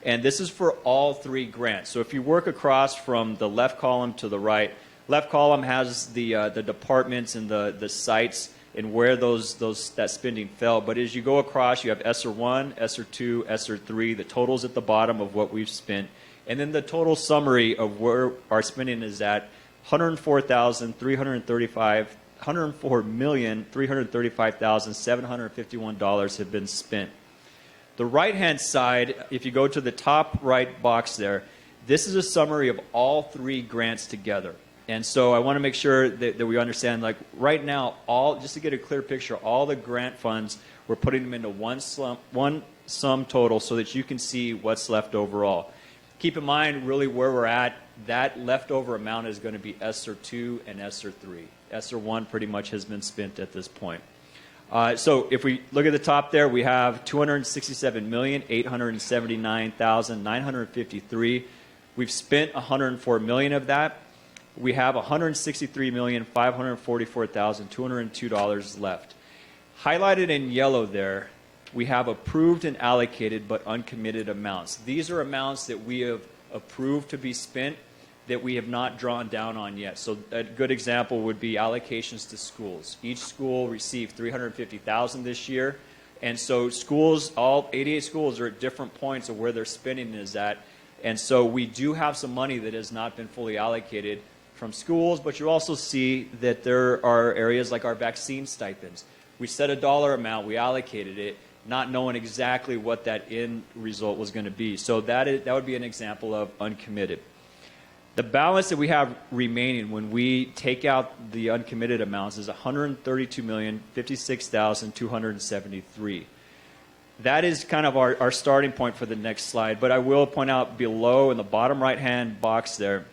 and this is for all 3 grants. So if you work across from the left column to the right, left column has the departments and the sites and where that spending fell. But as you go across, you have ESSER 1, ESSER 2, ESSER 3, the totals at the bottom of what we've spent. And then the total summary of where our spending is at, $104,335,751 have been spent. The right-hand side, if you go to the top right box there, this is a summary of all 3 grants together. And so I want to make sure that we understand, like right now, just to get a clear picture, all the grant funds, we're putting them into one sum total so that you can see what's left overall. Keep in mind really where we're at, that leftover amount is going to be ESSER 2 and ESSER 3. ESSER 1 pretty much has been spent at this point. So if we look at the top there, we have $267,879,953. We've spent $104 million of that. We have $163,544,202 left. Highlighted in yellow there, we have approved and allocated but uncommitted amounts. These are amounts that we have approved to be spent that we have not drawn down on yet. So a good example would be allocations to schools. Each school received $350,000 this year. And so schools, all 88 schools are at different points of where their spending is at. And so we do have some money that has not been fully allocated from schools, but you also see that there are areas like our vaccine stipends. We set a dollar amount, we allocated it, not knowing exactly what that end result was going to be. So that would be an example of uncommitted. The balance that we have remaining when we take out the uncommitted amounts is $132,056,273. That is kind of our starting point for the next slide, but I will point out below in the bottom right-hand box there,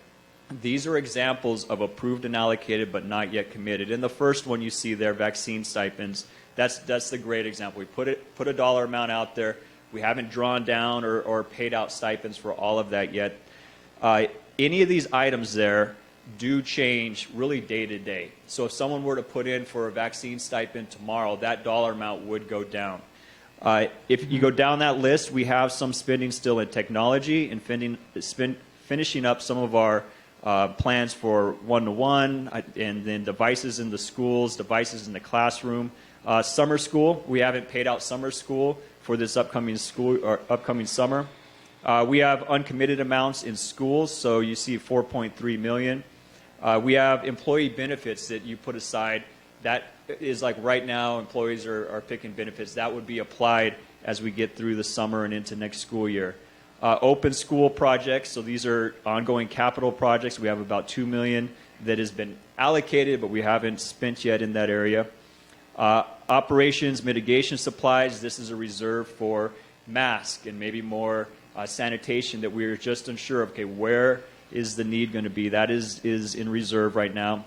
these are examples of approved and allocated but not yet committed. In the first one you see there, vaccine stipends, that's the great example. We put a dollar amount out there. We haven't drawn down or paid out stipends for all of that yet. Any of these items there do change really day to day. So if someone were to put in for a vaccine stipend tomorrow, that dollar amount would go down. If you go down that list, we have some spending still in technology and finishing up some of our plans for one-to-one and then devices in the schools, devices in the classroom. Summer school, we haven't paid out summer school for this upcoming summer. We have uncommitted amounts in schools, so you see $4.3 million. We have employee benefits that you put aside. That is like right now, employees are picking benefits. That would be applied as we get through the summer and into next school year. Open school projects, so these are ongoing capital projects. We have about $2 million that has been allocated, but we haven't spent yet in that area. Operations, mitigation supplies, this is a reserve for masks and maybe more sanitation that we're just unsure of. Okay, where is the need going to be? That is in reserve right now.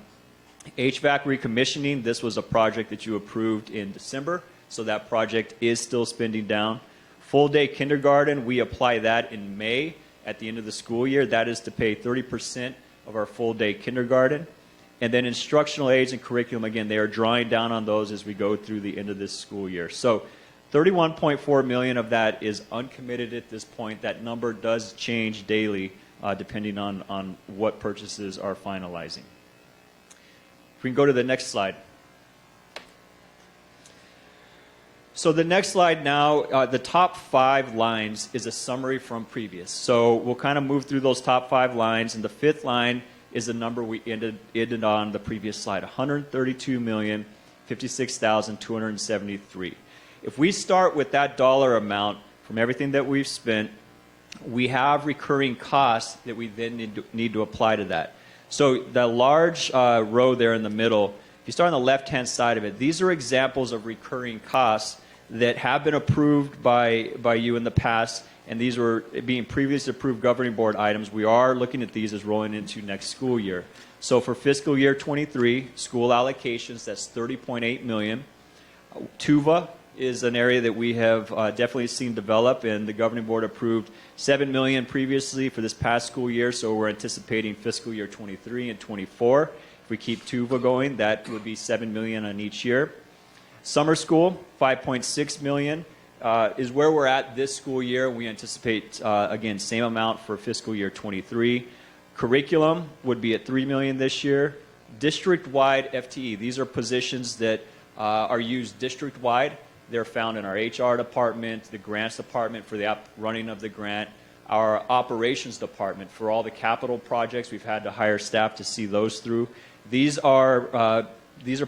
Hvac Recommissioning, this was a project that you approved in December, so that project is still spending down. Full day kindergarten, we apply that in May at the end of the school year. That is to pay 30% of our full day kindergarten. And then instructional aids and curriculum, again, they are drawing down on those as we go through the end of this school year. So $31.4 million of that is uncommitted at this point. That number does change daily depending on what purchases are finalizing. If we can go to the next slide. So the next slide now, the top 5 lines is a summary from previous. So we'll kind of move through those top 5 lines, and the 5th line is the number we ended on the previous slide, $132,056,273. If we start with that dollar amount from everything that we've spent, we have recurring costs that we then need to apply to that. So the large row there in the middle, if you start on the left-hand side of it, these are examples of recurring costs that have been approved by you in the past, and these were being previously approved governing board items. We are looking at these as rolling into next school year. So for fiscal year 23, school allocations, that's $30.8 million. TUVA is an area that we have definitely seen develop, and the governing board approved $7 million previously for this past school year, so we're anticipating fiscal year 23 and 24. If we keep TUVA going, that would be $7 million on each year. Summer school, $5.6 million is where we're at this school year. We anticipate, again, same amount for fiscal year 23. Curriculum would be at $3 million this year. District-wide FTE, these are positions that are used district-wide. They're found in our HR department, the grants department for the running of the grant, our operations department for all the capital projects. We've had to hire staff to see those through. These are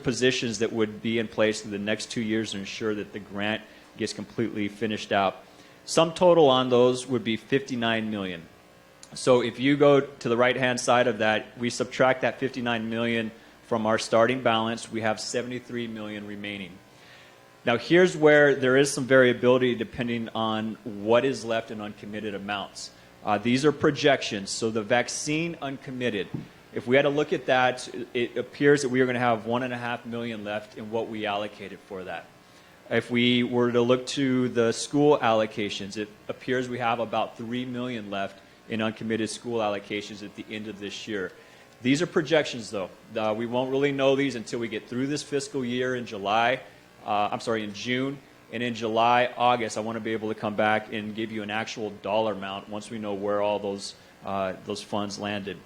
positions that would be in place for the next 2 years to ensure that the grant gets completely finished out. Sum total on those would be $59 million. So if you go to the right-hand side of that, we subtract that $59 million from our starting balance, we have $73 million remaining. Now here's where there is some variability depending on what is left in uncommitted amounts. These are projections, so the vaccine uncommitted, if we had to look at that, it appears that we are going to have $1.5 million left in what we allocated for that. If we were to look to the school allocations, it appears we have about $3 million left in uncommitted school allocations at the end of this year. These are projections, though. We won't really know these until we get through this fiscal year in in June. And in July, August, I want to be able to come back and give you an actual dollar amount once we know where all those funds landed.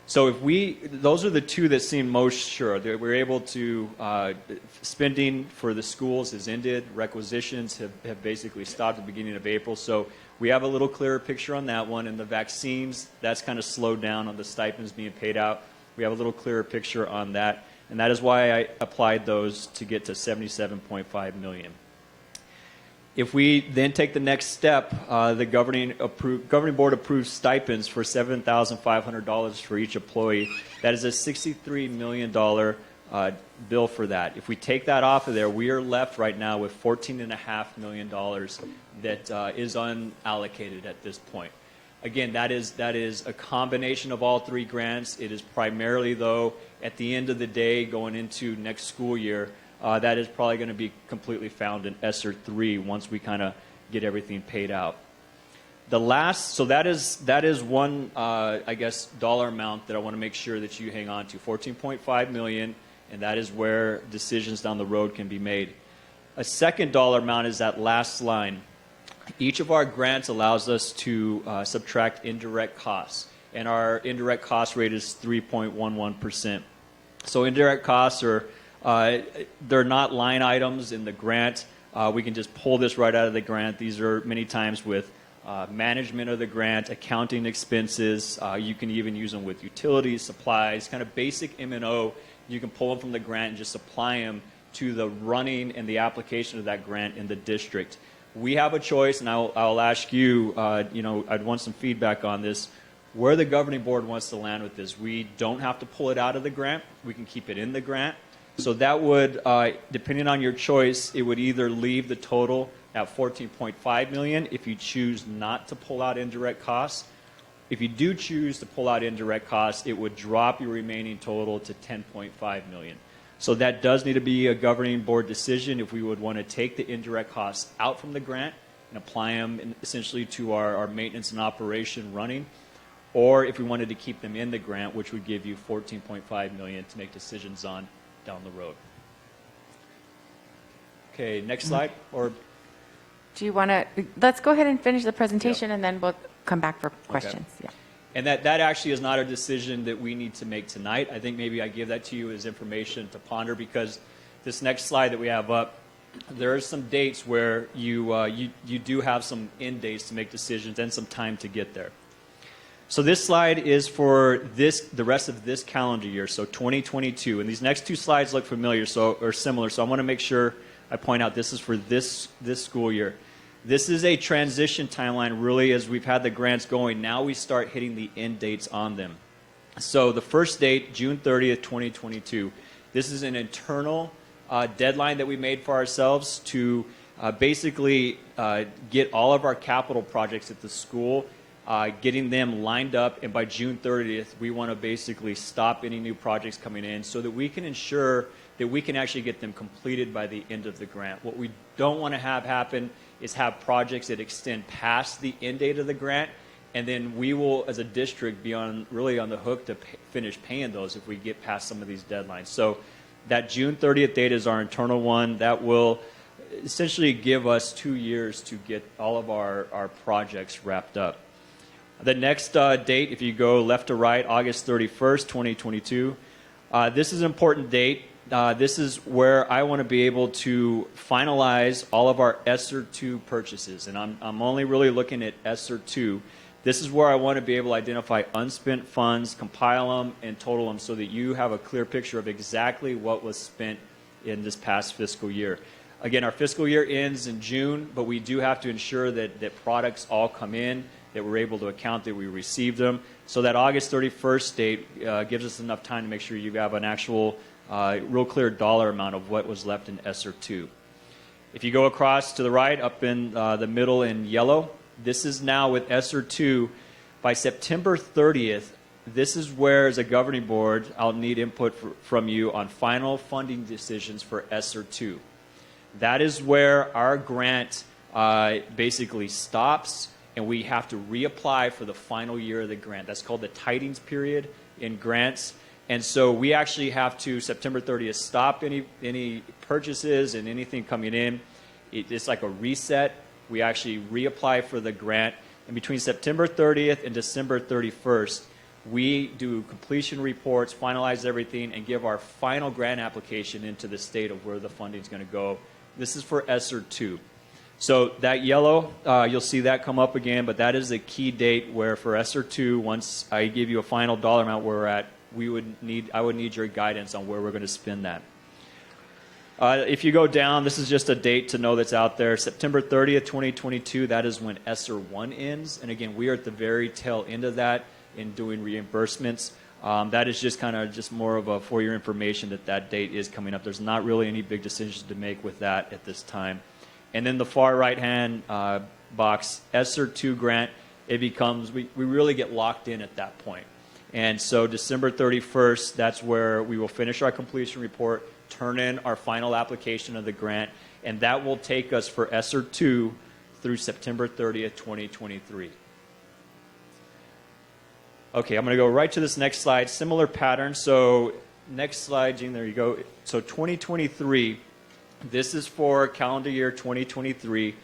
So those are the two that seem most sure. We're able to, spending for the schools has ended, requisitions have basically stopped at the beginning of April. So we have a little clearer picture on that one. And the vaccines, that's kind of slowed down on the stipends being paid out. We have a little clearer picture on that. And that is why I applied those to get to $77.5 million. If we then take the next step, the governing board approved stipends for $7,500 for each employee. That is a $63 million bill for that. If we take that off of there, we are left right now with $14.5 million that is unallocated at this point. Again, that is a combination of all three grants. It is primarily, though, at the end of the day, going into next school year, that is probably going to be completely found in ESSER 3 once we kind of get everything paid out. So that is one, I guess, dollar amount that I want to make sure that you hang on to, $14.5 million, and that is where decisions down the road can be made. A second dollar amount is that last line. Each of our grants allows us to subtract indirect costs, and our indirect cost rate is 3.11%. So indirect costs are they're not line items in the grant. We can just pull this right out of the grant. These are many times with management of the grant, accounting expenses. You can even use them with utilities, supplies, kind of basic M&O. You can pull them from the grant and just apply them to the running and the application of that grant in the district. We have a choice, and I'll ask you, I'd want some feedback on this, where the governing board wants to land with this. We don't have to pull it out of the grant. We can keep it in the grant. So that would, depending on your choice, it would either leave the total at $14.5 million if you choose not to pull out indirect costs. If you do choose to pull out indirect costs, it would drop your remaining total to $10.5 million. So that does need to be a governing board decision if we would want to take the indirect costs out from the grant and apply them essentially to our maintenance and operation running, or if we wanted to keep them in the grant, which would give you $14.5 million to make decisions on down the road. Okay, next slide. Or
do you want to, let's go ahead and finish the presentation and then we'll come back for questions.
Okay. Yeah. And that actually is not a decision that we need to make tonight. I think maybe I give that to you as information to ponder, because this next slide that we have up, there are some dates where you do have some end dates to make decisions and some time to get there. So this slide is for the rest of this calendar year, so 2022. And these next two slides look familiar or similar, so I want to make sure I point out this is for this school year. This is a transition timeline, really, as we've had the grants going. Now we start hitting the end dates on them. So the first date, June 30th, 2022. This is an internal deadline that we made for ourselves to basically get all of our capital projects at the school, getting them lined up, and by June 30th, we want to basically stop any new projects coming in so that we can ensure that we can actually get them completed by the end of the grant. What we don't want to have happen is have projects that extend past the end date of the grant, and then we will, as a district, be really on the hook to finish paying those if we get past some of these deadlines. So that June 30th date is our internal one. That will essentially give us 2 years to get all of our projects wrapped up. The next date, if you go left to right, August 31st, 2022. This is an important date. This is where I want to be able to finalize all of our ESSER 2 purchases. And I'm only really looking at ESSER 2. This is where I want to be able to identify unspent funds, compile them, and total them so that you have a clear picture of exactly what was spent in this past fiscal year. Again, our fiscal year ends in June, but we do have to ensure that products all come in, that we're able to account that we received them. So that August 31st date gives us enough time to make sure you have an actual real clear dollar amount of what was left in ESSER 2. If you go across to the right, up in the middle in yellow, this is now with ESSER 2. By September 30th, this is where, as a governing board, I'll need input from you on final funding decisions for ESSER 2. That is where our grant basically stops, and we have to reapply for the final year of the grant. That's called the tidings period in grants. And so we actually have to, September 30th, stop any purchases and anything coming in. It's like a reset. We actually reapply for the grant. And between September 30th and December 31st, we do completion reports, finalize everything, and give our final grant application into the state of where the funding is going to go. This is for ESSER 2. So that yellow, you'll see that come up again, but that is a key date where for ESSER 2, once I give you a final dollar amount where we're at, I would need your guidance on where we're going to spend that. If you go down, this is just a date to know that's out there. September 30th, 2022, that is when ESSER 1 ends. And again, we are at the very tail end of that in doing reimbursements. That is just kind of just more of a for your information that date is coming up. There's not really any big decisions to make with that at this time. And then the far right-hand box, ESSER 2 grant, it becomes, we really get locked in at that point. And so December 31st, that's where we will finish our completion report, turn in our final application of the grant, and that will take us for ESSER 2 through September 30th, 2023. Okay, I'm going to go right to this next slide. Similar pattern. So next slide, Gene, there you go. So 2023, this is for calendar year 2023.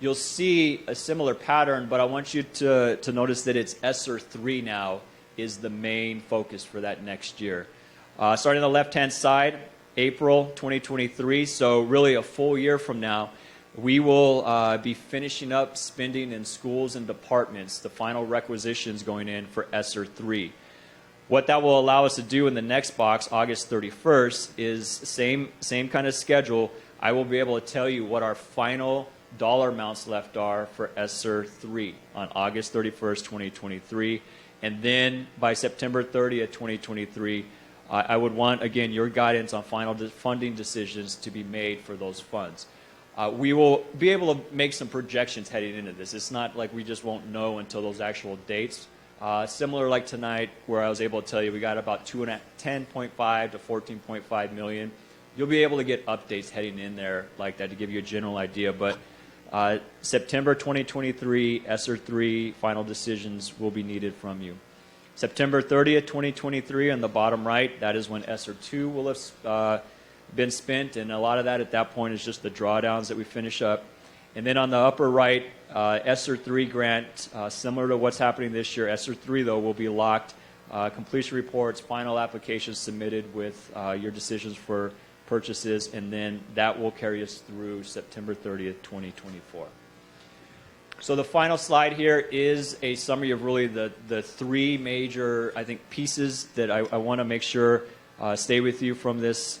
You'll see a similar pattern, but I want you to notice that it's ESSER 3 now is the main focus for that next year. Starting on the left-hand side, April 2023, so really a full year from now, we will be finishing up spending in schools and departments, the final requisitions going in for ESSER 3. What that will allow us to do in the next box, August 31st, is same kind of schedule. I will be able to tell you what our final dollar amounts left are for ESSER 3 on August 31st, 2023. And then by September 30th, 2023, I would want, again, your guidance on final funding decisions to be made for those funds. We will be able to make some projections heading into this. It's not like we just won't know until those actual dates. Similar like tonight, where I was able to tell you we got about 10.5 to 14.5 million. You'll be able to get updates heading in there like that to give you a general idea. But September 2023, ESSER 3 final decisions will be needed from you. September 30th, 2023, on the bottom right, that is when ESSER 2 will have been spent, and a lot of that at that point is just the drawdowns that we finish up. And then on the upper right, ESSER 3 grant, similar to what's happening this year. ESSER 3, though, will be locked. Completion reports, final applications submitted with your decisions for purchases, and then that will carry us through September 30th, 2024. So the final slide here is a summary of really the three major, I think, pieces that I want to make sure stay with you from this.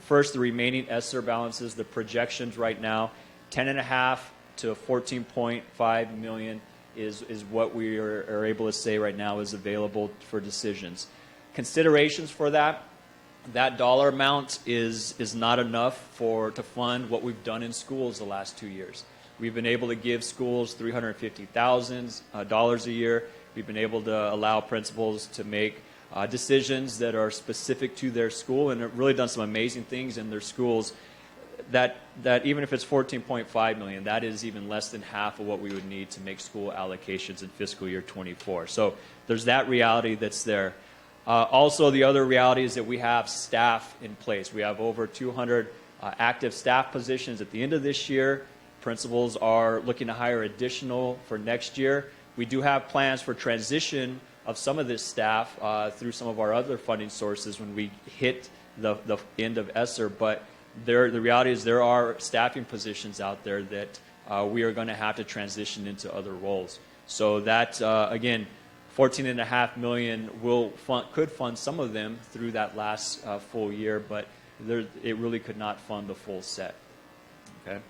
First, the remaining ESSER balances, the projections right now, 10.5 to 14.5 million is what we are able to say right now is available for decisions. Considerations for that dollar amount is not enough to fund what we've done in schools the last 2 years. We've been able to give schools $350,000 a year. We've been able to allow principals to make decisions that are specific to their school, and have really done some amazing things in their schools. That even if it's 14.5 million, that is even less than half of what we would need to make school allocations in fiscal year 24. So there's that reality that's there. Also, the other reality is that we have staff in place. We have over 200 active staff positions at the end of this year. Principals are looking to hire additional for next year. We do have plans for transition of some of this staff through some of our other funding sources when we hit the end of ESSER, but the reality is there are staffing positions out there that we are going to have to transition into other roles. So that, again, $14.5 million could fund some of them through that last full year, but it really could not fund the full set. Okay.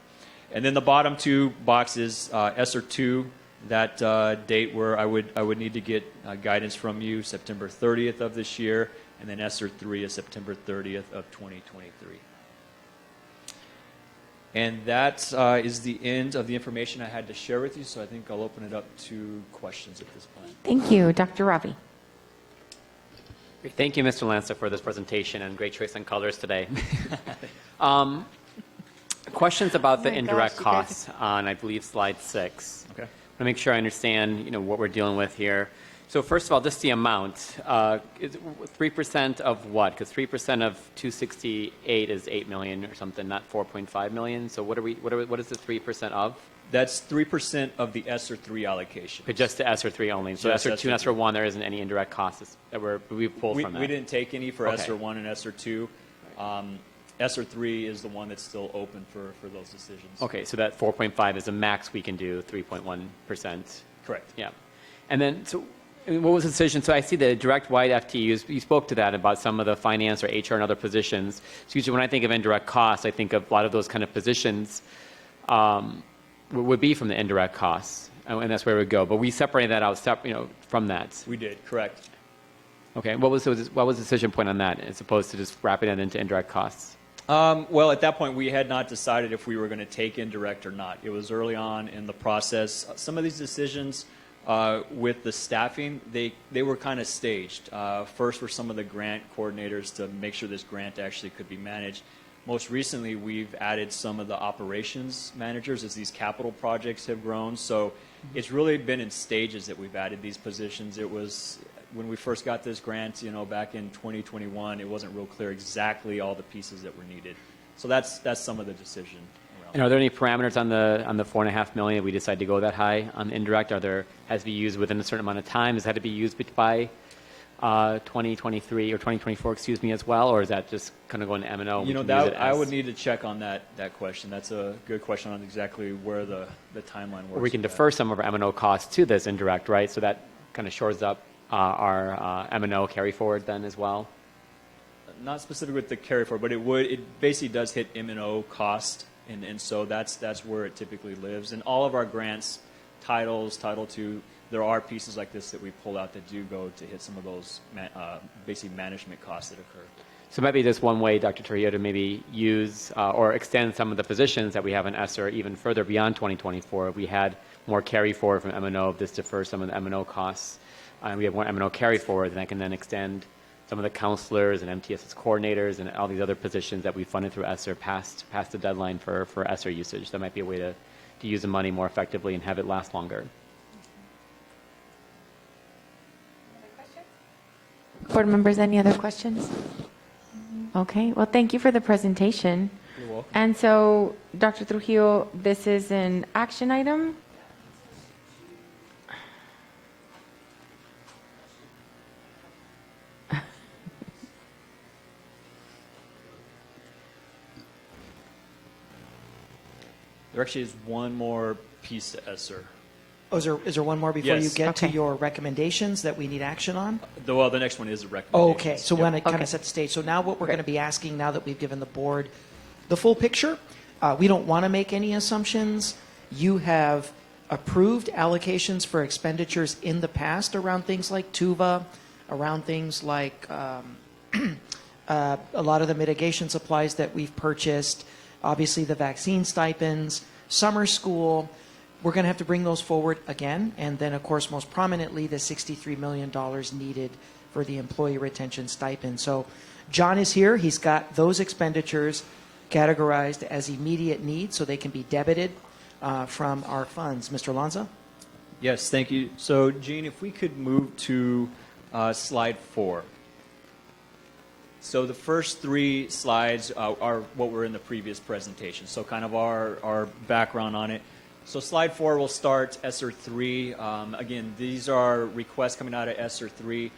And then the bottom two boxes, ESSER 2, that date where I would need to get guidance from you, September 30th of this year, and then ESSER 3 is September 30th of 2023. And that is the end of the information I had to share with you, so I think I'll open it up to questions at this point.
Thank you. Dr. Ravi.
Great. Thank you, Mr. Lanza, for this presentation and great choice on colors today. Questions about the indirect costs on, I believe, slide 6.
Okay.
To make sure I understand, what we're dealing with here. So first of all, just the amount. Is 3% of what? Because 3% of 268 is 8 million or something, not 4.5 million. So what is the 3% of?
That's 3% of the ESSER 3 allocation.
But just the ESSER 3 only. So
Just
ESSER 2 and
ESSER
ESSER 1, there isn't any indirect costs that we've pulled from that.
We didn't take any for
Okay.
ESSER 1 and ESSER 2. ESSER 3 is the one that's still open for those decisions.
Okay, so that 4.5 is the max we can do, 3.1%.
Correct.
Yeah. And then, so what was the decision? So I see the direct wide FTEs. You spoke to that about some of the finance or HR and other positions. So usually when I think of indirect costs, I think of a lot of those kind of positions would be from the indirect costs, and that's where we would go. But we separated that out, from that.
We did, correct.
Okay. What was the decision point on that, as opposed to just wrapping it into indirect costs?
Well, at that point, we had not decided if we were going to take indirect or not. It was early on in the process. Some of these decisions with the staffing, they were kind of staged. First were some of the grant coordinators to make sure this grant actually could be managed. Most recently, we've added some of the operations managers as these capital projects have grown. So it's really been in stages that we've added these positions. It was when we first got this grant, back in 2021, it wasn't real clear exactly all the pieces that were needed. So that's some of the decision.
And are there any parameters on the $4.5 million if we decide to go that high on indirect? Has to be used within a certain amount of time? Has that to be used by 2023 or 2024, excuse me, as well, or is that just kind of going to M&O?
I would need to check on that question. That's a good question on exactly where the timeline works.
Or we can defer some of our M&O costs to this indirect, right? So that kind of shores up our M&O carry forward then as well.
Not specific with the carry forward, but it basically does hit M&O cost, and so that's where it typically lives. And all of our grants, titles, Title II, there are pieces like this that we pull out that do go to hit some of those basic management costs that occur.
So maybe just one way, Dr. Trujillo, to maybe use or extend some of the positions that we have in ESSER even further beyond 2024. If we had more carry forward from M&O, if this defers some of the M&O costs, and we have more M&O carry forward, then I can then extend some of the counselors and MTSS coordinators and all these other positions that we funded through ESSER past the deadline for ESSER usage. That might be a way to use the money more effectively and have it last longer.
Board members, any other questions? Okay, well, thank you for the presentation.
You're welcome.
And so, Dr. Trujillo, this is an action item?
There actually is one more piece to ESSER.
Oh, is there one more before
Yes.
you get to
Okay.
your recommendations that we need action on?
The next one is a recommendation.
Okay, so we want to kind of set the stage. So now what we're going to be asking, now that we've given the board the full picture, we don't want to make any assumptions. You have approved allocations for expenditures in the past around things like TUVA, around things like a lot of the mitigation supplies that we've purchased, obviously the vaccine stipends, summer school. We're going to have to bring those forward again. And then, of course, most prominently, the $63 million needed for the employee retention stipend. So John is here. He's got those expenditures categorized as immediate needs so they can be debited from our funds. Mr. Lanza?
Yes, thank you. So, Gene, if we could move to slide 4. So the first 3 slides are what were in the previous presentation. So kind of our background on it. So slide 4 will start ESSER 3. Again, these are requests coming out of ESSER 3.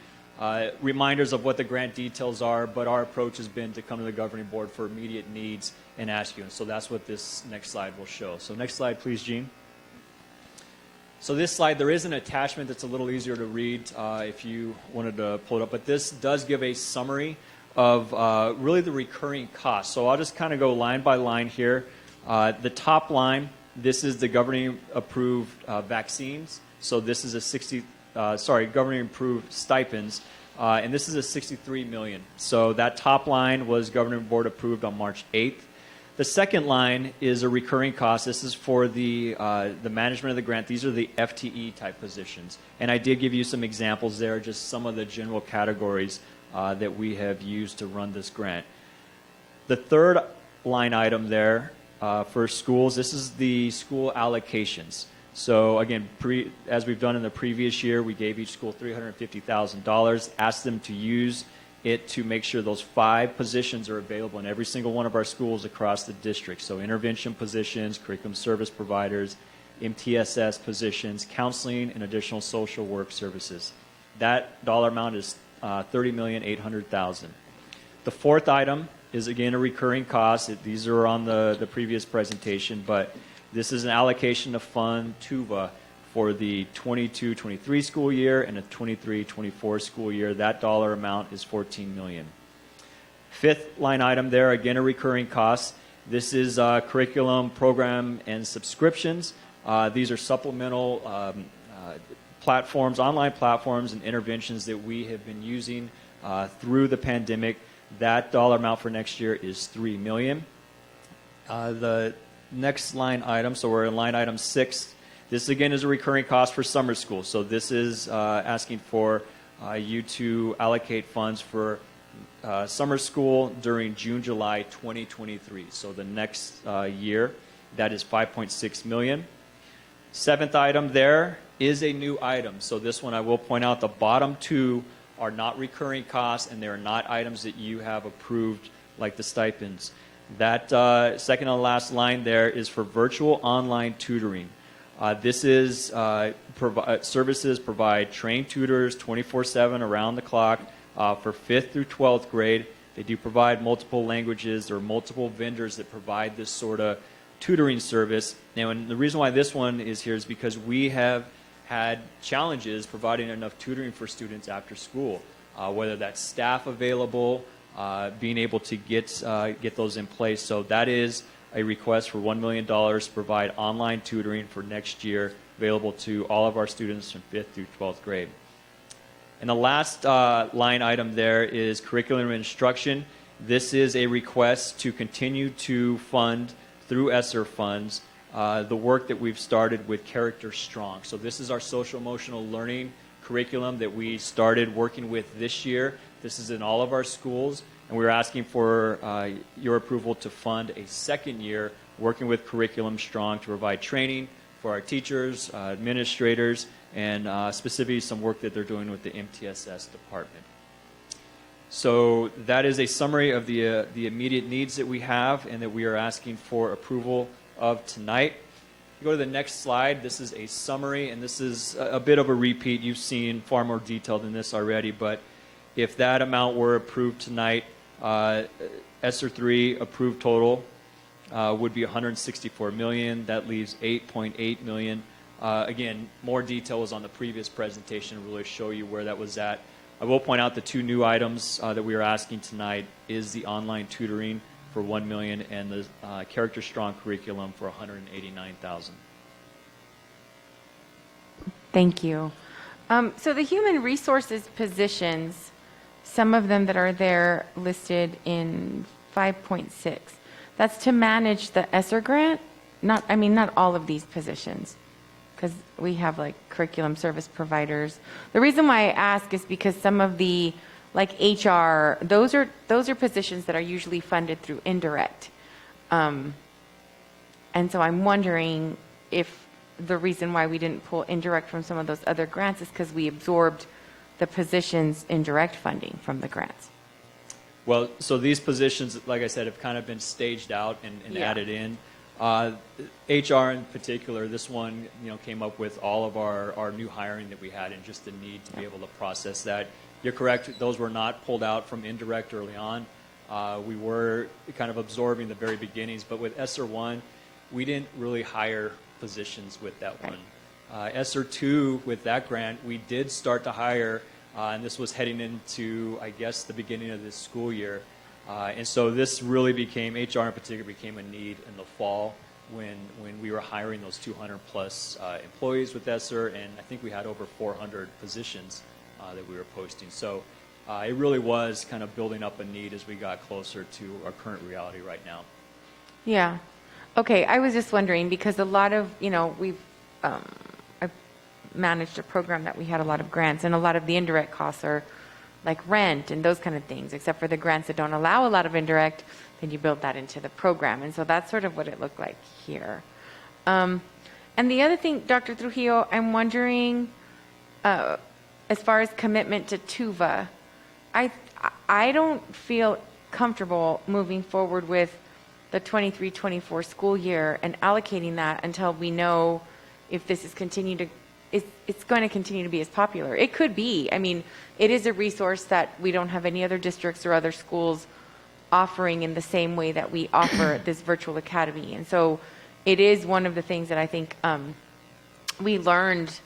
Reminders of what the grant details are, but our approach has been to come to the governing board for immediate needs and ask you. And so that's what this next slide will show. So next slide, please, Gene. So this slide, there is an attachment that's a little easier to read if you wanted to pull it up. But this does give a summary of really the recurring costs. So I'll just kind of go line by line here. The top line, this is the governing approved vaccines. So this is a governing approved stipends. And this is a 63 million. So that top line was governing board approved on March 8th. The second line is a recurring cost. This is for the management of the grant. These are the FTE type positions. And I did give you some examples there, just some of the general categories that we have used to run this grant. The third line item there for schools, this is the school allocations. So again, as we've done in the previous year, we gave each school $350,000, asked them to use it to make sure those 5 positions are available in every single one of our schools across the district. So intervention positions, curriculum service providers, MTSS positions, counseling, and additional social work services. That dollar amount is $30,800,000. The fourth item is again a recurring cost. These are on the previous presentation, but this is an allocation of fund TUVA for the 22-23 school year and a 23-24 school year. That dollar amount is $14 million. Fifth line item there, again a recurring cost. This is curriculum, program, and subscriptions. These are supplemental platforms, online platforms, and interventions that we have been using through the pandemic. That dollar amount for next year is $3 million. The next line item, so we're in line item 6. This again is a recurring cost for summer school. So this is asking for you to allocate funds for summer school during June, July 2023. So the next year, that is $5.6 million. Seventh item there is a new item. So this one I will point out, the bottom 2 are not recurring costs, and they are not items that you have approved like the stipends. That second to last line there is for virtual online tutoring. This is services provide trained tutors 24/7 around the clock for 5th through 12th grade. They do provide multiple languages. There are multiple vendors that provide this sort of tutoring service. Now, and the reason why this one is here is because we have had challenges providing enough tutoring for students after school, whether that's staff available, being able to get those in place. So that is a request for $1 million to provide online tutoring for next year, available to all of our students from 5th through 12th grade. And the last line item there is curriculum and instruction. This is a request to continue to fund through ESSER funds the work that we've started with Character Strong. So this is our social emotional learning curriculum that we started working with this year. This is in all of our schools. And we're asking for your approval to fund a second year working with Curriculum Strong to provide training for our teachers, administrators, and specifically some work that they're doing with the MTSS department. So that is a summary of the immediate needs that we have and that we are asking for approval of tonight. Go to the next slide. This is a summary, and this is a bit of a repeat. You've seen far more detail than this already, but if that amount were approved tonight, ESSER 3 approved total would be $164 million. That leaves $8.8 million. Again, more detail was on the previous presentation to really show you where that was at. I will point out the 2 new items that we are asking tonight is the online tutoring for $1 million and the Character Strong curriculum for $189,000.
Thank you. So the human resources positions, some of them that are there listed in 5.6, that's to manage the ESSER grant? Not all of these positions, because we have like curriculum service providers. The reason why I ask is because some of the like HR, those are positions that are usually funded through indirect. And so I'm wondering if the reason why we didn't pull indirect from some of those other grants is because we absorbed the positions in direct funding from the grants.
Well, so these positions, like I said, have kind of been staged out and added in. HR in particular, this one came up with all of our new hiring that we had and just the need to be able to process that. You're correct, those were not pulled out from indirect early on. We were kind of absorbing the very beginnings, but with ESSER 1, we didn't really hire positions with that one. ESSER 2, with that grant, we did start to hire, and this was heading into, I guess, the beginning of this school year. And so this really became, HR in particular, became a need in the fall when we were hiring those 200 plus employees with ESSER, and I think we had over 400 positions that we were posting. So it really was kind of building up a need as we got closer to our current reality right now.
Yeah. Okay, I was just wondering because a lot of, we've I've managed a program that we had a lot of grants, and a lot of the indirect costs are like rent and those kind of things, except for the grants that don't allow a lot of indirect, then you build that into the program. And so that's sort of what it looked like here. And the other thing, Dr. Trujillo, I'm wondering, as far as commitment to TUVA, I don't feel comfortable moving forward with the 23-24 school year and allocating that until we know if this is it's going to continue to be as popular. It could be. I mean, it is a resource that we don't have any other districts or other schools offering in the same way that we offer this virtual academy. And so it is one of the things that I think we learned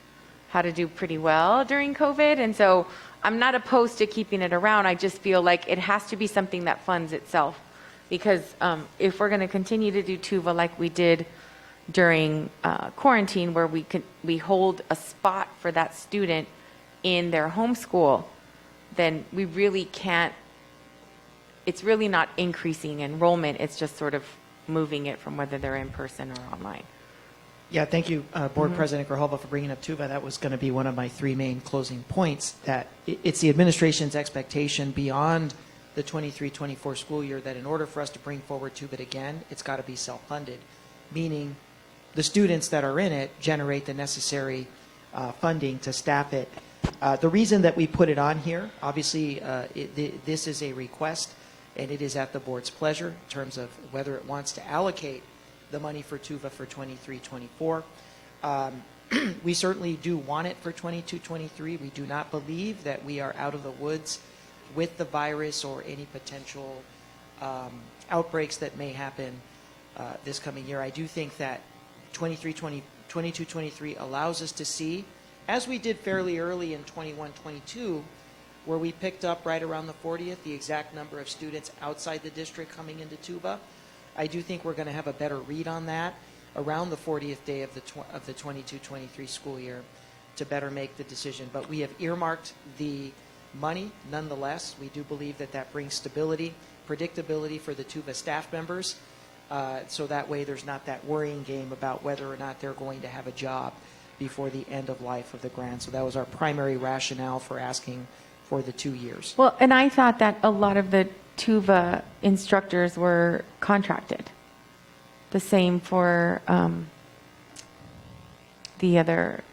how to do pretty well during COVID. And so I'm not opposed to keeping it around. I just feel like it has to be something that funds itself. Because if we're going to continue to do TUVA like we did during quarantine, where we hold a spot for that student in their home school, then we really can't, it's really not increasing enrollment, it's just sort of moving it from whether they're in person or online.
Yeah, thank you, Board President Grijalva, for bringing up TUVA. That was going to be one of my three main closing points, that it's the administration's expectation beyond the 23-24 school year that in order for us to bring forward TUVA again, it's got to be self-funded, meaning the students that are in it generate the necessary funding to staff it. The reason that we put it on here, obviously, this is a request, and it is at the board's pleasure in terms of whether it wants to allocate the money for TUVA for 23-24. We certainly do want it for 22-23. We do not believe that we are out of the woods with the virus or any potential outbreaks that may happen this coming year. I do think that 22-23 allows us to see, as we did fairly early in 21-22, where we picked up right around the 40th, the exact number of students outside the district coming into TUVA. I do think we're going to have a better read on that around the 40th day of the 22-23 school year to better make the decision. But we have earmarked the money nonetheless. We do believe that that brings stability, predictability for the TUVA staff members, so that way there's not that worrying game about whether or not they're going to have a job before the end of life of the grant. So that was our primary rationale for asking for the 2 years.
Well, and I thought that a lot of the TUVA instructors were contracted. The same for the other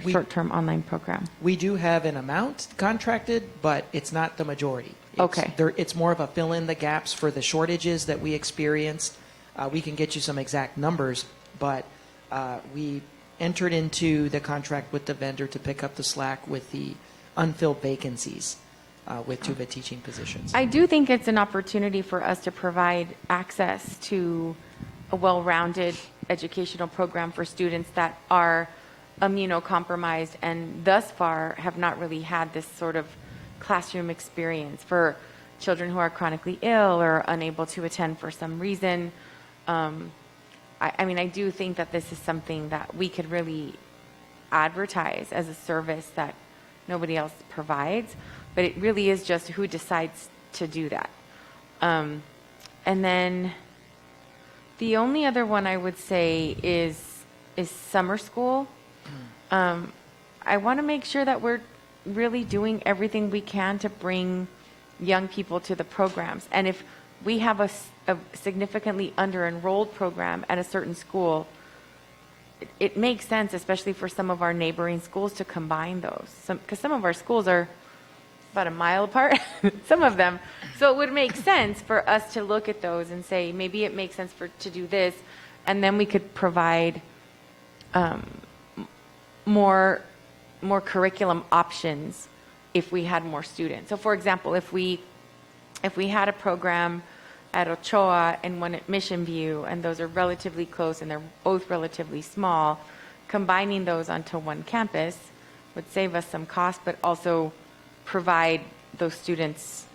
short-term online program.
We do have an amount contracted, but it's not the majority.
Okay.
It's more of a fill in the gaps for the shortages that we experienced. We can get you some exact numbers, but we entered into the contract with the vendor to pick up the slack with the unfilled vacancies with TUVA teaching positions.
I do think it's an opportunity for us to provide access to a well-rounded educational program for students that are immunocompromised and thus far have not really had this sort of classroom experience. For children who are chronically ill or unable to attend for some reason, I mean, I do think that this is something that we could really advertise as a service that nobody else provides, but it really is just who decides to do that. And then the only other one I would say is summer school. I want to make sure that we're really doing everything we can to bring young people to the programs. And if we have a significantly under-enrolled program at a certain school, it makes sense, especially for some of our neighboring schools, to combine those. Because some of our schools are about a mile apart, some of them. So it would make sense for us to look at those and say, maybe it makes sense to do this, and then we could provide more curriculum options if we had more students. So for example, if we had a program at Ochoa and one at Mission View, and those are relatively close and they're both relatively small, combining those onto one campus would save us some cost, but also provide those students,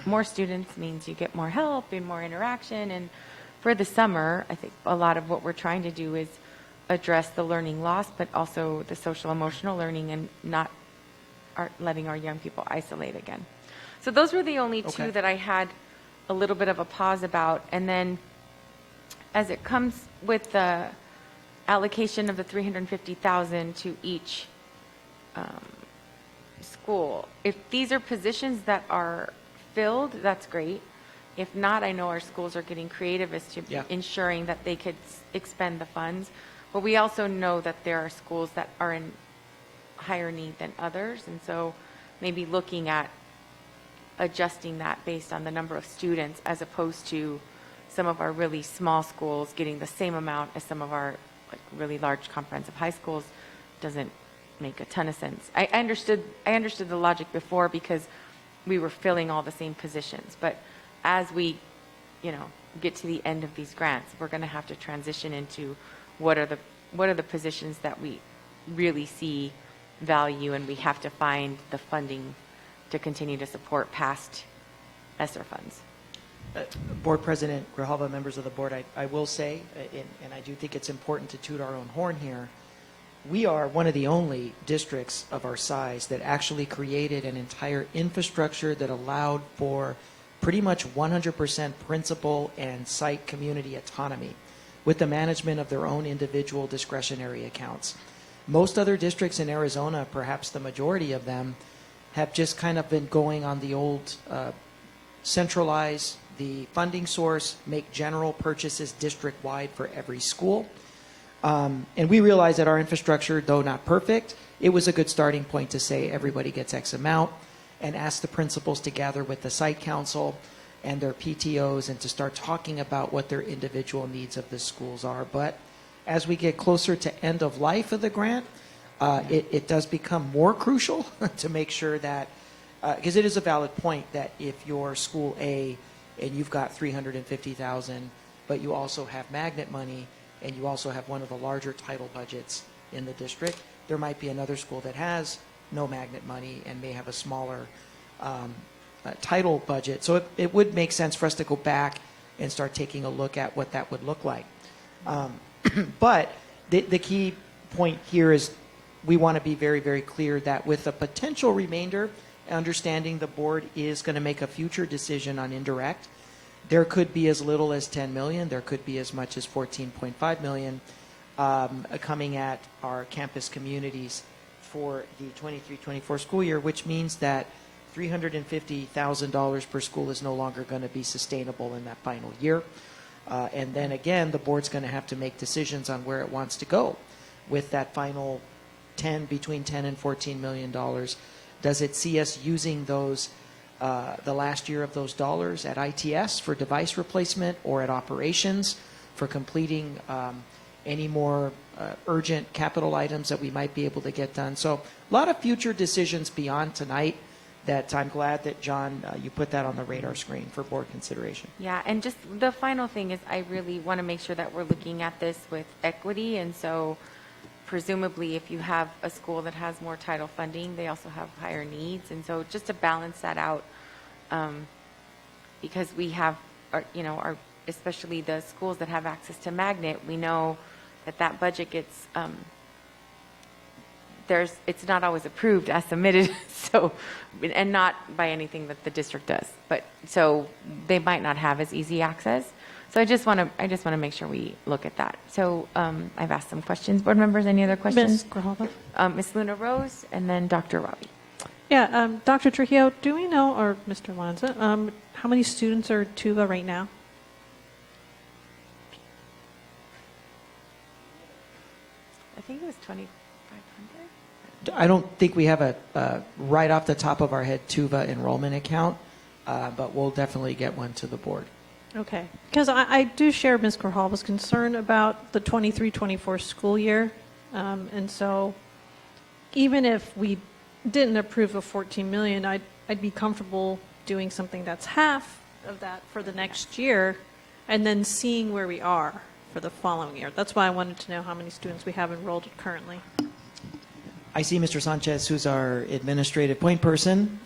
more students means you get more help and more interaction. And for the summer, I think a lot of what we're trying to do is address the learning loss, but also the social emotional learning and not letting our young people isolate again. So those were the only two that I had a little bit of a pause about. And then as it comes with the allocation of the $350,000 to each school, if these are positions that are filled, that's great. If not, I know our schools are getting creative as to ensuring that they could expend the funds. But we also know that there are schools that are in higher need than others. And so maybe looking at adjusting that based on the number of students as opposed to some of our really small schools getting the same amount as some of our really large comprehensive high schools doesn't make a ton of sense. I understood the logic before because we were filling all the same positions. But as we, get to the end of these grants, we're going to have to transition into what are the positions that we really see value, and we have to find the funding to continue to support past ESSER funds.
Board President Grijalva, members of the board, I will say, and I do think it's important to toot our own horn here, we are one of the only districts of our size that actually created an entire infrastructure that allowed for pretty much 100% principal and site community autonomy with the management of their own individual discretionary accounts. Most other districts in Arizona, perhaps the majority of them, have just kind of been going on the old centralize the funding source, make general purchases district-wide for every school. And we realize that our infrastructure, though not perfect, it was a good starting point to say everybody gets X amount and ask the principals to gather with the site council and their PTOs and to start talking about what their individual needs of the schools are. But as we get closer to end of life of the grant, it does become more crucial to make sure that, because it is a valid point that if you're school A and you've got $350,000, but you also have magnet money and you also have one of the larger title budgets in the district, there might be another school that has no magnet money and may have a smaller title budget. So it would make sense for us to go back and start taking a look at what that would look like. But the key point here is we want to be very, very clear that with a potential remainder, understanding the board is going to make a future decision on indirect, there could be as little as $10 million, there could be as much as $14.5 million coming at our campus communities for the 23-24 school year, which means that $350,000 per school is no longer going to be sustainable in that final year. And then again, the board's going to have to make decisions on where it wants to go with that final between $10 and $14 million. Does it see us using those, the last year of those dollars at ITS for device replacement or at operations for completing any more urgent capital items that we might be able to get done? So a lot of future decisions beyond tonight that I'm glad that, John, you put that on the radar screen for board consideration.
Yeah, and just the final thing is I really want to make sure that we're looking at this with equity. And so presumably if you have a school that has more title funding, they also have higher needs. And so just to balance that out, because we have, our especially the schools that have access to magnet, we know that budget gets, it's not always approved as submitted, so, and not by anything that the district does. But so they might not have as easy access. So I just want to make sure we look at that. So I've asked some questions. Board members, any other questions?
Ms. Grijalva.
Ms. Luna Rose, and then Dr. Robbie.
Yeah, Dr. Trujillo, do we know, or Mr. Lanza, how many students are at TUVA right now?
I think it was 2,500.
I don't think we have a right off the top of our head TUVA enrollment account, but we'll definitely get one to the board.
Okay, because I do share Ms. Grijalva's concern about the 23-24 school year. And so even if we didn't approve the $14 million, I'd be comfortable doing something that's half of that for the next year and then seeing where we are for the following year. That's why I wanted to know how many students we have enrolled currently.
I see Mr. Sanchez, who's our administrative point person.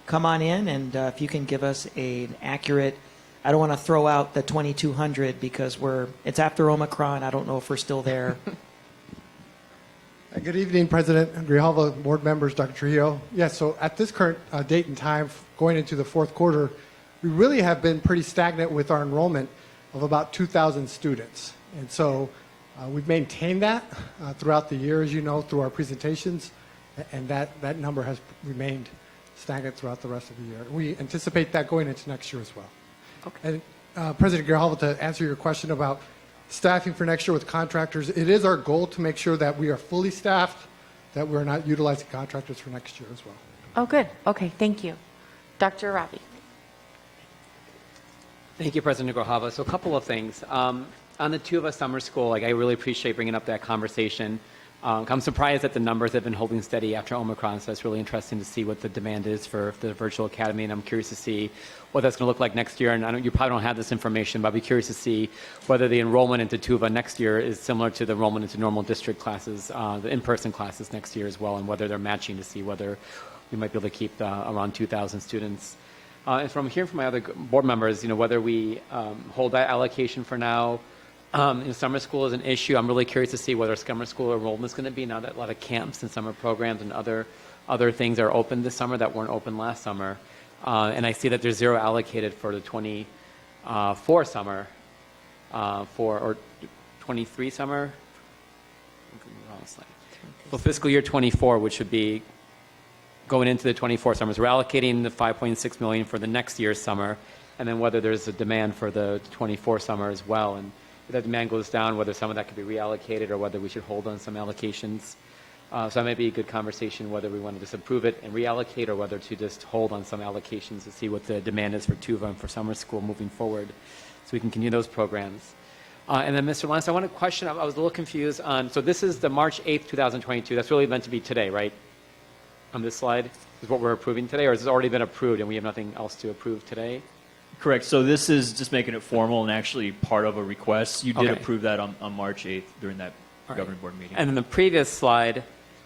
come on in, and if you can give us an accurate, I don't want to throw out the 2,200 because it's after Omicron. I don't know if we're still there.
Good evening, President Grijalva, board members, Dr. Trujillo. Yes, so at this current date and time, going into the fourth quarter, we really have been pretty stagnant with our enrollment of about 2,000 students. And so we've maintained that throughout the year, as you know, through our presentations, and that number has remained stagnant throughout the rest of the year. We anticipate that going into next year as well. Okay. And President Grijalva, to answer your question about staffing for next year with contractors, it is our goal to make sure that we are fully staffed, that we're not utilizing contractors for next year as well.
Oh, good. Okay, thank you. Dr. Ravi.
Thank you, President Grijalva. So a couple of things. On the Tuva Summer School, I really appreciate bringing up that conversation. I'm surprised that the numbers have been holding steady after Omicron, so it's really interesting to see what the demand is for the virtual academy, and I'm curious to see what that's going to look like next year. And you probably don't have this information, but I'd be curious to see whether the enrollment into Tuva next year is similar to the enrollment into normal district classes, the in-person classes next year as well, and whether they're matching to see whether we might be able to keep around 2,000 students. And from hearing from my other board members, whether we hold that allocation for now. Summer school is an issue. I'm really curious to see whether summer school enrollment is going to be now that a lot of camps and summer programs and other things are open this summer that weren't open last summer. And I see that there's zero allocated for the 24 summer, or 23 summer. Well, fiscal year 24, which would be going into the 24 summers. We're allocating the $5.6 million for the next year's summer, and then whether there's a demand for the 24 summer as well. And if that demand goes down, whether some of that could be reallocated or whether we should hold on some allocations. So that might be a good conversation, whether we want to just approve it and reallocate or whether to just hold on some allocations to see what the demand is for Tuva and for summer school moving forward so we can continue those programs. And then, Mr. Lance, I want to question, I was a little confused on, so this is the March 8th, 2022. That's really meant to be today, right? On this slide is what we're approving today, or has it already been approved and we have nothing else to approve today?
Correct. So this is just making it formal and actually part of a request. You did approve that on March 8th during that governing board meeting.
And then the previous slide,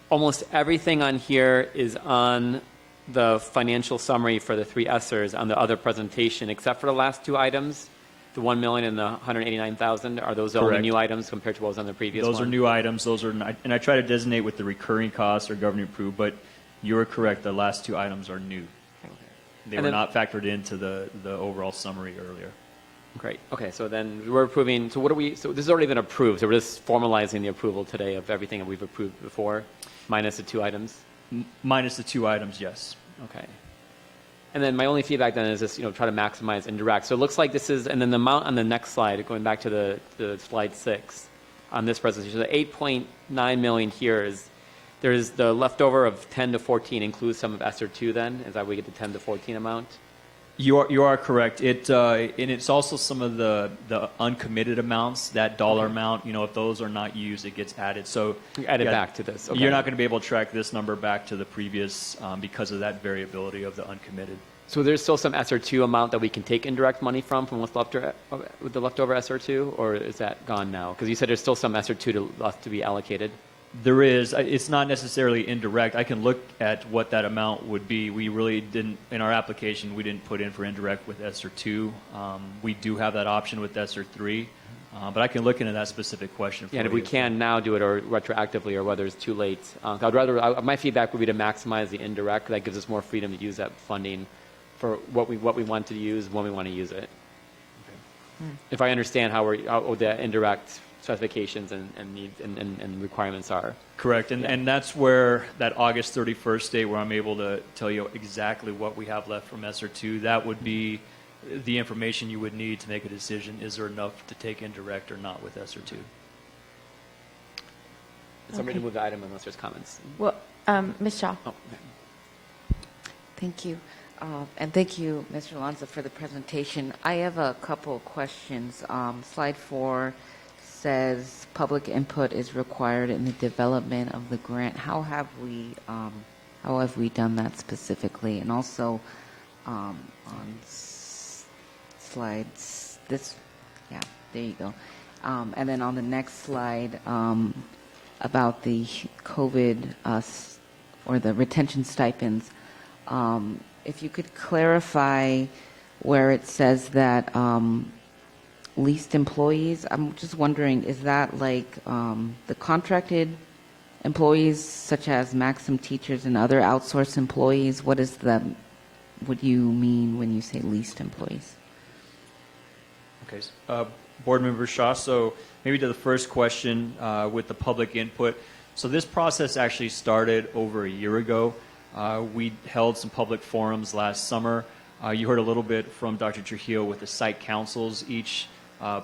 almost everything on here is on the financial summary for the three ESSERs on the other presentation, except for the last two items, the $1 million and the $189,000. Are those the only new items compared to what was on the previous one?
Those are new items. Those are not, and I try to designate with the recurring costs or governing approved, but you are correct. The last two items are new. They were not factored into the overall summary earlier.
Great. Okay, so then we're approving, so this has already been approved, so we're just formalizing the approval today of everything that we've approved before, minus the two items?
Minus the two items, yes.
Okay. And then my only feedback then is just, try to maximize indirect. So it looks like this is, and then the amount on the next slide, going back to the slide 6 on this presentation, the $8.9 million here is, there's the leftover of 10 to 14 includes some of ESSER 2 then? Is that we get the 10 to 14 amount?
You are correct. And it's also some of the uncommitted amounts, that dollar amount, if those are not used, it gets added. So
add it back to this. Okay.
You're not going to be able to track this number back to the previous because of that variability of the uncommitted.
So there's still some ESSER 2 amount that we can take indirect money from what's left with the leftover ESSER 2, or is that gone now? Because you said there's still some ESSER 2 left to be allocated.
There is. It's not necessarily indirect. I can look at what that amount would be. We really didn't, in our application, we didn't put in for indirect with ESSER 2. We do have that option with ESSER 3, but I can look into that specific question for you.
And if we can now do it or retroactively or whether it's too late. My feedback would be to maximize the indirect. That gives us more freedom to use that funding for what we want to use when we want to use it. Okay. If I understand how the indirect specifications and needs and requirements are.
Correct, and that's where that August 31st date where I'm able to tell you exactly what we have left from ESSER 2, that would be the information you would need to make a decision. Is there enough to take indirect or not with ESSER 2?
Somebody to move the item unless there's comments.
Well, Ms. Shaw.
Oh, okay.
Thank you. And thank you, Mr. Alonso, for the presentation. I have a couple of questions. Slide 4 says public input is required in the development of the grant. How have we done that specifically? And also on slides, there you go. And then on the next slide about the COVID or the retention stipends. if you could clarify where it says that leased employees, I'm just wondering, is that like the contracted employees such as Maxim teachers and other outsourced employees? What do you mean when you say leased employees?
Okay. Board Member Shaw, so maybe to the first question with the public input. So this process actually started over a year ago. We held some public forums last summer. You heard a little bit from Dr. Trujillo with the site councils. Each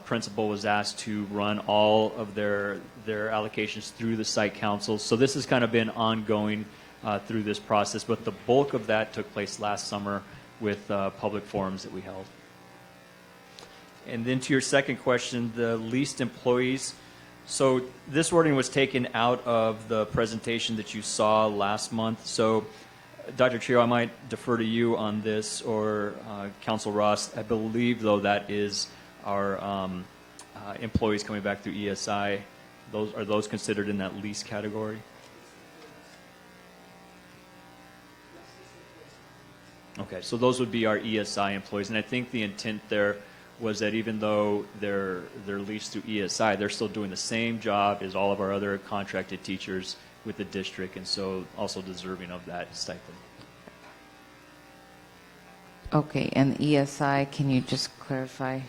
principal was asked to run all of their allocations through the site councils. So this has kind of been ongoing through this process, but the bulk of that took place last summer with public forums that we held. And then to your second question, the leased employees. So this wording was taken out of the presentation that you saw last month. So Dr. Trujillo, I might defer to you on this, or Council Ross. I believe, though, that is our employees coming back through ESI. Are those considered in that lease category? Okay, so those would be our ESI employees. And I think the intent there was that even though they're leased through ESI, they're still doing the same job as all of our other contracted teachers with the district, and so also deserving of that stipend.
Okay, and ESI, can you just clarify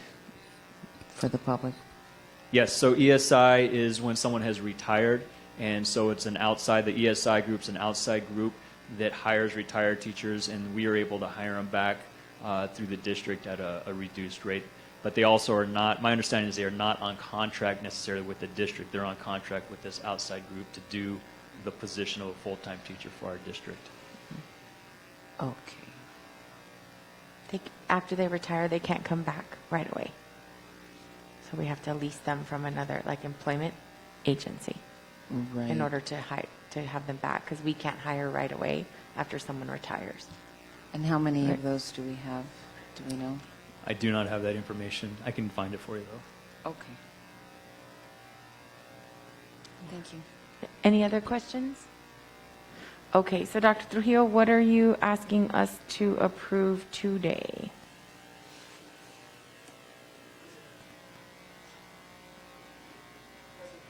for the public?
Yes, so ESI is when someone has retired, and so it's an outside, the ESI group's an outside group that hires retired teachers, and we are able to hire them back through the district at a reduced rate. But they also are not, my understanding is they are not on contract necessarily with the district. They're on contract with this outside group to do the position of a full-time teacher for our district.
Okay. After they retire, they can't come back right away. So we have to lease them from another, like, employment agency
Right.
in order to have them back, because we can't hire right away after someone retires.
And how many of those do we have? Do we know?
I do not have that information. I can find it for you, though.
Okay. Thank you.
Any other questions? Okay, so Dr. Trujillo, what are you asking us to approve today?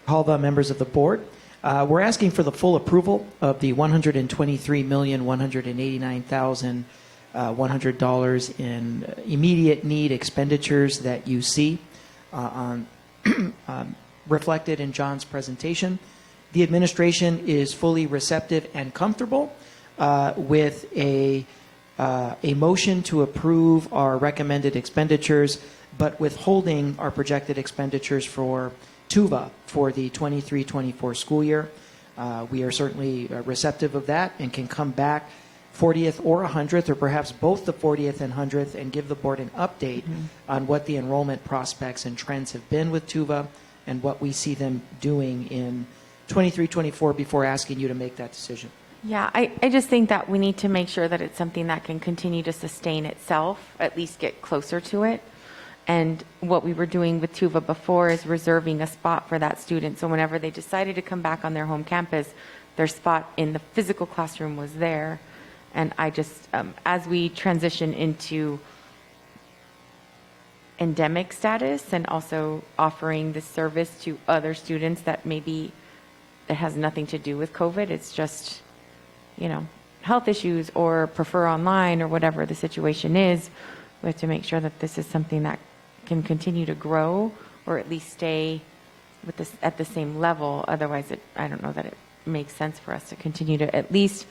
Halva, members of the board, we're asking for the full approval of the $123,189,100 in immediate need expenditures that you see reflected in John's presentation. The administration is fully receptive and comfortable with a motion to approve our recommended expenditures, but withholding our projected expenditures for TUVA for the 23-24 school year. We are certainly receptive of that and can come back 40th or 100th, or perhaps both the 40th and 100th, and give the board an update on what the enrollment prospects and trends have been with TUVA and what we see them doing in 23-24 before asking you to make that decision.
Yeah, I just think that we need to make sure that it's something that can continue to sustain itself, at least get closer to it. And what we were doing with TUVA before is reserving a spot for that student. So whenever they decided to come back on their home campus, their spot in the physical classroom was there. And I just, as we transition into endemic status and also offering this service to other students that maybe it has nothing to do with COVID, it's just, health issues or prefer online or whatever the situation is, we have to make sure that this is something that can continue to grow or at least stay with this at the same level. Otherwise, I don't know that it makes sense for us to continue to at least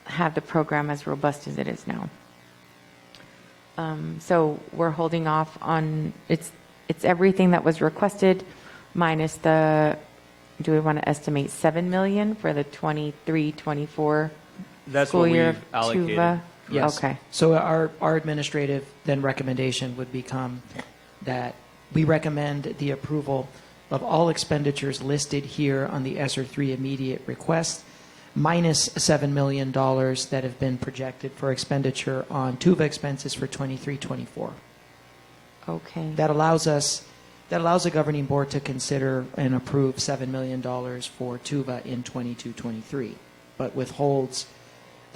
have the program as robust as it is now. So we're holding off on it's everything that was requested minus the. Do we want to estimate $7 million for the 23-24
That's
school
what
year
we've
of
allocated.
TUVA?
Yes.
Okay.
So our administrative then recommendation would become that we recommend the approval of all expenditures listed here on the ESSER 3 immediate request, minus $7 million that have been projected for expenditure on TUVA expenses for 23-24.
Okay.
That allows the governing board to consider and approve $7 million for TUVA in 22-23, but withholds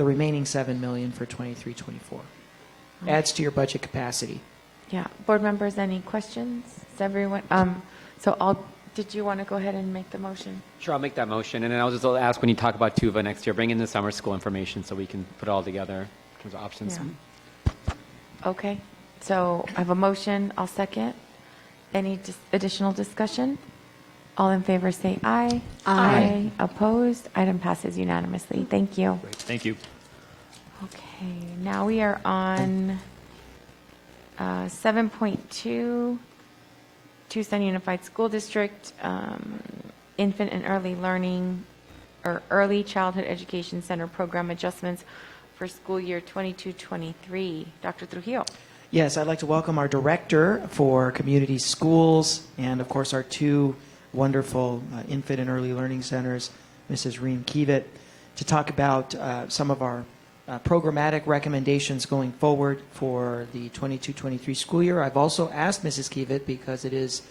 the remaining $7 million for 23-24. Adds to your budget capacity.
Yeah. Board members, any questions? Is everyone? Did you want to go ahead and make the motion?
Sure, I'll make that motion. And then I'll just ask when you talk about TUVA next year, bring in the summer school information so we can put it all together in terms of options.
Yeah. Okay. So I have a motion. I'll second. Any additional discussion? All in favor say aye.
Aye.
Opposed? Item passes unanimously. Thank you.
Great. Thank you.
Okay. Now we are on 7.2. Tucson Unified School District, Infant and Early Learning or Early Childhood Education Center Program Adjustments for school year 22-23. Dr. Trujillo.
Yes, I'd like to welcome our director for community schools and, of course, our two wonderful infant and early learning centers, Mrs. Reem Kievit, to talk about some of our programmatic recommendations going forward for the 22-23 school year. I've also asked Mrs. Kievit, because it is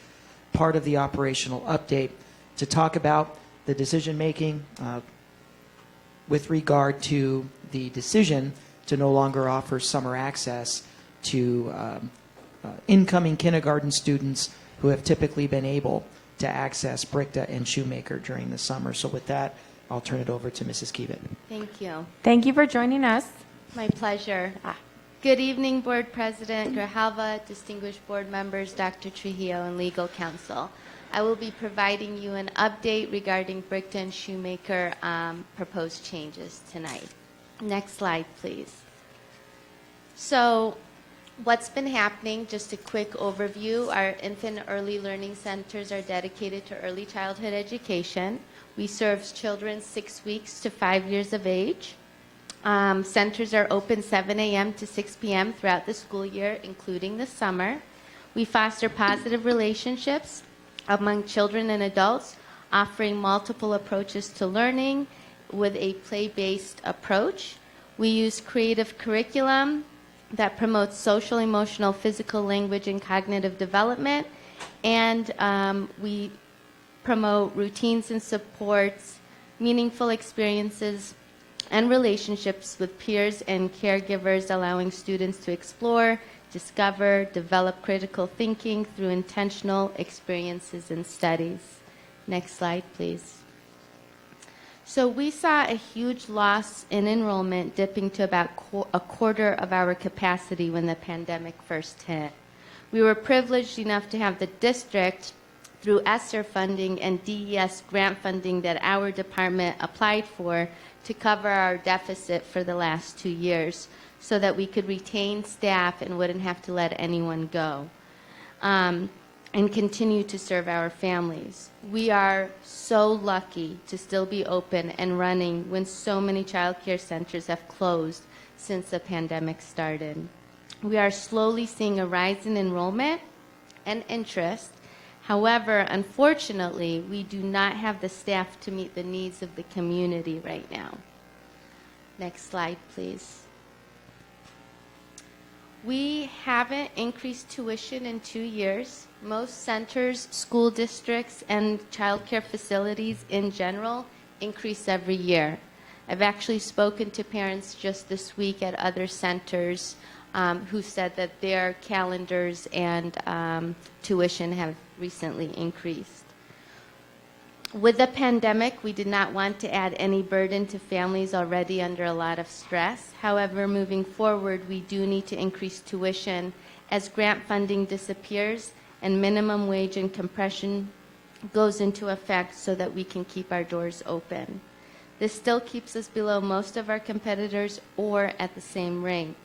part of the operational update, to talk about the decision-making with regard to the decision to no longer offer summer access to incoming kindergarten students who have typically been able to access Bricta and Shoemaker during the summer. So with that, I'll turn it over to Mrs. Kievit.
Thank you.
Thank you for joining us.
My pleasure. Good evening, Board President Grijalva, distinguished board members, Dr. Trujillo, and legal counsel. I will be providing you an update regarding Bricta and Shoemaker proposed changes tonight. Next slide, please. So, what's been happening, just a quick overview. Our infant early learning centers are dedicated to early childhood education. We serve children 6 weeks to 5 years of age. Centers are open 7 a.m. to 6 p.m. throughout the school year, including the summer. We foster positive relationships among children and adults, offering multiple approaches to learning with a play-based approach. We use creative curriculum that promotes social, emotional, physical, language, and cognitive development. And we promote routines and supports, meaningful experiences, and relationships with peers and caregivers, allowing students to explore, discover, develop critical thinking through intentional experiences and studies. Next slide, please. So we saw a huge loss in enrollment, dipping to about a quarter of our capacity when the pandemic first hit. We were privileged enough to have the district, through ESSER funding and DES grant funding that our department applied for, to cover our deficit for the last 2 years so that we could retain staff and wouldn't have to let anyone go, and continue to serve our families. We are so lucky to still be open and running when so many child care centers have closed since the pandemic started. We are slowly seeing a rise in enrollment and interest. However, unfortunately, we do not have the staff to meet the needs of the community right now. Next slide, please. We haven't increased tuition in 2 years. Most centers, school districts, and child care facilities in general increase every year. I've actually spoken to parents just this week at other centers who said that their calendars and tuition have recently increased. With the pandemic, we did not want to add any burden to families already under a lot of stress. However, moving forward, we do need to increase tuition as grant funding disappears and minimum wage and compression goes into effect so that we can keep our doors open. This still keeps us below most of our competitors or at the same rate.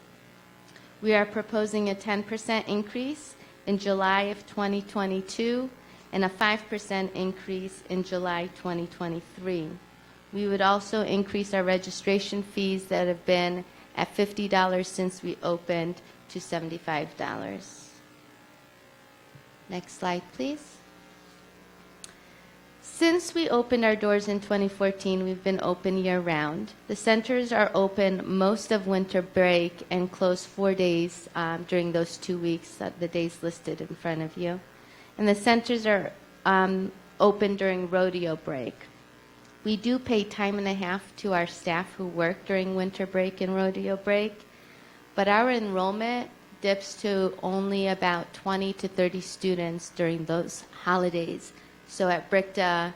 We are proposing a 10% increase in July of 2022 and a 5% increase in July 2023. We would also increase our registration fees that have been at $50 since we opened to $75. Next slide, please. Since we opened our doors in 2014, we've been open year-round. The centers are open most of winter break and close 4 days during those 2 weeks, the days listed in front of you. And the centers are open during rodeo break.
We do pay time and a half to our staff who work during winter break and rodeo break, but our enrollment dips to only about 20 to 30 students during those holidays. So at BRICTA,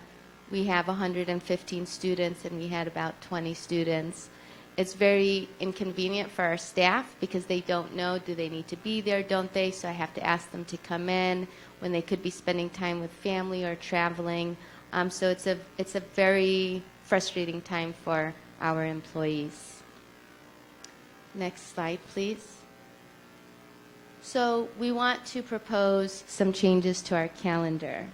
we have 115 students and we had about 20 students. It's very inconvenient for our staff because they don't know, do they need to be there, don't they? So I have to ask them to come in when they could be spending time with family or traveling. So it's a very frustrating time for our employees. Next slide, please. So we want to propose some changes to our calendar.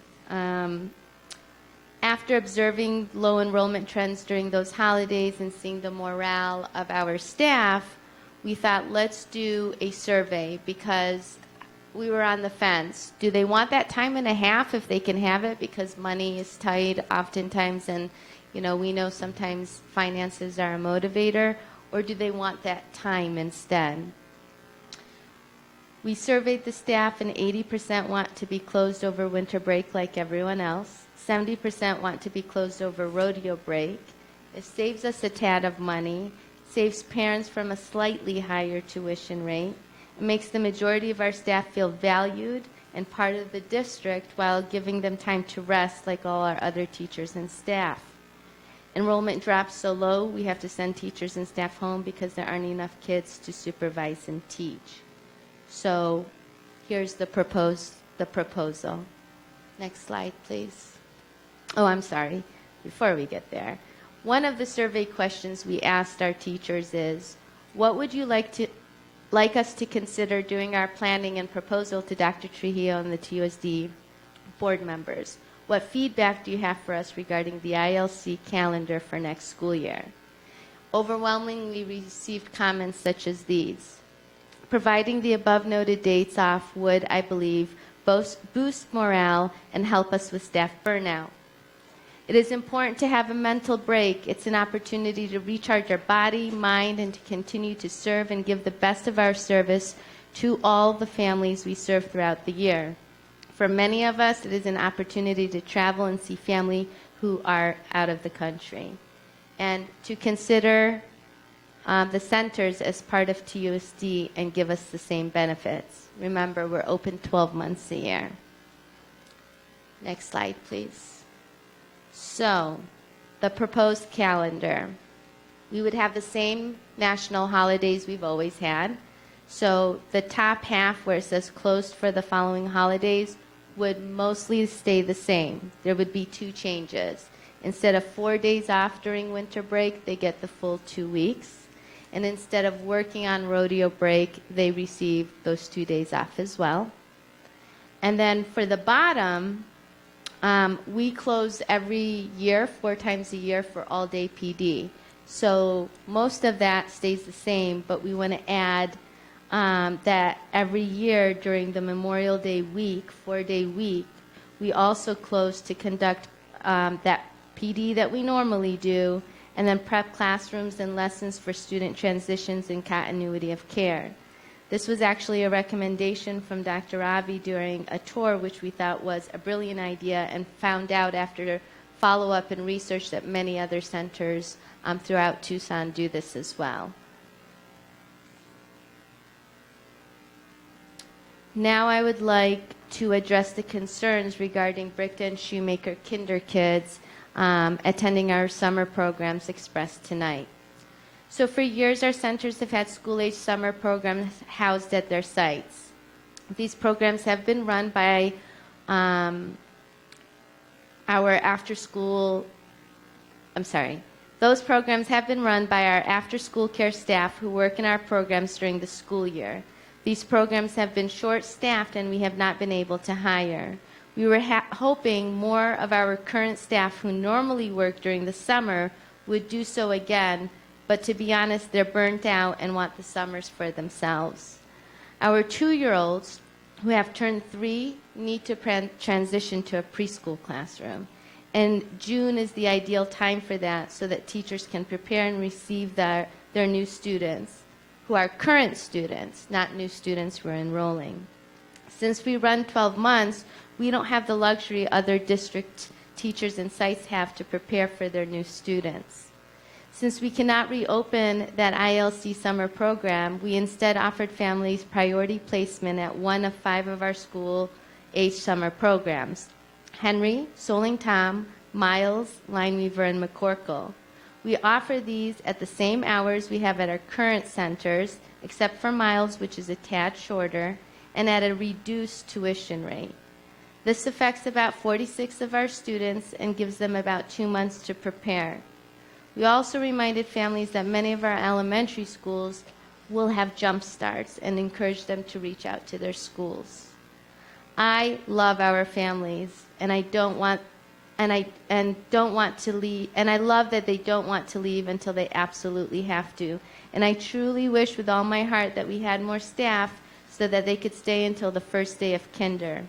After observing low enrollment trends during those holidays and seeing the morale of our staff, we thought, let's do a survey because we were on the fence. Do they want that time and a half if they can have it because money is tight oftentimes and we know sometimes finances are a motivator, or do they want that time instead? We surveyed the staff and 80% want to be closed over winter break like everyone else. 70% want to be closed over rodeo break. It saves us a tad of money, saves parents from a slightly higher tuition rate. It makes the majority of our staff feel valued and part of the district while giving them time to rest like all our other teachers and staff. Enrollment drops so low, we have to send teachers and staff home because there aren't enough kids to supervise and teach. So here's the proposal. Next slide, please. Oh, I'm sorry. Before we get there, one of the survey questions we asked our teachers is, what would you like us to consider doing our planning and proposal to Dr. Trujillo and the TUSD board members? What feedback do you have for us regarding the ILC calendar for next school year? Overwhelmingly received comments such as these. Providing the above noted dates off would, I believe, boost morale and help us with staff burnout. It is important to have a mental break. It's an opportunity to recharge our body, mind, and to continue to serve and give the best of our service to all the families we serve throughout the year. For many of us, it is an opportunity to travel and see family who are out of the country. And to consider the centers as part of TUSD and give us the same benefits. Remember, we're open 12 months a year. Next slide, please. So, the proposed calendar. We would have the same national holidays we've always had. So, the top half where it says closed for the following holidays would mostly stay the same. There would be 2 changes. Instead of 4 days off during winter break, they get the full 2 weeks. And instead of working on rodeo break, they receive those 2 days off as well. And then for the bottom, we close every year, 4 times a year for all-day PD. So most of that stays the same, but we want to add that every year during the Memorial Day week, 4-day week, we also close to conduct that PD that we normally do, and then prep classrooms and lessons for student transitions and continuity of care. This was actually a recommendation from Dr. Ravi during a tour, which we thought was a brilliant idea, and found out after follow-up and research that many other centers throughout Tucson do this as well. Now I would like to address the concerns regarding BRICTA and Shoemaker Kinder kids attending our summer programs expressed tonight. So for years, our centers have had school-age summer programs housed at their sites. These programs have been run by those programs have been run by our after-school care staff who work in our programs during the school year. These programs have been short-staffed and we have not been able to hire. We were hoping more of our current staff who normally work during the summer would do so again, but to be honest, they're burnt out and want the summers for themselves. Our 2-year-olds who have turned 3 need to transition to a preschool classroom. And June is the ideal time for that so that teachers can prepare and receive their new students, who are current students, not new students who are enrolling. Since we run 12 months, we don't have the luxury other districts teachers and sites have to prepare for their new students. Since we cannot reopen that ILC summer program, we instead offered families priority placement at one of 5 of our school-age summer programs: Henry, Soling Tom, Miles, Lineweaver, and McCorkle. We offer these at the same hours we have at our current centers, except for Miles, which is a tad shorter, and at a reduced tuition rate. This affects about 46 of our students and gives them about 2 months to prepare. We also reminded families that many of our elementary schools will have jump starts and encourage them to reach out to their schools. I love our families, and I love that they don't want to leave until they absolutely have to. And I truly wish with all my heart that we had more staff so that they could stay until the first day of kinder.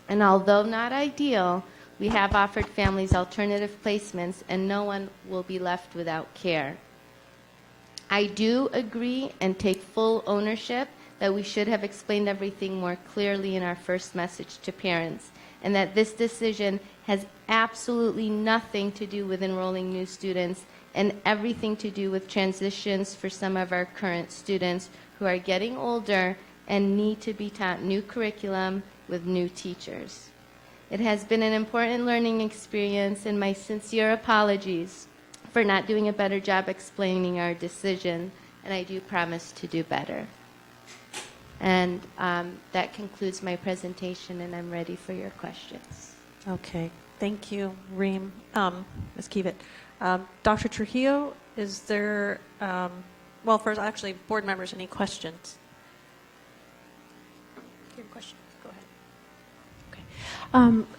And although not ideal, we have offered families alternative placements, and no one will be left without care. I do agree and take full ownership that we should have explained everything more clearly in our first message to parents, and that this decision has absolutely nothing to do with enrolling new students and everything to do with transitions for some of our current students who are getting older and need to be taught new curriculum with new teachers. It has been an important learning experience, and my sincere apologies for not doing a better job explaining our decision, and I do promise to do better. And that concludes my presentation, and I'm ready for your questions.
Okay, thank you, Reem. Ms. Kiewit. Dr. Trujillo, is there, well, first, actually, board members, any questions? Your question, go ahead.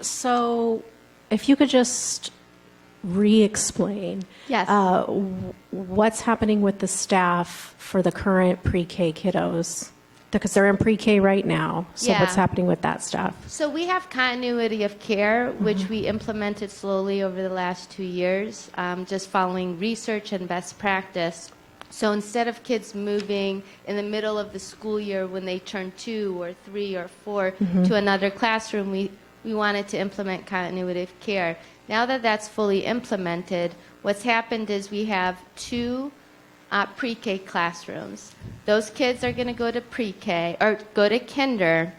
So if you could just re-explain
Yes.
What's happening with the staff for the current pre-K kiddos, because they're in pre-K right now. So what's
Yeah.
happening with that staff?
So we have continuity of care, which we implemented slowly over the last 2 years, just following research and best practice. So instead of kids moving in the middle of the school year when they turn 2 or 3 or 4 to another classroom, we wanted to implement continuity of care. Now that that's fully implemented, what's happened is we have 2 pre-K classrooms. Those kids are going to go to pre-K or go to kinder,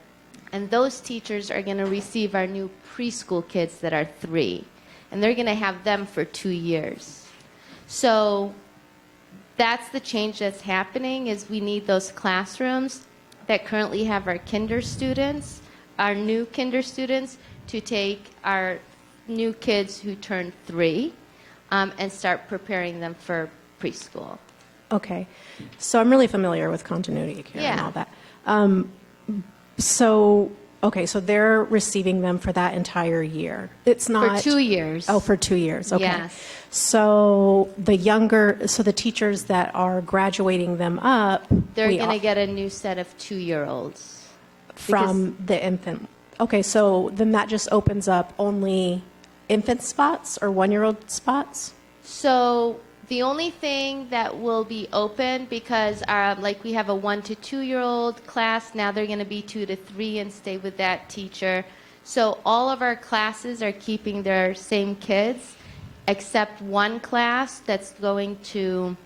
and those teachers are going to receive our new preschool kids that are 3, and they're going to have them for 2 years. So that's the change that's happening, is we need those classrooms that currently have our kinder students, our new kinder students, to take our new kids who turn 3 and start preparing them for preschool.
Okay. So I'm really familiar with continuity of care and
Yeah.
all that. So they're receiving them for that entire year. It's not
For 2 years.
Oh, for 2 years. Okay.
Yes.
So the teachers that are graduating them up,
They're going to get a new set of 2-year-olds.
from the infant. Okay, so then that just opens up only infant spots or 1-year-old spots?
So the only thing that will be open, because like we have a 1 to 2-year-old class, now they're going to be 2 to 3 and stay with that teacher. So all of our classes are keeping their same kids, except one class that's going to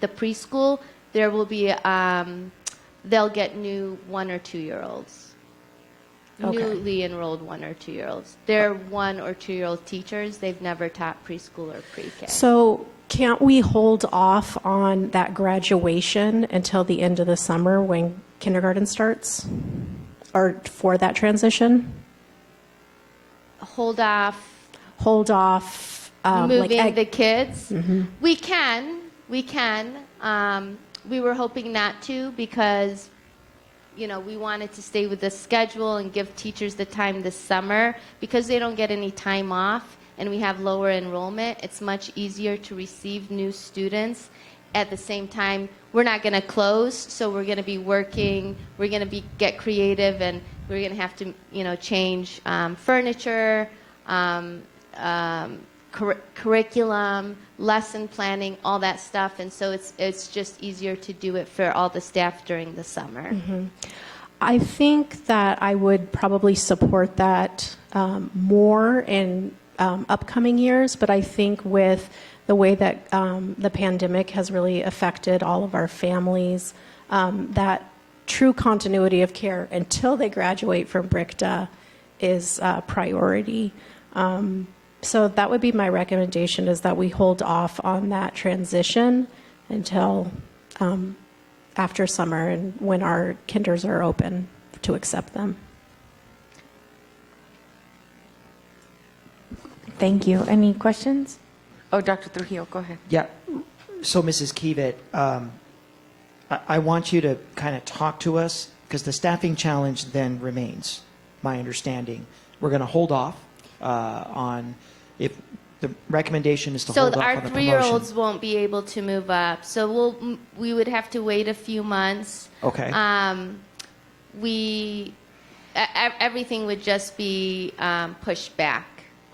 the preschool. There will be, they'll get new 1 or 2-year-olds.
Okay.
Newly enrolled 1 or 2-year-olds. They're 1 or 2-year-old teachers. They've never taught preschool or pre-K.
So can't we hold off on that graduation until the end of the summer when kindergarten starts? Or for that transition?
Hold off
moving
the kids.
Mm-hmm.
We can. We were hoping not to, because we wanted to stay with the schedule and give teachers the time this summer. Because they don't get any time off and we have lower enrollment, it's much easier to receive new students. At the same time, we're not going to close, so we're going to be working, we're going to get creative, and we're going to have to change furniture, curriculum, lesson planning, all that stuff, and so it's just easier to do it for all the staff during the summer.
Mm-hmm. I think that I would probably support that more, and upcoming years, but I think with the way that the pandemic has really affected all of our families, that true continuity of care until they graduate from BRCTA is a priority. So that would be my recommendation, is that we hold off on that transition until after summer and when our kinders are open to accept them.
Thank you. Any questions? Oh, Dr. Trujillo, go ahead.
Yeah. So, Mrs. Kiewit, I want you to kind of talk to us, because the staffing challenge then remains, my understanding. We're going to hold off on, if the recommendation is to hold off on the
our
promotion.
3-year-olds won't be able to move up. So we would have to wait a few months.
Okay.
Everything would just be pushed back.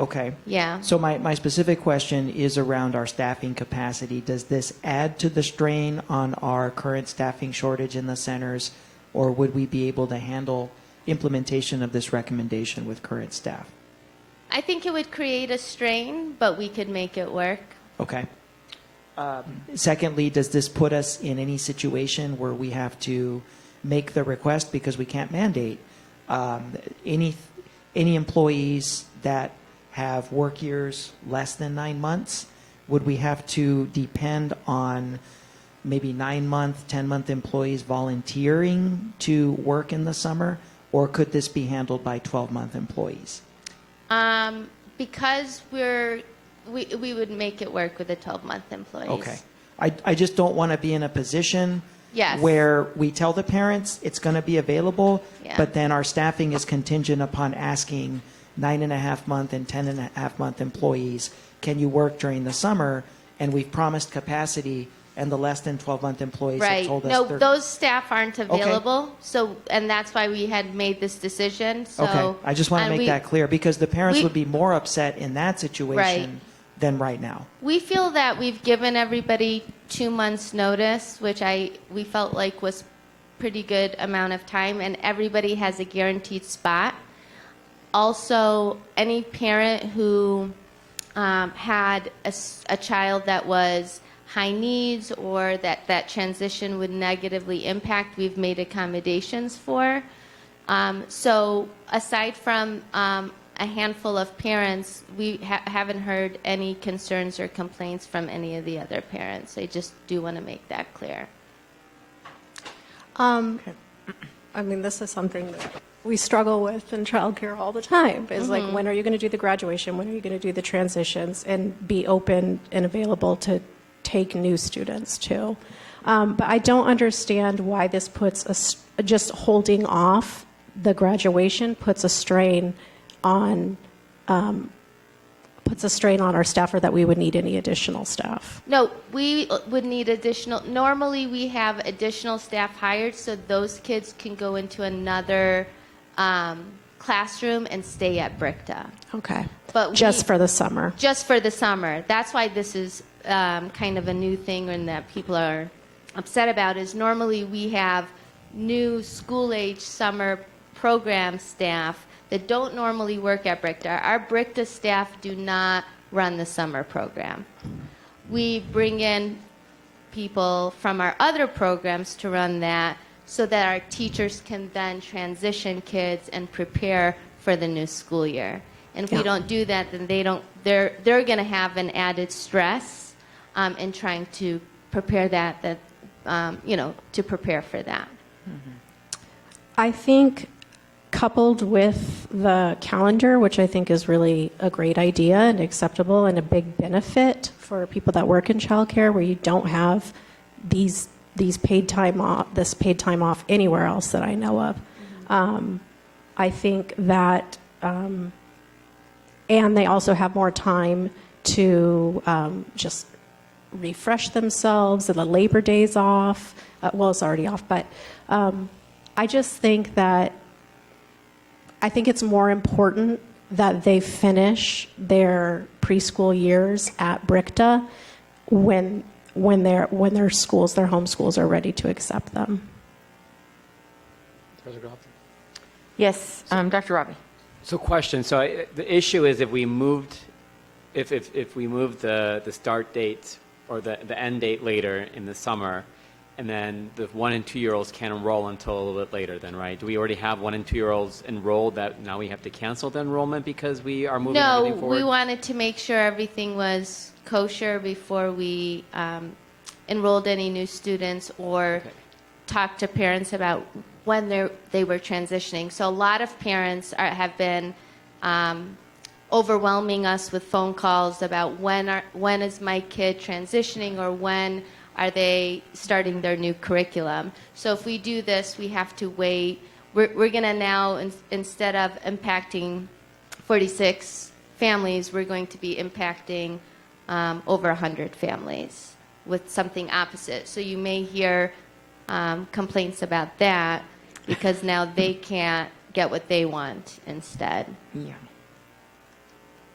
Okay.
Yeah.
So my specific question is around our staffing capacity. Does this add to the strain on our current staffing shortage in the centers, or would we be able to handle implementation of this recommendation with current staff?
I think it would create a strain, but we could make it work.
Okay. Secondly, does this put us in any situation where we have to make the request, because we can't mandate any employees that have work years less than 9 months? Would we have to depend on maybe 9-month, 10-month employees volunteering to work in the summer, or could this be handled by 12-month employees?
Because we would make it work with the 12-month employees.
Okay. I just don't want to be in a position
Yes.
where we tell the parents it's going to be available,
Yeah.
but then our staffing is contingent upon asking 9.5-month and 10.5-month employees, can you work during the summer? And we've promised capacity, and the less than 12-month employees have
Right.
told us
No,
they're...
those staff aren't available. So, and that's why we had made this decision. So,
Okay, I just want to
and
make that clear, because the parents
we-
would be more upset in that situation
Right.
than right now.
We feel that we've given everybody 2 months' notice, which we felt like was pretty good amount of time, and everybody has a guaranteed spot. Also, any parent who had a child that was high needs or that transition would negatively impact, we've made accommodations for. So aside from a handful of parents, we haven't heard any concerns or complaints from any of the other parents. I just do want to make that clear.
I mean, this is something that we struggle with in childcare all the time. Is like, when are you going to do the graduation? When are you going to do the transitions? And be open and available to take new students too. But I don't understand why this puts just holding off the graduation puts a strain on our staff, or that we would need any additional staff.
No, we would need additional. Normally, we have additional staff hired so those kids can go into another classroom and stay at BRCTA.
Okay.
But
just for the summer.
Just for the summer. That's why this is kind of a new thing, and that people are upset about. Is normally we have new school-age summer program staff that don't normally work at BRCTA. Our BRCTA staff do not run the summer program. We bring in people from our other programs to run that, so that our teachers can then transition kids and prepare for the new school year. And if we don't do that, then they're going to have an added stress in trying to prepare to prepare for that.
I think, coupled with the calendar, which I think is really a great idea and acceptable and a big benefit for people that work in childcare, where you don't have these paid time off anywhere else that I know of. I think that, and they also have more time to just refresh themselves, and the Labor Day's off. Well, it's already off, but I just think that it's more important that they finish their preschool years at BRCTA when their schools, their home schools, are ready to accept them.
Yes, Dr. Robbie.
So question. So the issue is, if we moved if we move the start date or the end date later in the summer, and then the 1 and 2 year olds can't enroll until a little bit later, then, right? Do we already have 1 and 2 year olds enrolled that now we have to cancel the enrollment because we are moving everything
No,
forward?
we wanted to make sure everything was kosher before we enrolled any new students or talked to parents about when they were transitioning. So a lot of parents have been overwhelming us with phone calls about when is my kid transitioning or when are they starting their new curriculum. So if we do this, we have to wait. We're going to now, instead of impacting 46 families, we're going to be impacting over 100 families with something opposite. So you may hear complaints about that because now they can't get what they want instead.
Yeah.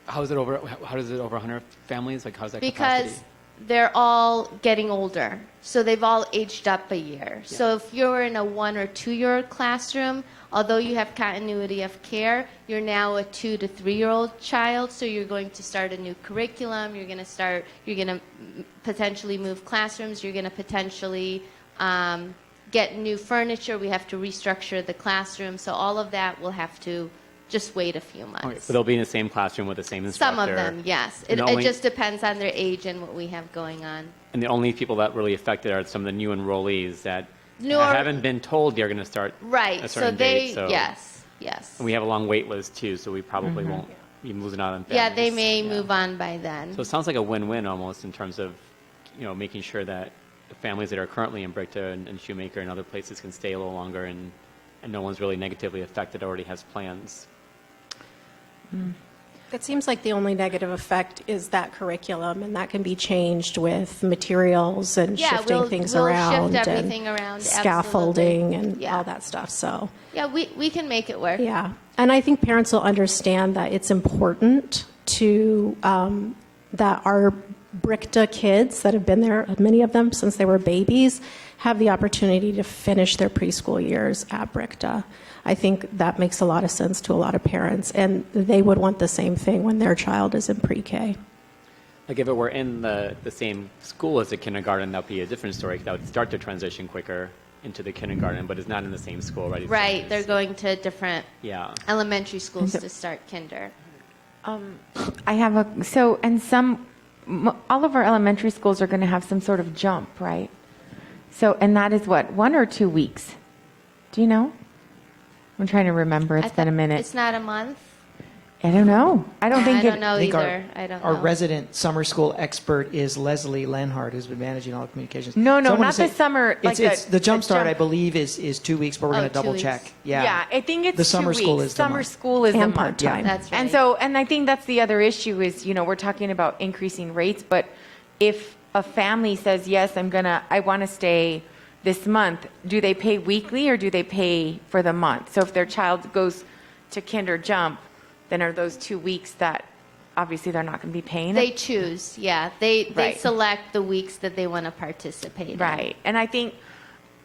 How does it over 100 families? Like, how's that
Because
capacity?
they're all getting older. So they've all aged up a year. Yeah. So if you're in a 1 or 2 year old classroom, although you have continuity of care, you're now a 2 to 3 year old child. So you're going to start a new curriculum. You're going to potentially move classrooms. You're going to potentially get new furniture. We have to restructure the classroom. So all of that will have to just wait a few months.
Okay, so they'll be in the same classroom with the same instructor.
Some of them, yes. It just depends on their age and what we have going on.
And the only people that really affected are some of the new enrollees that haven't been told they're going to start
right.
a certain date. So
yes.
And we have a long wait list too, so we probably won't be losing out on families.
Yeah, they may move on by then.
So it sounds like a win-win almost in terms of, making sure that the families that are currently in Brickta and Shoemaker and other places can stay a little longer and no one's really negatively affected, already has plans.
It seems like the only negative effect is that curriculum, and that can be changed with materials and shifting things around,
shift everything around,
scaffolding and all that stuff. So
yeah, we can make it work.
Yeah, and I think parents will understand that it's important to that our Brickta kids that have been there, many of them since they were babies, have the opportunity to finish their preschool years at Brickta. I think that makes a lot of sense to a lot of parents, and they would want the same thing when their child is in pre-K.
Like if it were in the same school as the kindergarten, that would be a different story. That would start the transition quicker into the kindergarten, but it's not in the same school, right?
Right, they're going to different elementary schools to start kinder.
I have all of our elementary schools are going to have some sort of jump, right? So, and that is what, 1 or 2 weeks? Do you know? I'm trying to remember. It's been a minute.
It's not a month?
I don't know. I don't know
either.
I don't
Our
know.
resident summer school expert is Leslie Lenhart, who's been managing all the communications.
No,
So I wanna
not the summer.
It's the jump start, I believe, is 2 weeks, but we're going to
2
double
weeks.
check.
Yeah, I think it's
the summer
2
school
weeks.
is the
summer
month.
school is
And
a month.
part-time.
That's right.
And I think that's the other issue is, we're talking about increasing rates, but if a family says, yes, I want to stay this month, do they pay weekly or do they pay for the month? So if their child goes to kinder jump, then are those 2 weeks that obviously they're not going to be paying?
They choose, yeah. They
Right.
select the weeks that they want to participate in.
Right. And I think,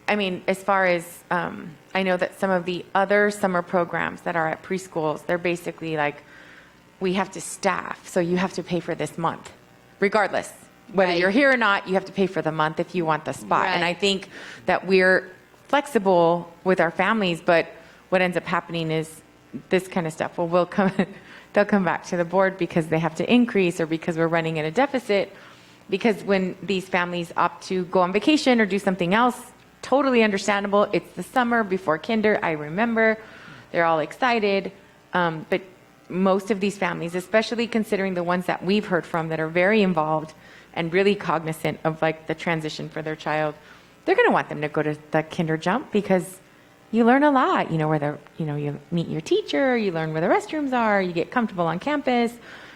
as far as, I know that some of the other summer programs that are at preschools, they're basically like, we have to staff, so you have to pay for this month, regardless. Whether
Right.
you're here or not, you have to pay for the month if you want the spot. And
Right.
I think that we're flexible with our families, but what ends up happening is this kind of stuff. Well, they'll come back to the board because they have to increase or because we're running at a deficit. Because when these families opt to go on vacation or do something else, totally understandable. It's the summer before kinder. I remember they're all excited. But most of these families, especially considering the ones that we've heard from that are very involved and really cognizant of like the transition for their child, they're going to want them to go to the kinder jump because you learn a lot, where you meet your teacher, you learn where the restrooms are, you get comfortable on campus.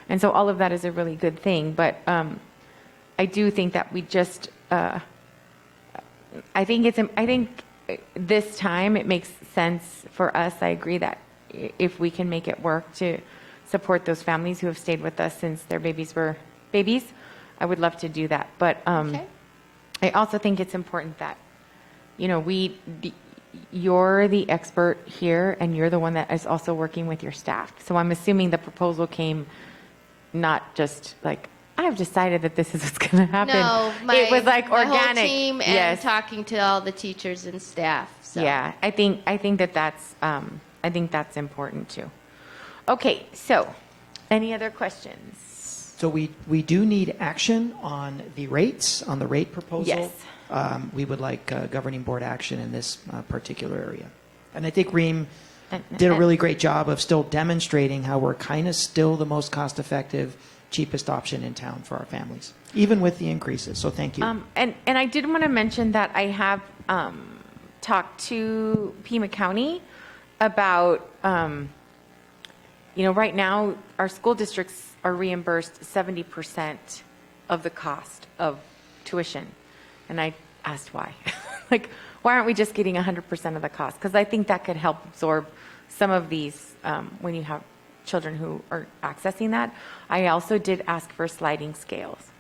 And so all of that is a really good thing. But I do think that we just, I think this time it makes sense for us. I agree that if we can make it work to support those families who have stayed with us since their babies were babies, I would love to do that. But I also think it's important that, you're the expert here and you're the one that is also working with your staff. So I'm assuming the proposal came not just like, I've decided that this is what's going to happen.
No,
it was like
my
organic.
whole team and
yes.
talking to all the teachers and staff. So.
Yeah, I think that's important too. Okay, so any other questions?
So we do need action on the rates, on the rate proposal.
Yes.
We would like governing board action in this particular area. And I think Reem did a really great job of still demonstrating how we're kind of still the most cost-effective, cheapest option in town for our families, even with the increases. So thank you.
And I did want to mention that I have talked to Pima County about, right now our school districts are reimbursed 70% of the cost of tuition. And I asked why. Like, why aren't we just getting 100% of the cost? Because I think that could help absorb some of these when you have children who are accessing that. I also did ask for sliding scales.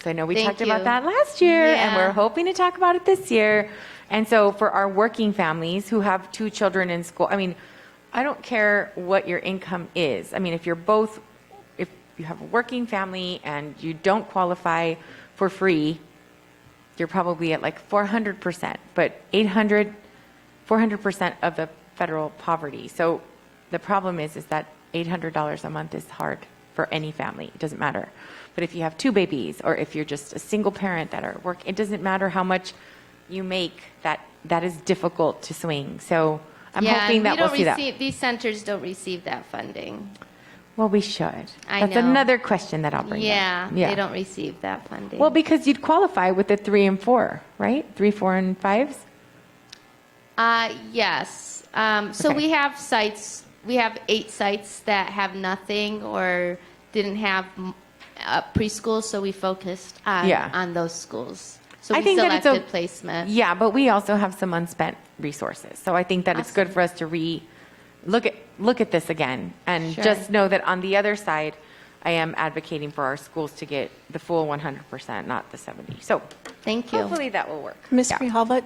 So I know we
Thank
talked
you.
about that last year, and
Yeah.
we're hoping to talk about it this year. And so for our working families who have 2 children in school, I mean, I don't care what your income is. I mean, if you have a working family and you don't qualify for free, you're probably at like 400%, but 400% of the federal poverty. So the problem is that $800 a month is hard for any family. It doesn't matter. But if you have 2 babies, or if you're just a single parent that are working, it doesn't matter how much you make, that is difficult to swing. So I'm hoping that we'll see that.
These centers don't receive that funding.
Well, we should.
I
That's
know.
another question that I'll bring
Yeah,
up.
they don't receive that funding.
Well, because you'd qualify with the 3 and 4, right? 3, 4, and 5s?
Yes. So
Okay.
we have sites, we have 8 sites that have nothing or didn't have preschool, so we focused on those schools. So we selected placement.
Yeah, but we also have some unspent resources. So I think that it's good for us to look at this again, and
Sure.
just know that on the other side, I am advocating for our schools to get the full 100%, not the 70. So
thank you.
Hopefully that will work.
Ms.
Yeah.
Grijalva,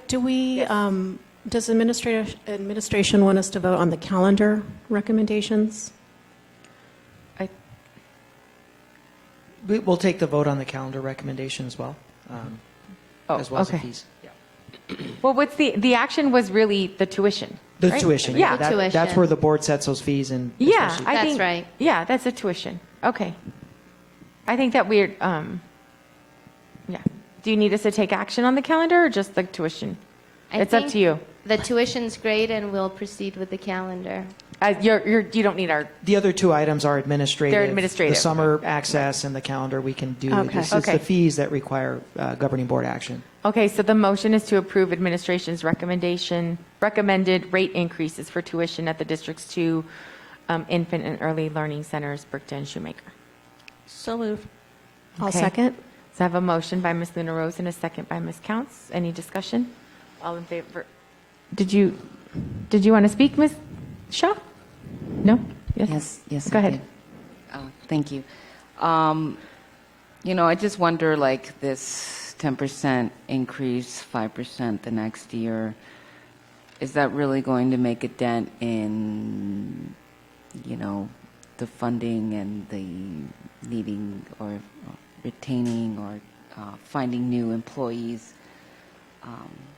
does administration want us to vote on the calendar recommendations?
We'll take the vote on the calendar recommendation as well, as well as the
okay.
fees.
Well, the action was really the tuition.
The
right?
tuition,
Yeah.
that's where the board sets those fees and.
Yeah,
especially-
I
That's
think,
right.
Yeah, that's the tuition. Okay. I think that we're, yeah. Do you need us to take action on the calendar or just the tuition? It's up to you.
The tuition's great, and we'll proceed with the calendar.
You don't need our.
The other 2 items are administrative.
They're administrative.
The summer access and the calendar we can do.
Okay.
This is
Okay.
the fees that require governing board action.
Okay, so the motion is to approve administration's recommended rate increases for tuition at the district's 2 infant and early learning centers, Brickta and Shoemaker.
So moved. I'll
Okay.
second.
So I have a motion by Ms. Luna Rose and a second by Ms. Counts. Any discussion? All in favor? Did you want to speak, Ms. Shaw? No?
Yes.
Go
I
ahead.
did. Thank you. I just wonder, like, this 10% increase, 5% the next year, is that really going to make a dent in, the funding and the needing or retaining or finding new employees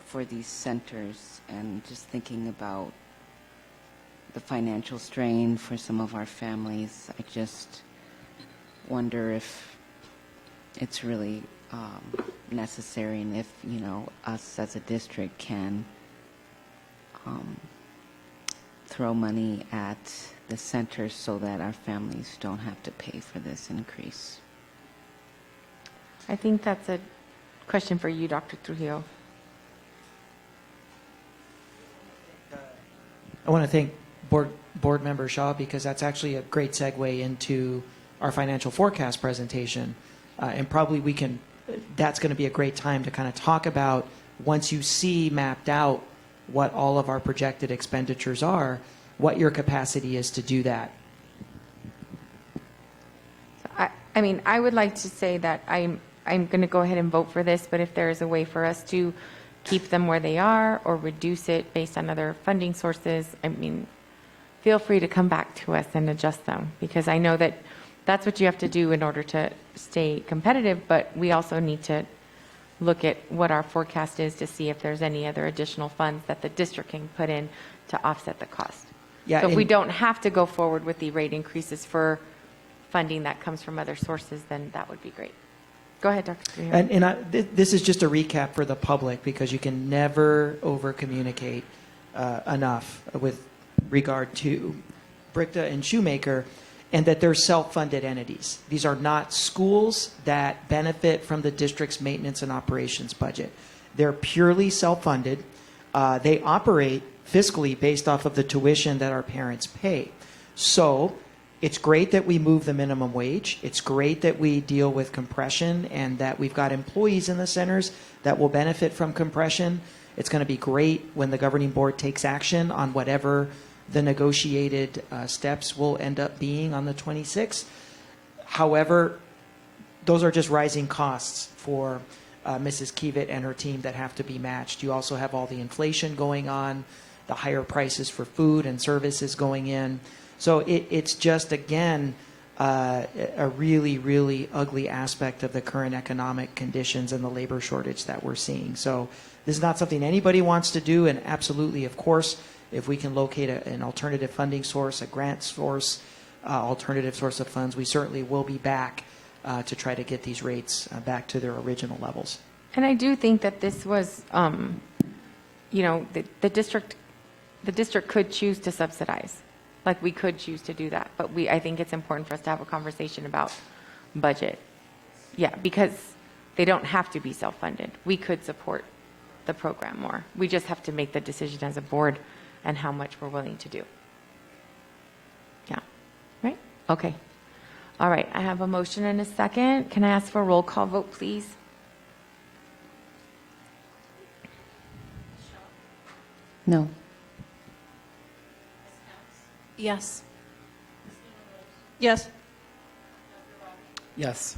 for these centers? And just thinking about the financial strain for some of our families, I just wonder if it's really necessary, and if us as a district can throw money at the centers so that our families don't have to pay for this increase.
I think that's a question for you, Dr. Trujillo.
I want to thank Board Member Shaw, because that's actually a great segue into our financial forecast presentation. And probably that's going to be a great time to kind of talk about, once you see mapped out what all of our projected expenditures are, what your capacity is to do that.
I mean, I would like to say that I'm going to go ahead and vote for this, but if there is a way for us to keep them where they are or reduce it based on other funding sources, I mean, feel free to come back to us and adjust them, because I know that That's what you have to do in order to stay competitive, but we also need to look at what our forecast is to see if there's any other additional funds that the district can put in to offset the cost.
Yeah,
So if we
and-
don't have to go forward with the rate increases for funding that comes from other sources, then that would be great. Go ahead, Dr. Trujillo.
This is just a recap for the public because you can never over communicate enough with regard to Brickta and Shoemaker, and that they're self-funded entities. These are not schools that benefit from the district's maintenance and operations budget. They're purely self-funded. They operate fiscally based off of the tuition that our parents pay. So it's great that we move the minimum wage. It's great that we deal with compression and that we've got employees in the centers that will benefit from compression. It's going to be great when the governing board takes action on whatever the negotiated steps will end up being on the 26th. However, those are just rising costs for Mrs. Kiewit and her team that have to be matched. You also have all the inflation going on, the higher prices for food and services going in. So it's just, again, a really, really ugly aspect of the current economic conditions and the labor shortage that we're seeing. So this is not something anybody wants to do, and absolutely, of course, if we can locate an alternative funding source, a grant source, alternative source of funds, we certainly will be back to try to get these rates back to their original levels.
And I do think that this was, the district could choose to subsidize. Like, we could choose to do that. But I think it's important for us to have a conversation about budget. Yeah, because they don't have to be self-funded. We could support the program more. We just have to make the decision as a board and how much we're willing to do. Yeah. Right? Okay. All right. I have a motion and a second. Can I ask for a roll call vote, please?
No.
Yes. Yes.
Yes.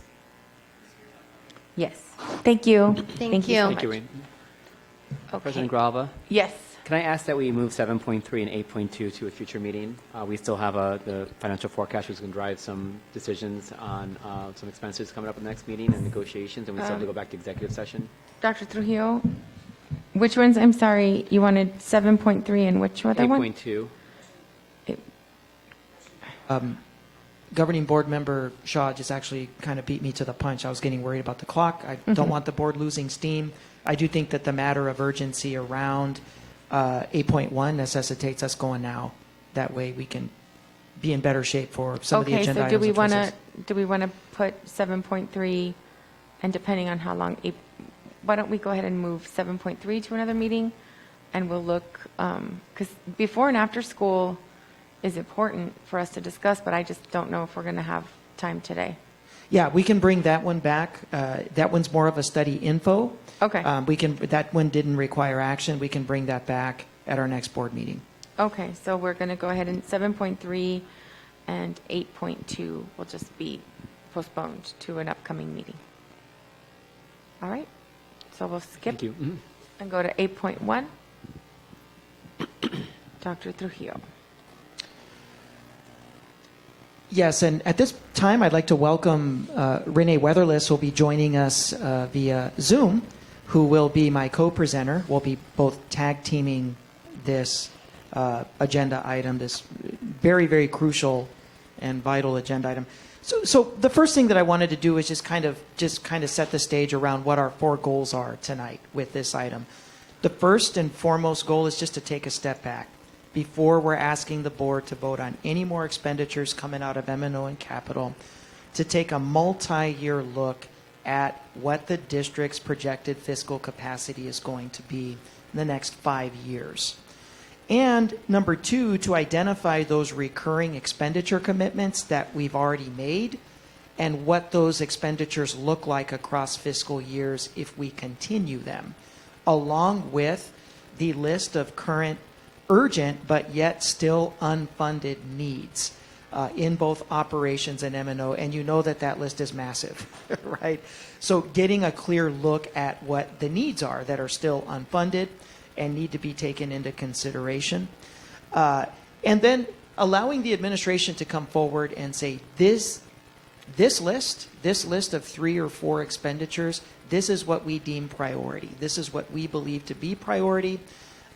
Yes. Thank you.
Thank you.
so
Thank
much.
you, Wayne.
Okay.
President Grijalva?
Yes.
Can I ask that we move 7.3 and 8.2 to a future meeting? We still have the financial forecast, which is going to drive some decisions on some expenses coming up in the next meeting and negotiations, and we still have to go back to executive session.
Dr. Trujillo, which ones? I'm sorry, you wanted 7.3 and which other one?
8.2.
Governing board member Shaw just actually kind of beat me to the punch. I was getting worried about the clock. I don't want the board losing steam. I do think that the matter of urgency around 8.1 necessitates us going now. That way we can be in better shape for some of the
Okay,
agenda
so
items.
do we want to put 7.3, and depending on how long, why don't we go ahead and move 7.3 to another meeting, and we'll look, because before and after school is important for us to discuss, but I just don't know if we're going to have time today.
Yeah, we can bring that one back. That one's more of a study info.
Okay.
That one didn't require action. We can bring that back at our next board meeting.
Okay, so we're going to go ahead and 7.3 and 8.2 will just be postponed to an upcoming meeting. All right, so we'll skip
Thank you. Mhm.
and go to 8.1. Dr. Trujillo.
Yes, and at this time, I'd like to welcome Renee Weatherless, who will be joining us via Zoom, who will be my co-presenter. We'll be both tag teaming this agenda item, this very, very crucial and vital agenda item. So the first thing that I wanted to do is just kind of set the stage around what our 4 goals are tonight with this item. The first and foremost goal is just to take a step back before we're asking the board to vote on any more expenditures coming out of M&O and capital, to take a multi-year look at what the district's projected fiscal capacity is going to be in the next 5 years. And number 2, to identify those recurring expenditure commitments that we've already made and what those expenditures look like across fiscal years if we continue them, along with the list of current urgent but yet still unfunded needs in both operations and M&O, and you know that list is massive, right? So getting a clear look at what the needs are that are still unfunded and need to be taken into consideration. And then allowing the administration to come forward and say, this This list of 3 or 4 expenditures, this is what we deem priority. This is what we believe to be priority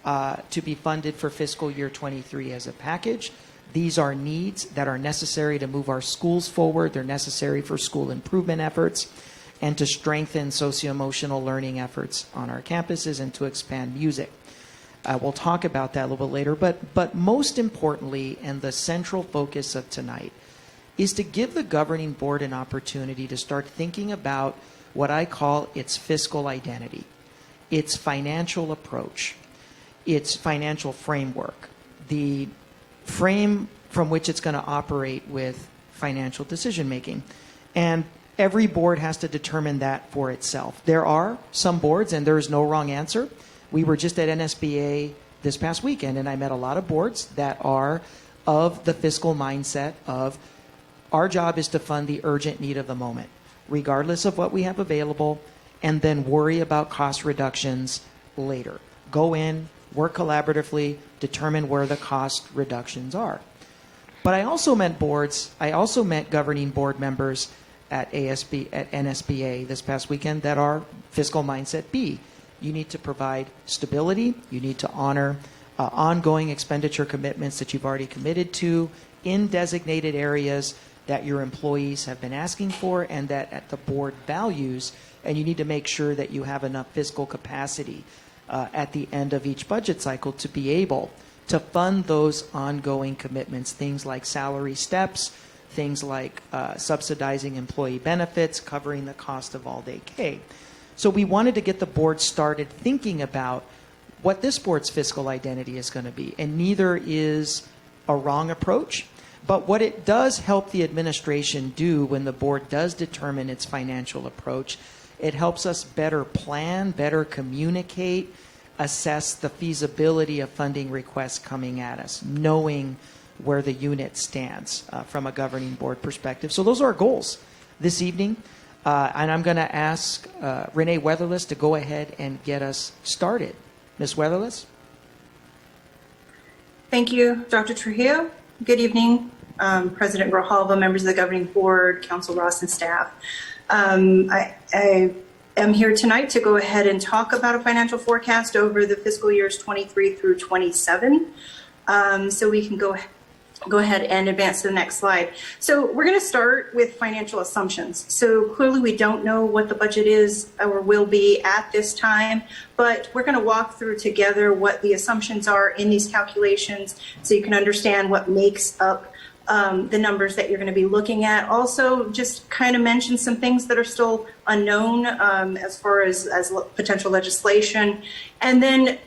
to be funded for fiscal year 23 as a package. These are needs that are necessary to move our schools forward. They're necessary for school improvement efforts and to strengthen socio-emotional learning efforts on our campuses and to expand music. We'll talk about that a little bit later, but most importantly, and the central focus of tonight, is to give the governing board an opportunity to start thinking about what I call its fiscal identity, its financial approach, its financial framework, the frame from which it's going to operate with financial decision making. And every board has to determine that for itself. There are some boards, and there is no wrong answer. We were just at NSBA this past weekend, and I met a lot of boards that are of the fiscal mindset of our job is to fund the urgent need of the moment, regardless of what we have available, and then worry about cost reductions later. Go in, work collaboratively, determine where the cost reductions are. But I also met governing board members at NSBA this past weekend that are fiscal mindset B. You need to provide stability. You need to honor ongoing expenditure commitments that you've already committed to in designated areas that your employees have been asking for and that the board values. And you need to make sure that you have enough fiscal capacity at the end of each budget cycle to be able to fund those ongoing commitments, things like salary steps, things like subsidizing employee benefits, covering the cost of all-day K. So we wanted to get the board started thinking about what this board's fiscal identity is going to be. And neither is a wrong approach, but what it does help the administration do when the board does determine its financial approach, it helps us better plan, better communicate, assess the feasibility of funding requests coming at us, knowing where the unit stands from a governing board perspective. So those are our goals this evening. And I'm going to ask Renee Weatherless to go ahead and get us started. Ms. Weatherless?
Thank you, Dr. Trujillo. Good evening, President Grijalva, members of the governing board, Council Ross, and staff. I am here tonight to go ahead and talk about a financial forecast over the fiscal years 23 through 27. So we can go ahead and advance to the next slide. So we're going to start with financial assumptions. So clearly we don't know what the budget is or will be at this time, but we're going to walk through together what the assumptions are in these calculations so you can understand what makes up the numbers that you're going to be looking at. Also, just kind of mention some things that are still unknown as far as potential legislation. And then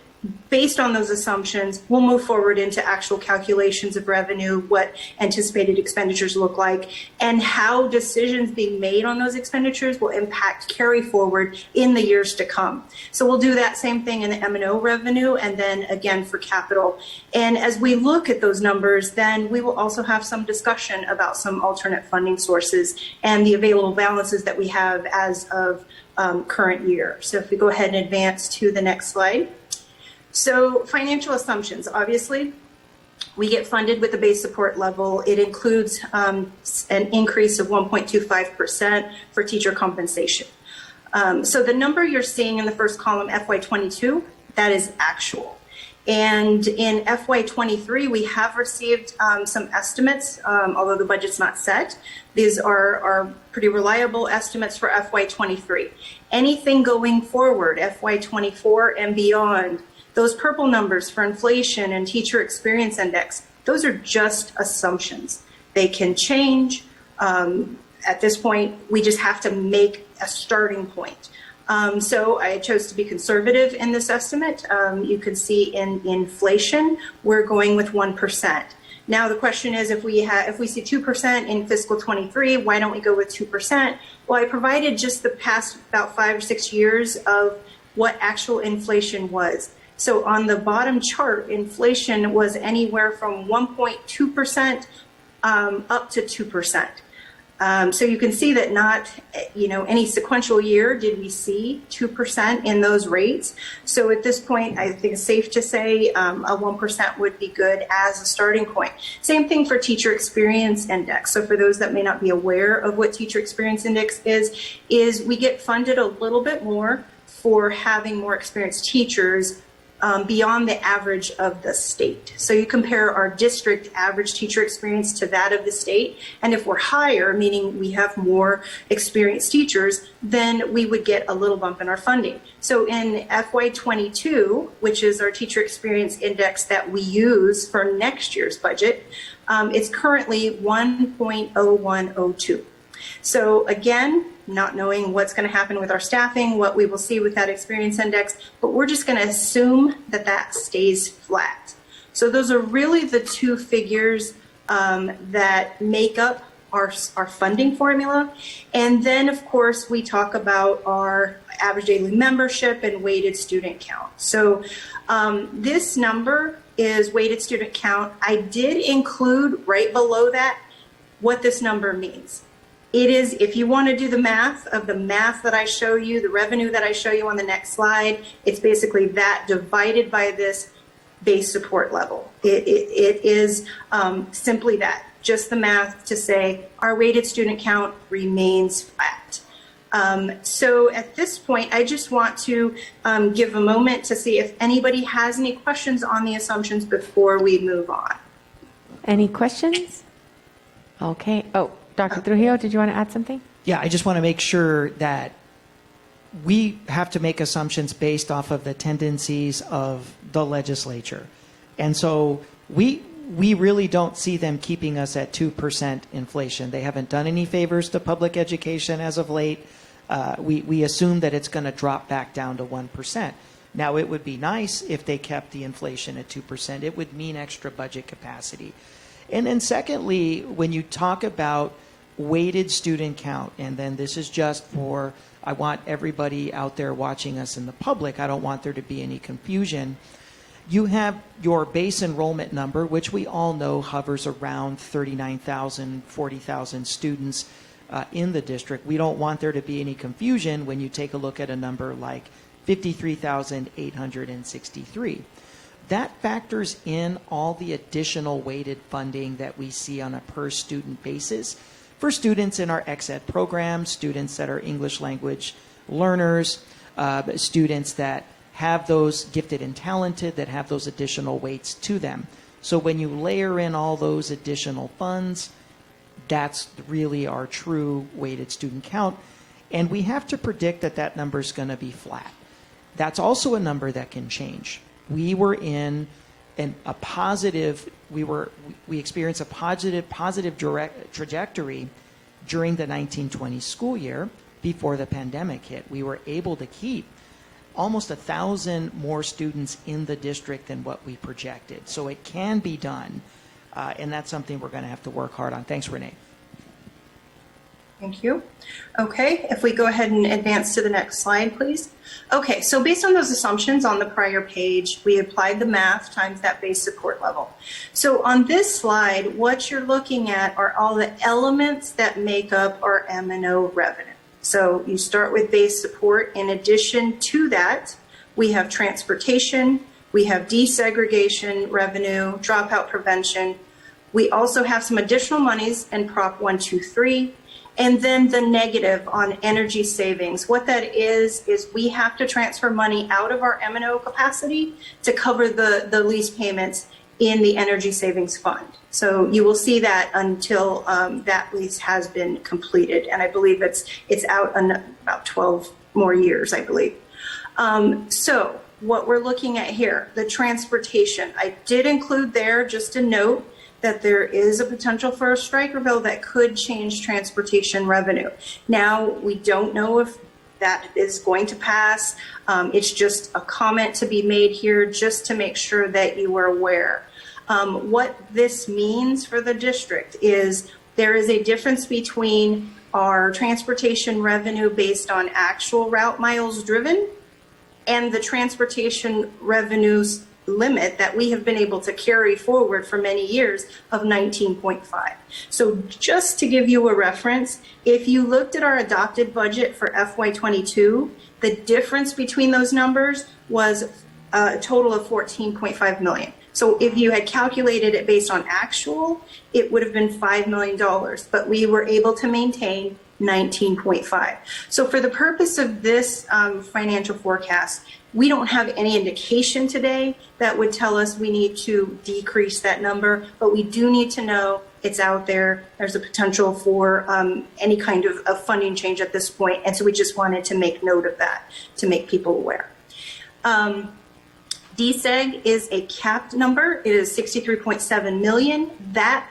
based on those assumptions, we'll move forward into actual calculations of revenue, what anticipated expenditures look like, and how decisions being made on those expenditures will impact carry forward in the years to come. So we'll do that same thing in the M&O revenue and then again for capital. And as we look at those numbers, then we will also have some discussion about some alternate funding sources and the available balances that we have as of current year. So if we go ahead and advance to the next slide. So financial assumptions, obviously, we get funded with the base support level. It includes an increase of 1.25% for teacher compensation. So the number you're seeing in the first column, FY22, that is actual. And in FY23, we have received some estimates, although the budget's not set. These are pretty reliable estimates for FY23. Anything going forward, FY24 and beyond, those purple numbers for inflation and teacher experience index, those are just assumptions. They can change. At this point, we just have to make a starting point. So I chose to be conservative in this estimate. You can see in inflation, we're going with 1%. Now the question is, if we see 2% in fiscal 23, why don't we go with 2%? Well, I provided just the past about 5 or 6 years of what actual inflation was. So on the bottom chart, inflation was anywhere from 1.2% up to 2%. So you can see that not, any sequential year did we see 2% in those rates. So at this point, I think it's safe to say a 1% would be good as a starting point. Same thing for Teacher Experience Index. So for those that may not be aware of what Teacher Experience Index is we get funded a little bit more for having more experienced teachers beyond the average of the state. So you compare our district average teacher experience to that of the state, and if we're higher, meaning we have more experienced teachers, then we would get a little bump in our funding. So in FY22, which is our teacher experience index that we use for next year's budget, it's currently 1.0102. So again, not knowing what's going to happen with our staffing, what we will see with that experience index, but we're just going to assume that that stays flat. So those are really the two figures that make up our funding formula. And then, of course, we talk about our average daily membership and weighted student count. So this number is weighted student count. I did include right below that what this number means. It is, if you want to do the math of the math that I show you, the revenue that I show you on the next slide, it's basically that divided by this base support level. It is simply that, just the math to say our weighted student count remains flat. So at this point, I just want to give a moment to see if anybody has any questions on the assumptions before we move on.
Any questions? Okay. Oh, Dr. Trujillo, did you want to add something?
Yeah, I just want to make sure that we have to make assumptions based off of the tendencies of the legislature. And so we really don't see them keeping us at 2% inflation. They haven't done any favors to public education as of late. We assume that it's going to drop back down to 1%. Now, it would be nice if they kept the inflation at 2%. It would mean extra budget capacity. And then secondly, when you talk about weighted student count, and then this is just for, I want everybody out there watching us in the public, I don't want there to be any confusion. You have your base enrollment number, which we all know hovers around 39,000, 40,000 students in the district. We don't want there to be any confusion when you take a look at a number like 53,863. That factors in all the additional weighted funding that we see on a per student basis for students in our ex-ed programs, students that are English language learners, students that have those gifted and talented, that have those additional weights to them. So when you layer in all those additional funds, that's really our true weighted student count. And we have to predict that that number is going to be flat. That's also a number that can change. We were in we experienced a positive direct trajectory during the 1920 school year before the pandemic hit. We were able to keep almost 1,000 more students in the district than what we projected. So it can be done, and that's something we're going to have to work hard on. Thanks, Renee.
Thank you. Okay, if we go ahead and advance to the next slide, please. Okay, so based on those assumptions on the prior page, we applied the math times that base support level. So on this slide, what you're looking at are all the elements that make up our M&O revenue. So you start with base support. In addition to that, we have transportation, we have desegregation revenue, dropout prevention. We also have some additional monies in Prop 123. And then the negative on energy savings. What that is we have to transfer money out of our M&O capacity to cover the lease payments in the energy savings fund. So you will see that until that lease has been completed. And I believe it's out in about 12 more years, I believe. So what we're looking at here, the transportation, I did include there just a note that there is a potential for a striker bill that could change transportation revenue. Now, we don't know if that is going to pass. It's just a comment to be made here just to make sure that you are aware. What this means for the district is there is a difference between our transportation revenue based on actual route miles driven and the transportation revenues limit that we have been able to carry forward for many years of 19.5. So just to give you a reference, if you looked at our adopted budget for FY22, the difference between those numbers was a total of $14.5 million. So if you had calculated it based on actual, it would have been $5 million, but we were able to maintain 19.5. So for the purpose of this financial forecast, we don't have any indication today that would tell us we need to decrease that number, but we do need to know it's out there. There's a potential for any kind of funding change at this point, and so we just wanted to make note of that to make people aware. DSEG is a capped number. It is $63.7 million. That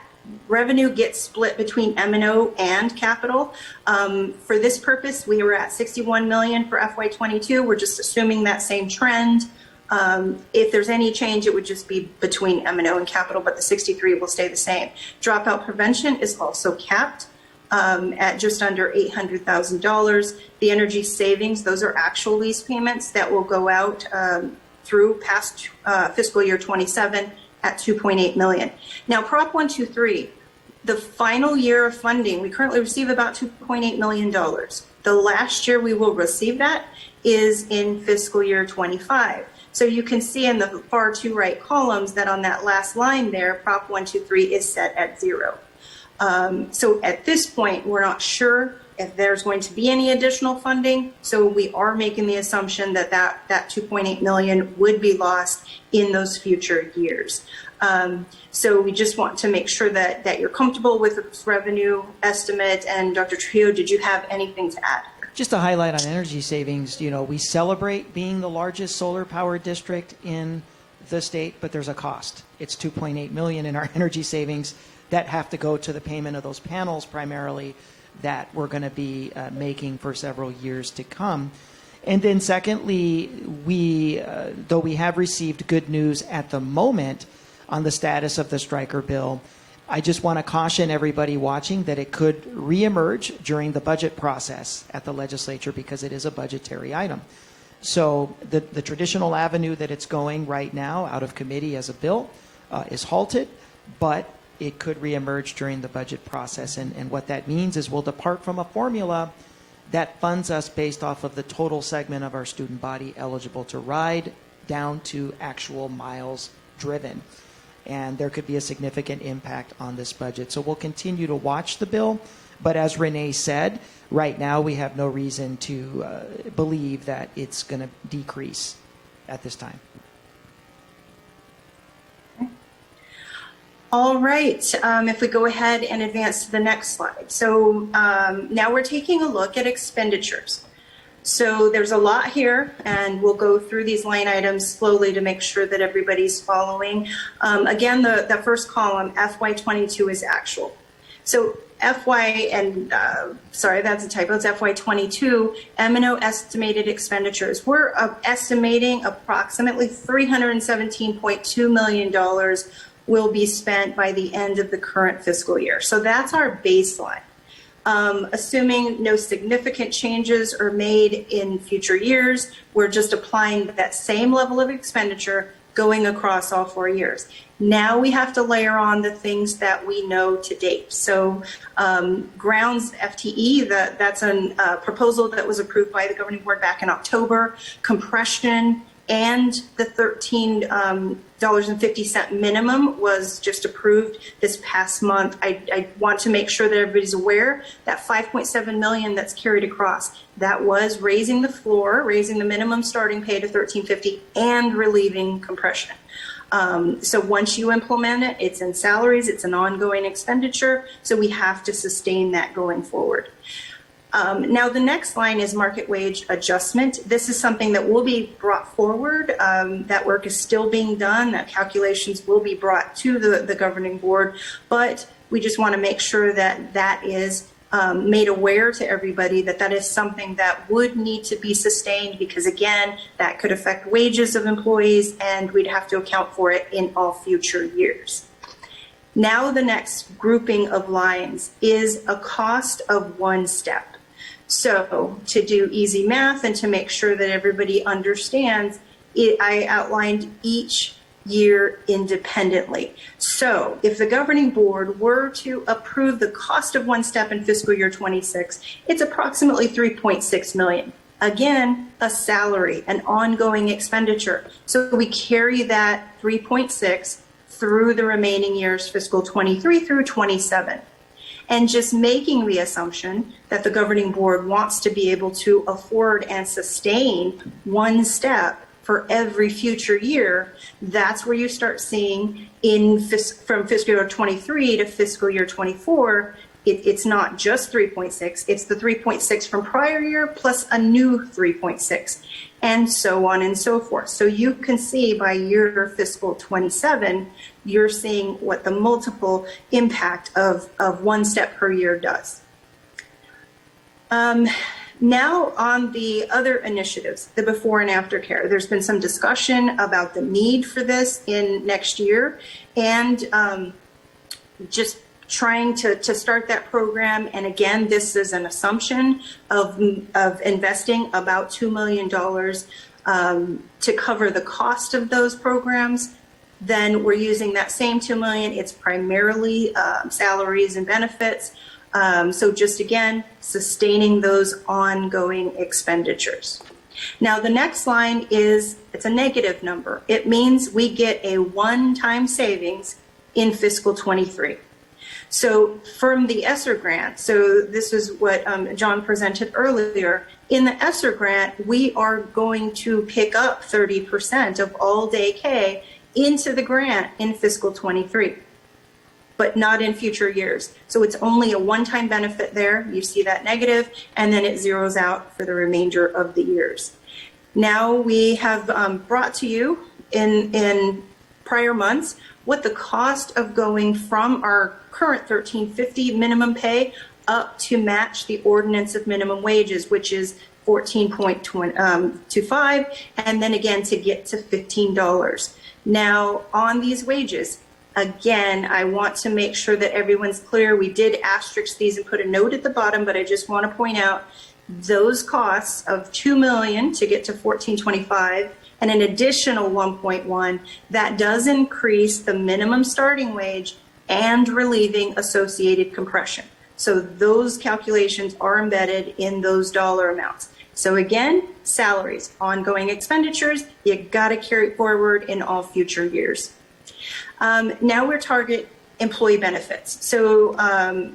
revenue gets split between M&O and capital. For this purpose, we were at $61 million for FY22. We're just assuming that same trend. If there's any change, it would just be between M&O and capital, but the 63 will stay the same. Dropout prevention is also capped at just under $800,000. The energy savings, those are actual lease payments that will go out through past fiscal year 27 at $2.8 million. Now, Prop 123, the final year of funding, we currently receive about $2.8 million. The last year we will receive that is in fiscal year 25. So you can see in the far two right columns that on that last line there, Prop 123 is set at 0. So at this point, we're not sure if there's going to be any additional funding. So we are making the assumption that that $2.8 million would be lost in those future years. So we just want to make sure that you're comfortable with this revenue estimate. And Dr. Trujillo, did you have anything to add?
Just to highlight on energy savings, you know, we celebrate being the largest solar power district in the state, but there's a cost. It's $2.8 million in our energy savings that have to go to the payment of those panels primarily that we're going to be making for several years to come. And then secondly, though we have received good news at the moment on the status of the striker bill, I just want to caution everybody watching that it could reemerge during the budget process at the legislature because it is a budgetary item. So the traditional avenue that it's going right now out of committee as a bill is halted, but it could reemerge during the budget process. And what that means is we'll depart from a formula that funds us based off of the total segment of our student body eligible to ride down to actual miles driven. And there could be a significant impact on this budget. So we'll continue to watch the bill. But as Renee said, right now we have no reason to believe that it's going to decrease at this time.
All right, if we go ahead and advance to the next slide. So now we're taking a look at expenditures. So there's a lot here, and we'll go through these line items slowly to make sure that everybody's following. Again, the first column, FY22 is actual. So sorry, that's a typo, it's FY22, M&O estimated expenditures. We're estimating approximately $317.2 million will be spent by the end of the current fiscal year. So that's our baseline. Assuming no significant changes are made in future years, we're just applying that same level of expenditure going across all 4 years. Now we have to layer on the things that we know to date. So grounds FTE, that's a proposal that was approved by the governing board back in October. Compression and the $13.50 minimum was just approved this past month. I want to make sure that everybody's aware that $5.7 million that's carried across, that was raising the floor, raising the minimum starting pay to $13.50 and relieving compression. So once you implement it, it's in salaries, it's an ongoing expenditure, so we have to sustain that going forward. Now the next line is market wage adjustment. This is something that will be brought forward. That work is still being done. That calculations will be brought to the governing board, but we just want to make sure that that is made aware to everybody that that is something that would need to be sustained because again, that could affect wages of employees and we'd have to account for it in all future years. Now the next grouping of lines is a cost of one step. So to do easy math and to make sure that everybody understands, I outlined each year independently. So if the governing board were to approve the cost of one step in fiscal year 26, it's approximately $3.6 million. Again, a salary, an ongoing expenditure. So we carry that 3.6 through the remaining years, fiscal 23 through 27. And just making the assumption that the governing board wants to be able to afford and sustain one step for every future year, that's where you start seeing from fiscal year 23 to fiscal year 24, it's not just 3.6, it's the 3.6 from prior year plus a new 3.6, and so on and so forth. So you can see by year fiscal 27, you're seeing what the multiple impact of one step per year does. Now on the other initiatives, the before and after care, there's been some discussion about the need for this in next year, and just trying to start that program. And again, this is an assumption of investing about $2 million to cover the cost of those programs. Then we're using that same $2 million. It's primarily salaries and benefits. So just again, sustaining those ongoing expenditures. Now the next line it's a negative number. It means we get a one-time savings in fiscal 23. So from the ESSER grant, so this is what John presented earlier, in the ESSER grant, we are going to pick up 30% of all day K into the grant in fiscal 23, but not in future years. So it's only a one-time benefit there. You see that negative, and then it zeroes out for the remainder of the years. Now we have brought to you in prior months what the cost of going from our current $13.50 minimum pay up to match the ordinance of minimum wages, which is $14.25, and then again to get to $15. Now on these wages, again, I want to make sure that everyone's clear. We did asterisk these and put a note at the bottom, but I just want to point out those costs of $2 million to get to $14.25 and an additional 1.1, that does increase the minimum starting wage and relieving associated compression. So those calculations are embedded in those dollar amounts. So again, salaries, ongoing expenditures, you got to carry it forward in all future years. Now we're target employee benefits. So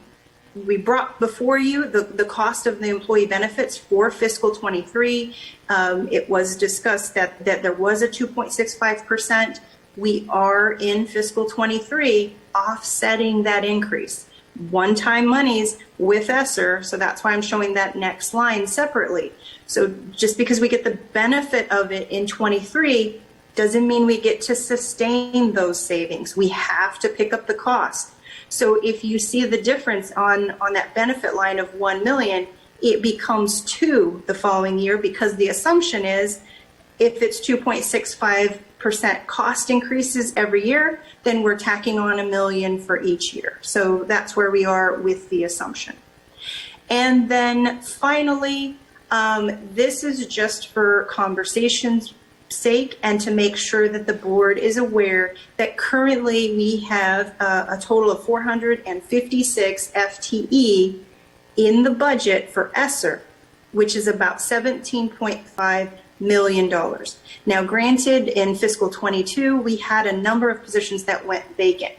we brought before you the cost of the employee benefits for fiscal 23. It was discussed that there was a 2.65%. We are in fiscal 23 offsetting that increase. One-time monies with ESSER, so that's why I'm showing that next line separately. So just because we get the benefit of it in 23 doesn't mean we get to sustain those savings. We have to pick up the cost. So if you see the difference on that benefit line of 1 million, it becomes 2 the following year, because the assumption is if it's 2.65% cost increases every year, then we're tacking on $1 million for each year. So that's where we are with the assumption. And then finally, this is just for conversation's sake and to make sure that the board is aware that currently we have a total of 456 FTE in the budget for ESSER, which is about $17.5 million. Now, granted, in fiscal 22, we had a number of positions that went vacant.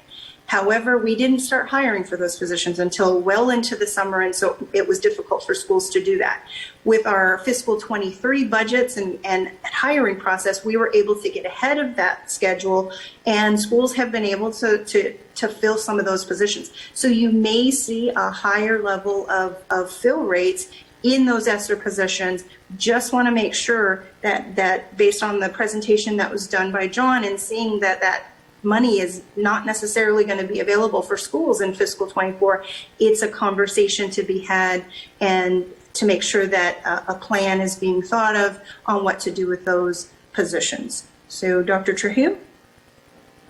However, we didn't start hiring for those positions until well into the summer, and so it was difficult for schools to do that. With our fiscal 23 budgets and hiring process, we were able to get ahead of that schedule, and schools have been able to fill some of those positions. So you may see a higher level of fill rates in those ESSER positions. Just want to make sure that based on the presentation that was done by John and seeing that money is not necessarily going to be available for schools in fiscal 24, it's a conversation to be had and to make sure that a plan is being thought of on what to do with those positions. So Dr. Trujillo?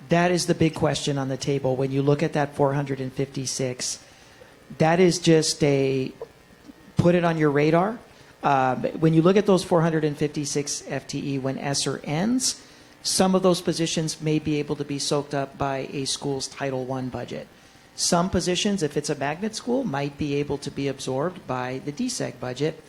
That is the big question on the table. When you look at that 456, that is just put it on your radar. When you look at those 456 FTE when ESSER ends, Some of those positions may be able to be soaked up by a school's Title I budget. Some positions, if it's a magnet school, might be able to be absorbed by the DSEG budget.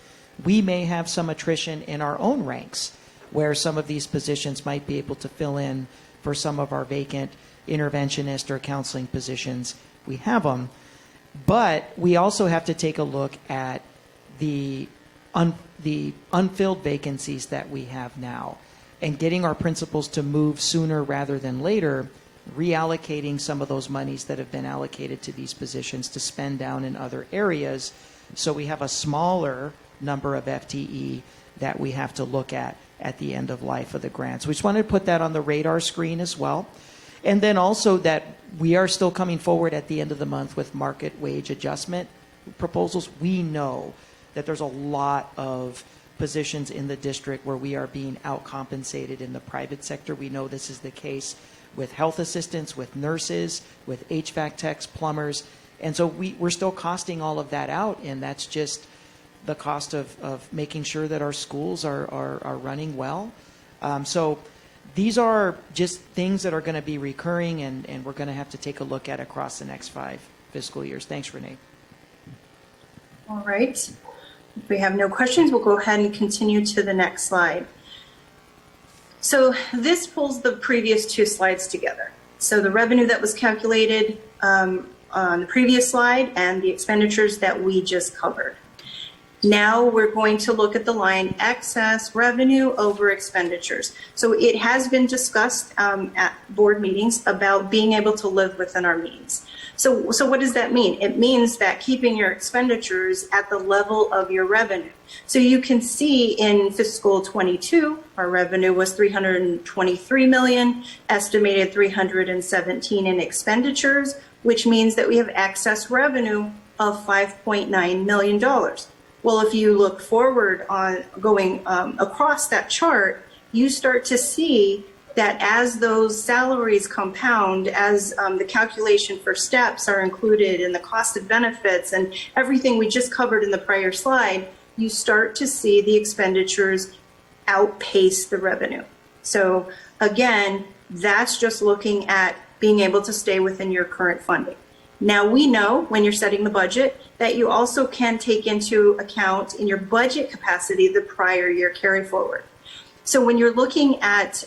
We may have some attrition in our own ranks where some of these positions might be able to fill in for some of our vacant interventionist or counseling positions. We have them. But we also have to take a look at the unfilled vacancies that we have now and getting our principals to move sooner rather than later, reallocating some of those monies that have been allocated to these positions to spend down in other areas, so we have a smaller number of FTE that we have to look at the end of life of the grants. We just wanted to put that on the radar screen as well. And then also that we are still coming forward at the end of the month with market wage adjustment proposals. We know that there's a lot of positions in the district where we are being outcompensated in the private sector. We know this is the case with health assistants, with nurses, with HVAC techs, plumbers. And so we're still costing all of that out, and that's just the cost of making sure that our schools are running well. So these are just things that are going to be recurring, and we're going to have to take a look at across the next 5 fiscal years. Thanks, Renee.
All right. If we have no questions, we'll go ahead and continue to the next slide. So this pulls the previous 2 slides together. So the revenue that was calculated on the previous slide and the expenditures that we just covered. Now we're going to look at the line excess revenue over expenditures. So it has been discussed at board meetings about being able to live within our means. So what does that mean? It means that keeping your expenditures at the level of your revenue. So you can see in fiscal 22, our revenue was $323 million, estimated $317 in expenditures, which means that we have excess revenue of $5.9 million. Well, if you look forward on going across that chart, you start to see that as those salaries compound, as the calculation for steps are included in the cost of benefits and everything we just covered in the prior slide, you start to see the expenditures outpace the revenue. So again, that's just looking at being able to stay within your current funding. Now we know when you're setting the budget that you also can take into account in your budget capacity the prior year carry forward. So when you're looking at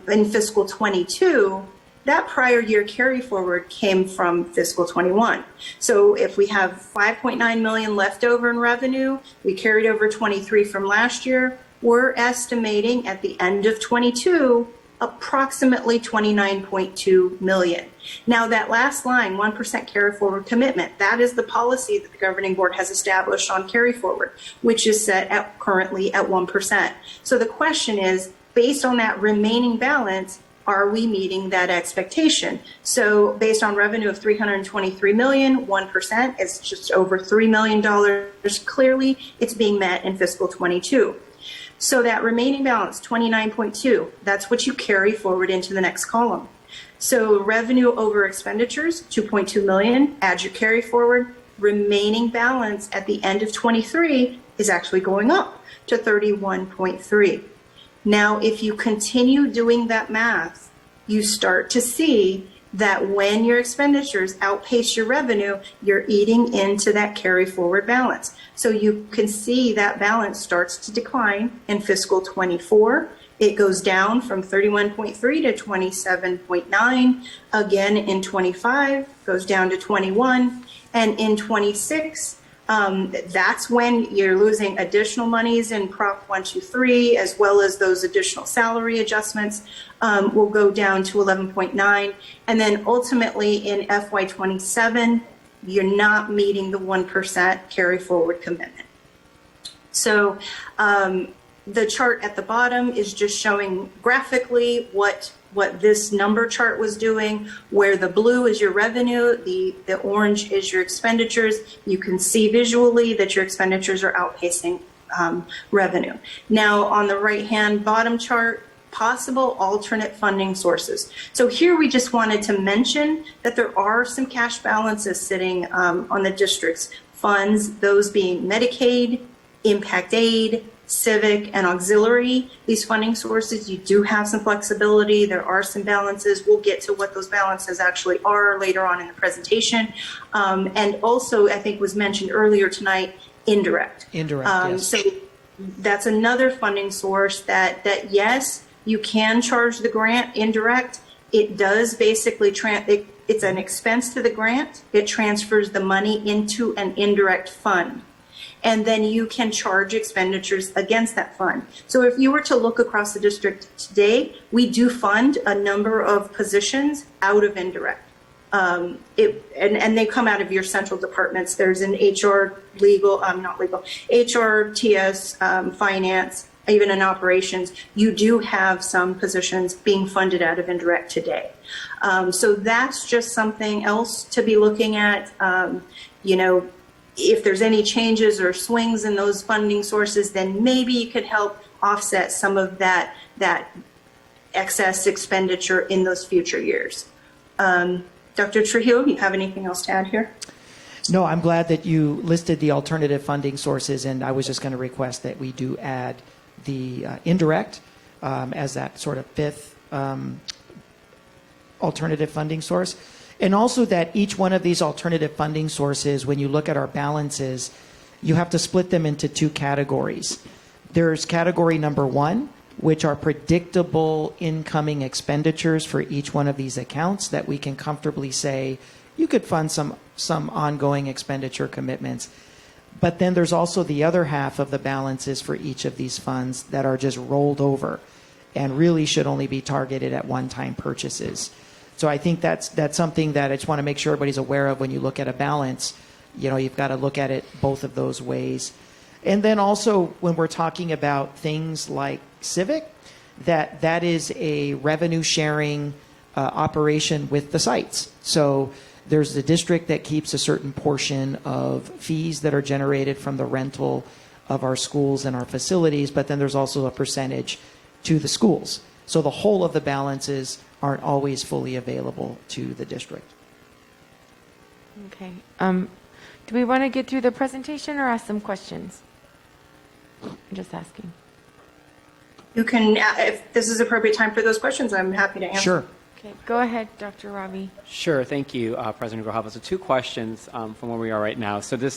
in fiscal 22, that prior year carry forward came from fiscal 21. So if we have 5.9 million left over in revenue, we carried over 23 from last year, we're estimating at the end of 22 approximately 29.2 million. Now that last line, 1% carry forward commitment, that is the policy that the governing board has established on carry forward, which is set at currently at 1%. So the question is, based on that remaining balance, are we meeting that expectation? So based on revenue of 323 million, 1% is just over $3 million. Clearly, it's being met in fiscal 22. So that remaining balance, 29.2, that's what you carry forward into the next column. So revenue over expenditures, 2.2 million, add your carry forward, remaining balance at the end of 23 is actually going up to 31.3. Now, if you continue doing that math, you start to see that when your expenditures outpace your revenue, you're eating into that carry forward balance. So you can see that balance starts to decline in fiscal 24. It goes down from 31.3 to 27.9. Again, in 25, goes down to 21. And in 26, that's when you're losing additional monies in Prop 123, as well as those additional salary adjustments will go down to 11.9. And then ultimately in FY27, you're not meeting the 1% carry forward commitment. So the chart at the bottom is just showing graphically what this number chart was doing, where the blue is your revenue, the orange is your expenditures. You can see visually that your expenditures are outpacing revenue. Now on the right-hand bottom chart, possible alternate funding sources. So here we just wanted to mention that there are some cash balances sitting on the district's funds, those being Medicaid, impact aid, civic, and auxiliary, these funding sources, you do have some flexibility. There are some balances. We'll get to what those balances actually are later on in the presentation. And also, I think was mentioned earlier tonight, indirect.
Yes.
So that's another funding source that yes, you can charge the grant indirect. It does basically, it's an expense to the grant. It transfers the money into an indirect fund. And then you can charge expenditures against that fund. So if you were to look across the district today, we do fund a number of positions out of indirect. And they come out of your central departments. There's an HR, HR, TS, finance, even in operations. You do have some positions being funded out of indirect today. So that's just something else to be looking at. If there's any changes or swings in those funding sources, then maybe you could help offset some of that excess expenditure in those future years. Dr. Trujillo, do you have anything else to add here?
No, I'm glad that you listed the alternative funding sources, and I was just going to request that we do add the indirect as that sort of fifth alternative funding source. And also that each one of these alternative funding sources, when you look at our balances, you have to split them into two categories. There's category number one, which are predictable incoming expenditures for each one of these accounts that we can comfortably say you could fund some ongoing expenditure commitments. But then there's also the other half of the balances for each of these funds that are just rolled over and really should only be targeted at one-time purchases. So I think that's something that I just want to make sure everybody's aware of when you look at a balance. You've got to look at it both of those ways. And then also when we're talking about things like civic, that is a revenue sharing operation with the sites. So there's the district that keeps a certain portion of fees that are generated from the rental of our schools and our facilities, but then there's also a percentage to the schools. So the whole of the balances aren't always fully available to the district.
Okay. Do we want to get through the presentation or ask some questions? I'm just asking.
You can, if this is appropriate time for those questions, I'm happy to answer.
Sure.
Okay, go ahead, Dr. Ravi.
Sure, thank you, President Grijalva. So 2 questions from where we are right now. So the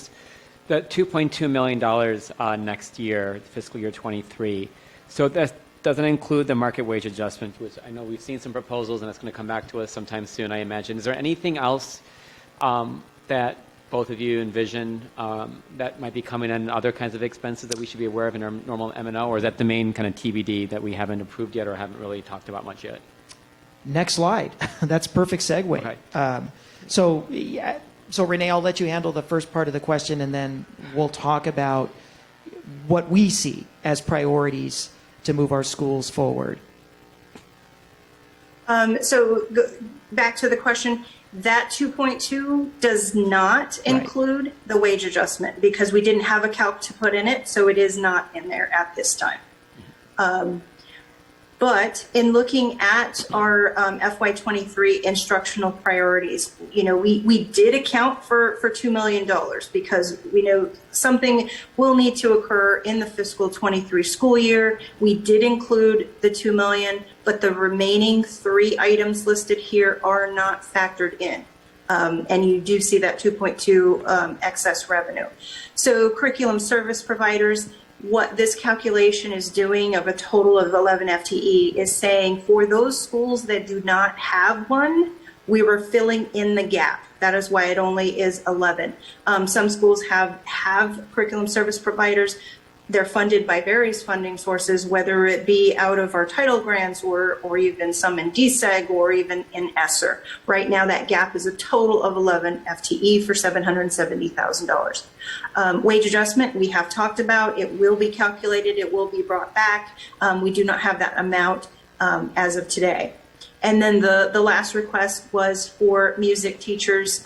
$2.2 million next year, fiscal year 23. So that doesn't include the market wage adjustment, which I know we've seen some proposals, and it's going to come back to us sometime soon, I imagine. Is there anything else that both of you envision that might be coming in, other kinds of expenses that we should be aware of in our normal M&O, or is that the main kind of TBD that we haven't approved yet or haven't really talked about much yet?
Next slide. That's perfect segue.
Okay.
So Renee, I'll let you handle the first part of the question, and then we'll talk about what we see as priorities to move our schools forward.
Back to the question, that 2.2 does not include the wage adjustment because we didn't have a calc to put in it, so it is not in there at this time. But in looking at our FY23 instructional priorities, we did account for $2 million because we know something will need to occur in the fiscal 23 school year. We did include the $2 million, but the remaining 3 items listed here are not factored in. And you do see that 2.2 excess revenue. So curriculum service providers, what this calculation is doing of a total of 11 FTE is saying for those schools that do not have one, we were filling in the gap. That is why it only is 11. Some schools have curriculum service providers. They're funded by various funding sources, whether it be out of our title grants or even some in DSEG or even in ESSER. Right now, that gap is a total of 11 FTE for $770,000. Wage adjustment, we have talked about. It will be calculated. It will be brought back. We do not have that amount as of today. And then the last request was for music teachers,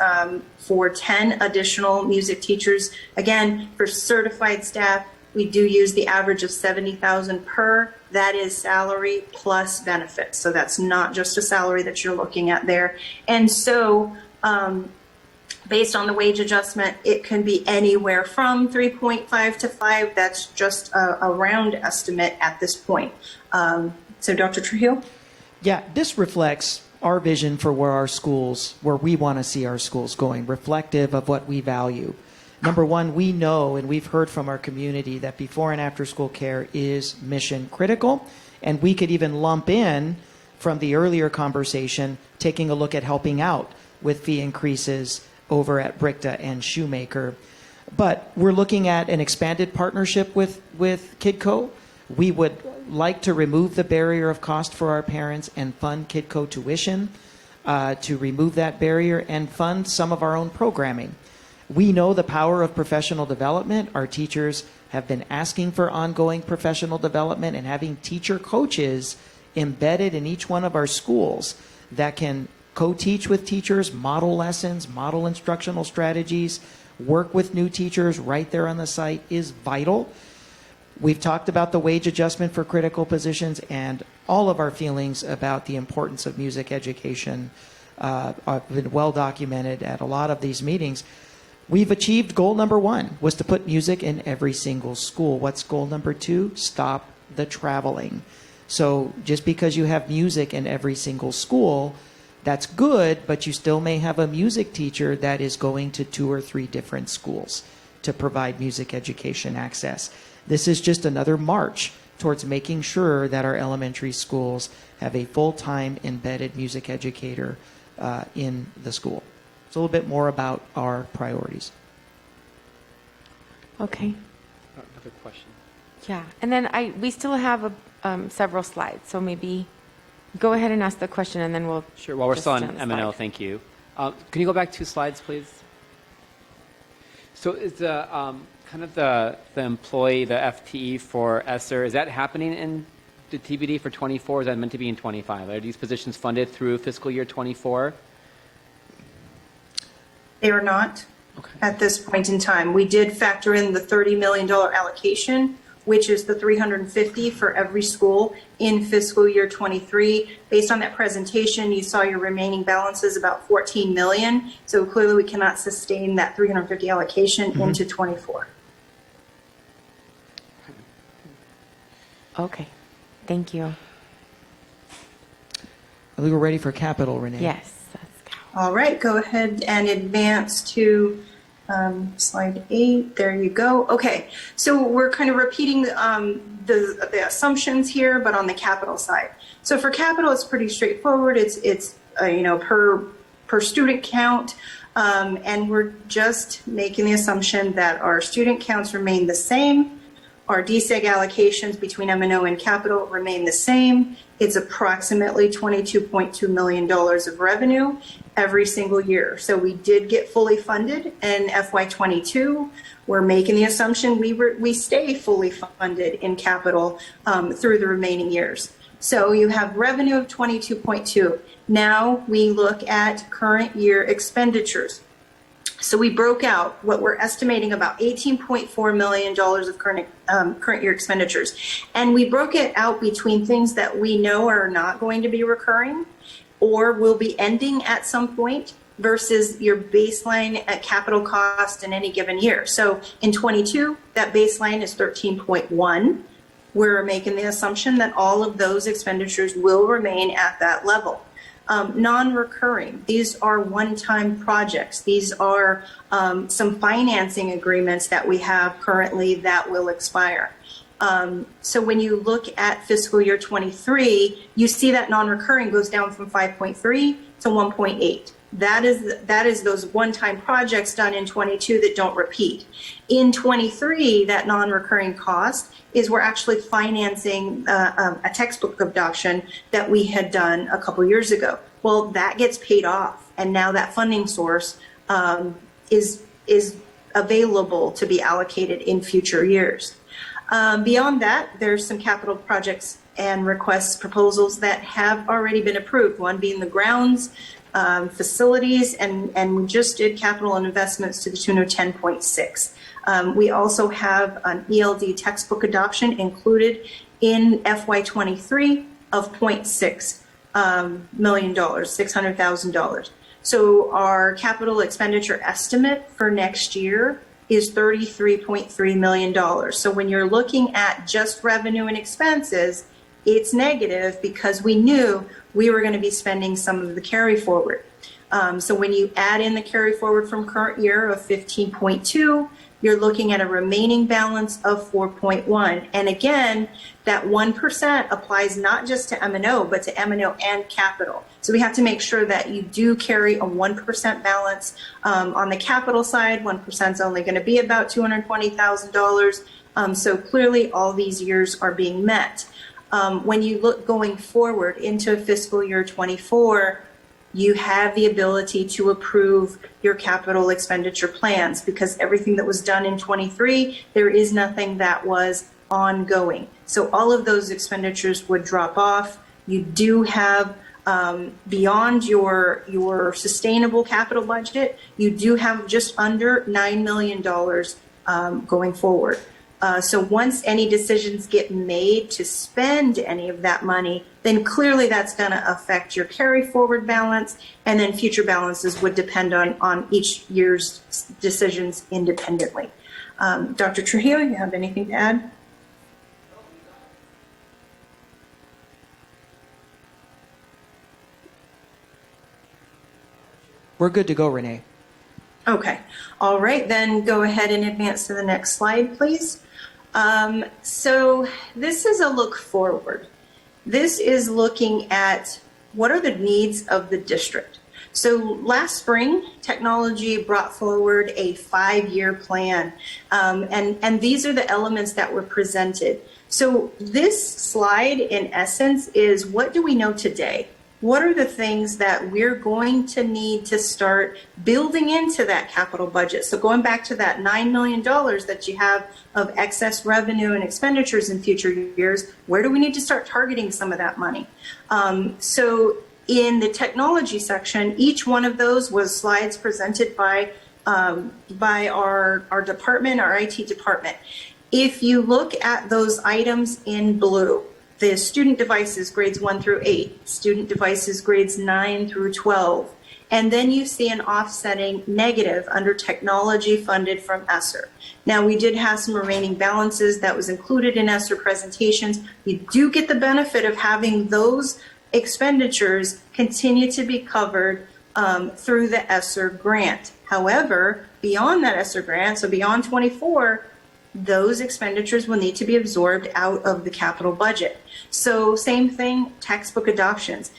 for 10 additional music teachers. Again, for certified staff, we do use the average of $70,000 per. That is salary plus benefits. So that's not just a salary that you're looking at there. And so Based on the wage adjustment, it can be anywhere from 3.5 to 5. That's just a round estimate at this point. So Dr. Trujillo?
Yeah, this reflects our vision for where we want to see our schools going, reflective of what we value. Number one, we know and we've heard from our community that before and after school care is mission critical, and we could even lump in from the earlier conversation, taking a look at helping out with fee increases over at Brickta and Shoemaker. But we're looking at an expanded partnership with KidCo. We would like to remove the barrier of cost for our parents and fund KidCo tuition, to remove that barrier and fund some of our own programming. We know the power of professional development. Our teachers have been asking for ongoing professional development, and having teacher coaches embedded in each one of our schools that can co-teach with teachers, model lessons, model instructional strategies, work with new teachers right there on the site is vital. We've talked about the wage adjustment for critical positions, and all of our feelings about the importance of music education have been well documented at a lot of these meetings. We've achieved goal number 1, was to put music in every single school. What's goal number 2? Stop the traveling. So just because you have music in every single school, that's good, but you still may have a music teacher that is going to 2 or 3 different schools to provide music education access. This is just another march towards making sure that our elementary schools have a full-time embedded music educator in the school. It's a little bit more about our priorities.
Okay.
Another question.
Yeah, and then we still have several slides, so maybe go ahead and ask the question, and then we'll.
Sure. While we're
just
still on
stay the
M&L,
slide.
thank you. Can you go back 2 slides, please? So is the kind of the employee, the FTE for ESSER, is that happening in the TBD for 24? Is that meant to be in 25? Are these positions funded through fiscal year 24?
They are not at this point in time. We did factor in the $30 million allocation, which is the $350 for every school in fiscal year 23. Based on that presentation, you saw your remaining balance is about $14 million. So clearly we cannot sustain that $350 allocation into 24.
Okay, thank you.
I think we're ready for capital, Renee.
Yes.
All right, go ahead and advance to slide 8. There you go. Okay, so we're kind of repeating the assumptions here, but on the capital side. So for capital, it's pretty straightforward. It's per student count, and we're just making the assumption that our student counts remain the same. Our DSEG allocations between M&O and capital remain the same. It's approximately $22.2 million of revenue every single year. So we did get fully funded in FY22. We're making the assumption we stay fully funded in capital through the remaining years. So you have revenue of 22.2. Now we look at current year expenditures. So we broke out what we're estimating about $18.4 million of current year expenditures. And we broke it out between things that we know are not going to be recurring or will be ending at some point versus your baseline at capital cost in any given year. So in 22, that baseline is 13.1. We're making the assumption that all of those expenditures will remain at that level. Non-recurring, these are one-time projects. These are some financing agreements that we have currently that will expire. So when you look at fiscal year 23, you see that non-recurring goes down from 5.3 to 1.8. That is those one-time projects done in 22 that don't repeat. In 23, that non-recurring cost is we're actually financing a textbook adoption that we had done a couple years ago. Well, that gets paid off, and now that funding source is available to be allocated in future years. Beyond that, there's some capital projects and requests proposals that have already been approved, one being the grounds, facilities, and we just did capital and investments to the tune of 10.6. We also have an ELD textbook adoption included in FY23 of $0.6 million, $600,000. So our capital expenditure estimate for next year is $33.3 million. So when you're looking at just revenue and expenses, it's negative because we knew we were going to be spending some of the carry forward. So when you add in the carry forward from current year of 15.2, you're looking at a remaining balance of 4.1. And again, that 1% applies not just to M&O, but to M&O and capital. So we have to make sure that you do carry a 1% balance on the capital side. 1% is only going to be about $220,000. So clearly all these years are being met. When you look going forward into fiscal year 24, you have the ability to approve your capital expenditure plans because everything that was done in 23, there is nothing that was ongoing. So all of those expenditures would drop off. You do have, beyond your sustainable capital budget, you do have just under $9 million going forward. So once any decisions get made to spend any of that money, then clearly that's going to affect your carry forward balance, and then future balances would depend on each year's decisions independently. Dr. Trujillo, you have anything to add?
We're good to go, Renee.
Okay. All right, then go ahead and advance to the next slide, please. So this is a look forward. This is looking at what are the needs of the district. So last spring, technology brought forward a 5-year plan, and these are the elements that were presented. So this slide, in essence, is what do we know today? What are the things that we're going to need to start building into that capital budget? So going back to that $9 million that you have of excess revenue and expenditures in future years, where do we need to start targeting some of that money? So in the technology section, each one of those was slides presented by our department, our IT department. If you look at those items in blue, the student devices grades 1 through 8, student devices grades 9 through 12, and then you see an offsetting negative under technology funded from ESSER. Now, we did have some remaining balances that was included in ESSER presentations. You do get the benefit of having those expenditures continue to be covered through the ESSER grant. However, beyond that ESSER grant, so beyond 24, those expenditures will need to be absorbed out of the capital budget. So same thing, textbook adoptions.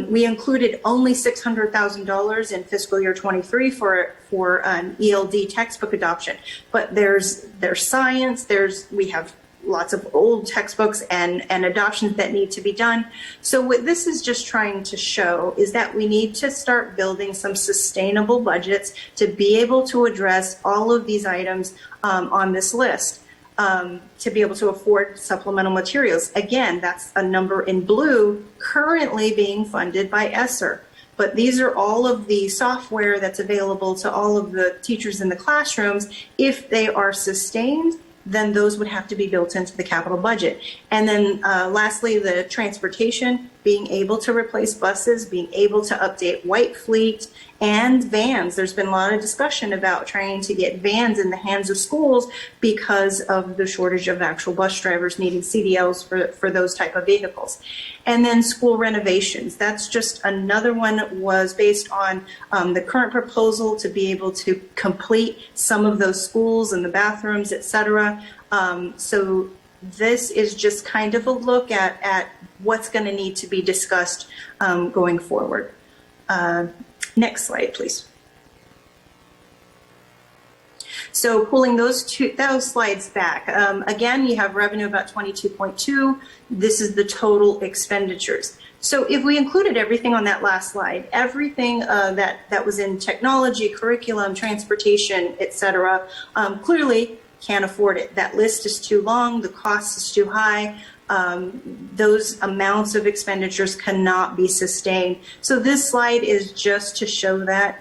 We included only $600,000 in fiscal year 23 for an ELD textbook adoption, but there's science, we have lots of old textbooks and adoptions that need to be done. So what this is just trying to show is that we need to start building some sustainable budgets to be able to address all of these items on this list, to be able to afford supplemental materials. Again, that's a number in blue currently being funded by ESSER. But these are all of the software that's available to all of the teachers in the classrooms. If they are sustained, then those would have to be built into the capital budget. And then lastly, the transportation, being able to replace buses, being able to update white fleet and vans. There's been a lot of discussion about trying to get vans in the hands of schools because of the shortage of actual bus drivers needing CDLs for those type of vehicles. And then school renovations. That's just another one, was based on the current proposal to be able to complete some of those schools and the bathrooms, et cetera. So this is just kind of a look at what's going to need to be discussed going forward. Next slide, please. So pulling those slides back, again, you have revenue about 22.2. This is the total expenditures. So if we included everything on that last slide, everything that was in technology, curriculum, transportation, et cetera, clearly can't afford it. That list is too long. The cost is too high. Those amounts of expenditures cannot be sustained. So this slide is just to show that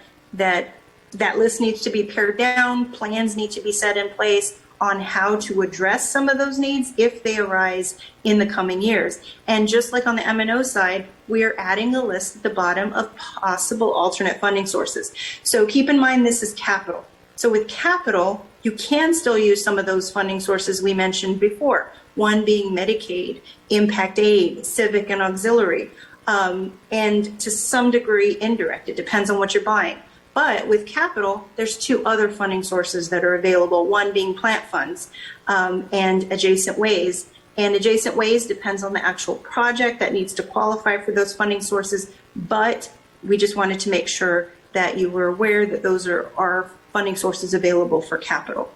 list needs to be pared down, plans need to be set in place, on how to address some of those needs if they arise in the coming years. And just like on the M&O side, we are adding a list at the bottom of possible alternate funding sources. So keep in mind this is capital. So with capital, you can still use some of those funding sources we mentioned before, one being Medicaid, impact aid, civic and auxiliary, and to some degree indirect. It depends on what you're buying. But with capital, there's two other funding sources that are available, one being plant funds and adjacent ways. And adjacent ways depends on the actual project that needs to qualify for those funding sources, but we just wanted to make sure that you were aware that those are our funding sources available for capital.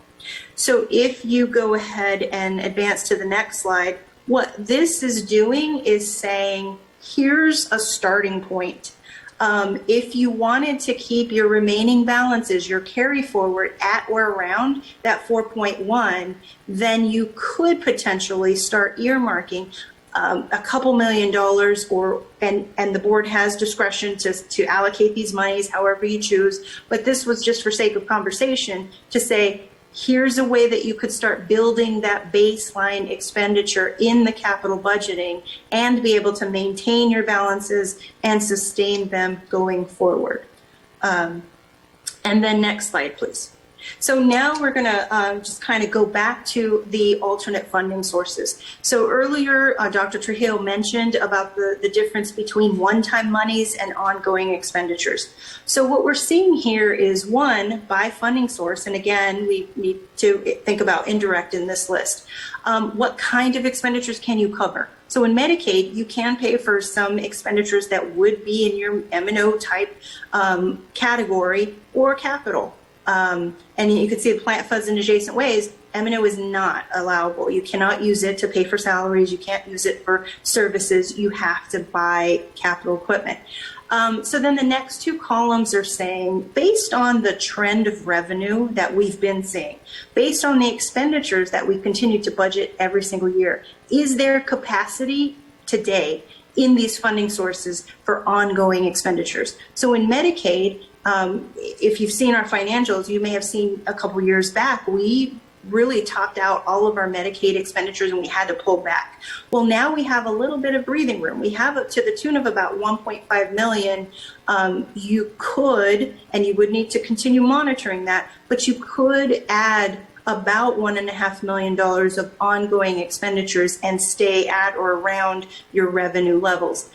So if you go ahead and advance to the next slide, what this is doing is saying, here's a starting point. If you wanted to keep your remaining balances, your carry forward at or around that 4.1, then you could potentially start earmarking a couple $1 million, and the board has discretion to allocate these monies however you choose. But this was just for sake of conversation to say, here's a way that you could start building that baseline expenditure in the capital budgeting and be able to maintain your balances and sustain them going forward. And then next slide, please. So now we're going to just kind of go back to the alternate funding sources. So earlier, Dr. Trujillo mentioned about the difference between one-time monies and ongoing expenditures. So what we're seeing here is one, by funding source, and again, we need to think about indirect in this list. What kind of expenditures can you cover? So in Medicaid, you can pay for some expenditures that would be in your M&O type category or capital. And you can see the plant funds in adjacent ways. M&O is not allowable. You cannot use it to pay for salaries. You can't use it for services. You have to buy capital equipment. So then the next two columns are saying, based on the trend of revenue that we've been seeing, based on the expenditures that we continue to budget every single year, is there capacity today in these funding sources for ongoing expenditures? So in Medicaid, if you've seen our financials, you may have seen a couple years back, we really topped out all of our Medicaid expenditures and we had to pull back. Well, now we have a little bit of breathing room. We have up to the tune of about 1.5 million. You could, and you would need to continue monitoring that, but you could add about $1.5 million of ongoing expenditures and stay at or around your revenue levels.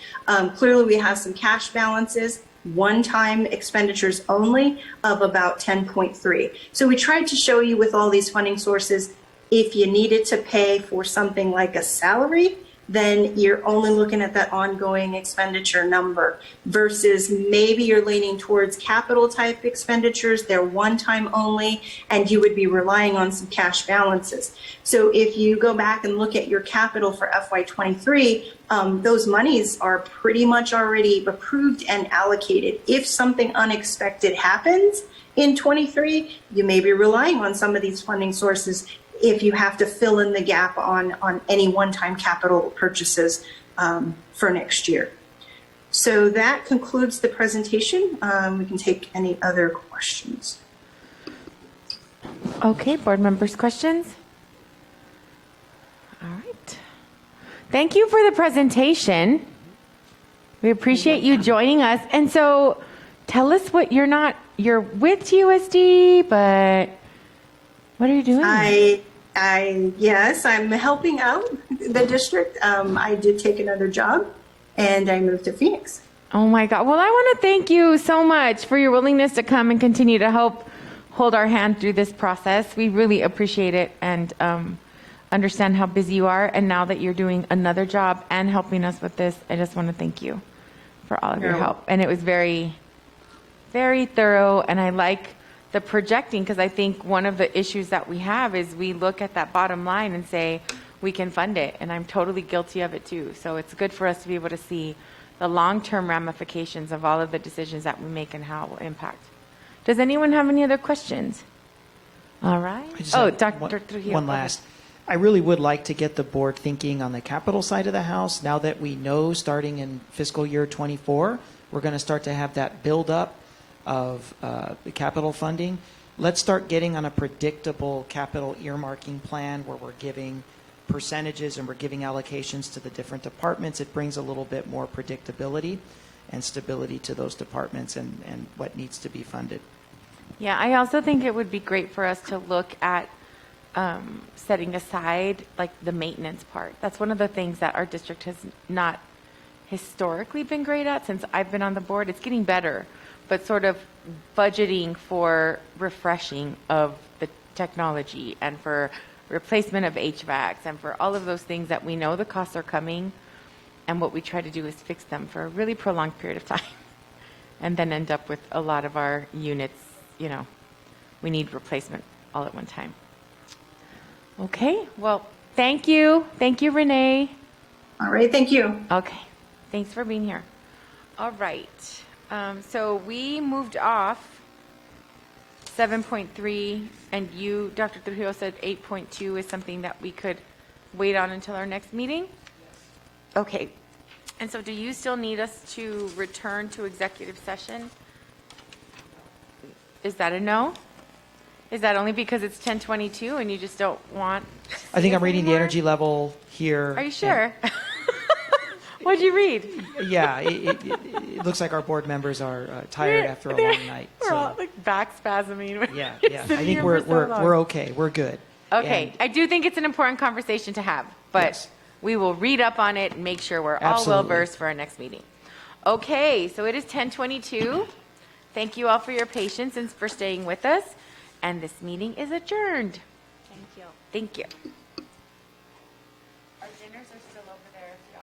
Clearly, we have some cash balances, one-time expenditures only of about 10.3. So we tried to show you with all these funding sources, if you needed to pay for something like a salary, then you're only looking at that ongoing expenditure number versus maybe you're leaning towards capital type expenditures. They're one time only, and you would be relying on some cash balances. So if you go back and look at your capital for FY23, those monies are pretty much already approved and allocated. If something unexpected happens in 23, you may be relying on some of these funding sources if you have to fill in the gap on any one-time capital purchases for next year. So that concludes the presentation. We can take any other questions.
Okay, board members, questions? All right. Thank you for the presentation. We appreciate you joining us. And so tell us what you're with TUSD, but what are you doing?
Yes, I'm helping out the district. I did take another job and I moved to Phoenix.
Oh my God. Well, I want to thank you so much for your willingness to come and continue to help hold our hand through this process. We really appreciate it and understand how busy you are. And now that you're doing another job and helping us with this, I just want to thank you for all of your help. And it was very, very thorough. And I like the projecting, because I think one of the issues that we have is we look at that bottom line and say we can fund it, and I'm totally guilty of it too. So it's good for us to be able to see the long-term ramifications of all of the decisions that we make and how it will impact. Does anyone have any other questions? All right. Dr. Trujillo.
One last. I really would like to get the board thinking on the capital side of the house. Now that we know starting in fiscal year 24, we're going to start to have that build up of the capital funding. let's start getting on a predictable capital earmarking plan where we're giving percentages and we're giving allocations to the different departments. It brings a little bit more predictability and stability to those departments and what needs to be funded.
Yeah, I also think it would be great for us to look at setting aside like the maintenance part. That's one of the things that our district has not historically been great at since I've been on the board. It's getting better, but sort of budgeting for refreshing of the technology and for replacement of HVACs and for all of those things that we know the costs are coming, and what we try to do is fix them for a really prolonged period of time and then end up with a lot of our units, you know, we need replacement all at one time. Okay, well, thank you. Thank you, Renee.
All right, thank you.
Okay, thanks for being here. All right, so we moved off 7.3, and you, Dr. Trujillo, said 8.2 is something that we could wait on until our next meeting? Okay, and so do you still need us to return to executive session? Is that a no? Is that only because it's 10:22 and you just don't want?
I think I'm reading the energy level here.
Are you sure? What'd you read?
Yeah, it looks like our board members are tired after a long night.
We're
so-
all like back spasming.
Yeah. I think we're okay. We're good.
Okay,
And-
I do think it's an important conversation to have, but
Yes.
we will read up on it and make sure we're all
Absolutely.
well versed for our next meeting. Okay, so it is 10:22. Thank you all for your patience and for staying with us, and this meeting is adjourned.
Thank you.
Thank you. Our dinners are still over there.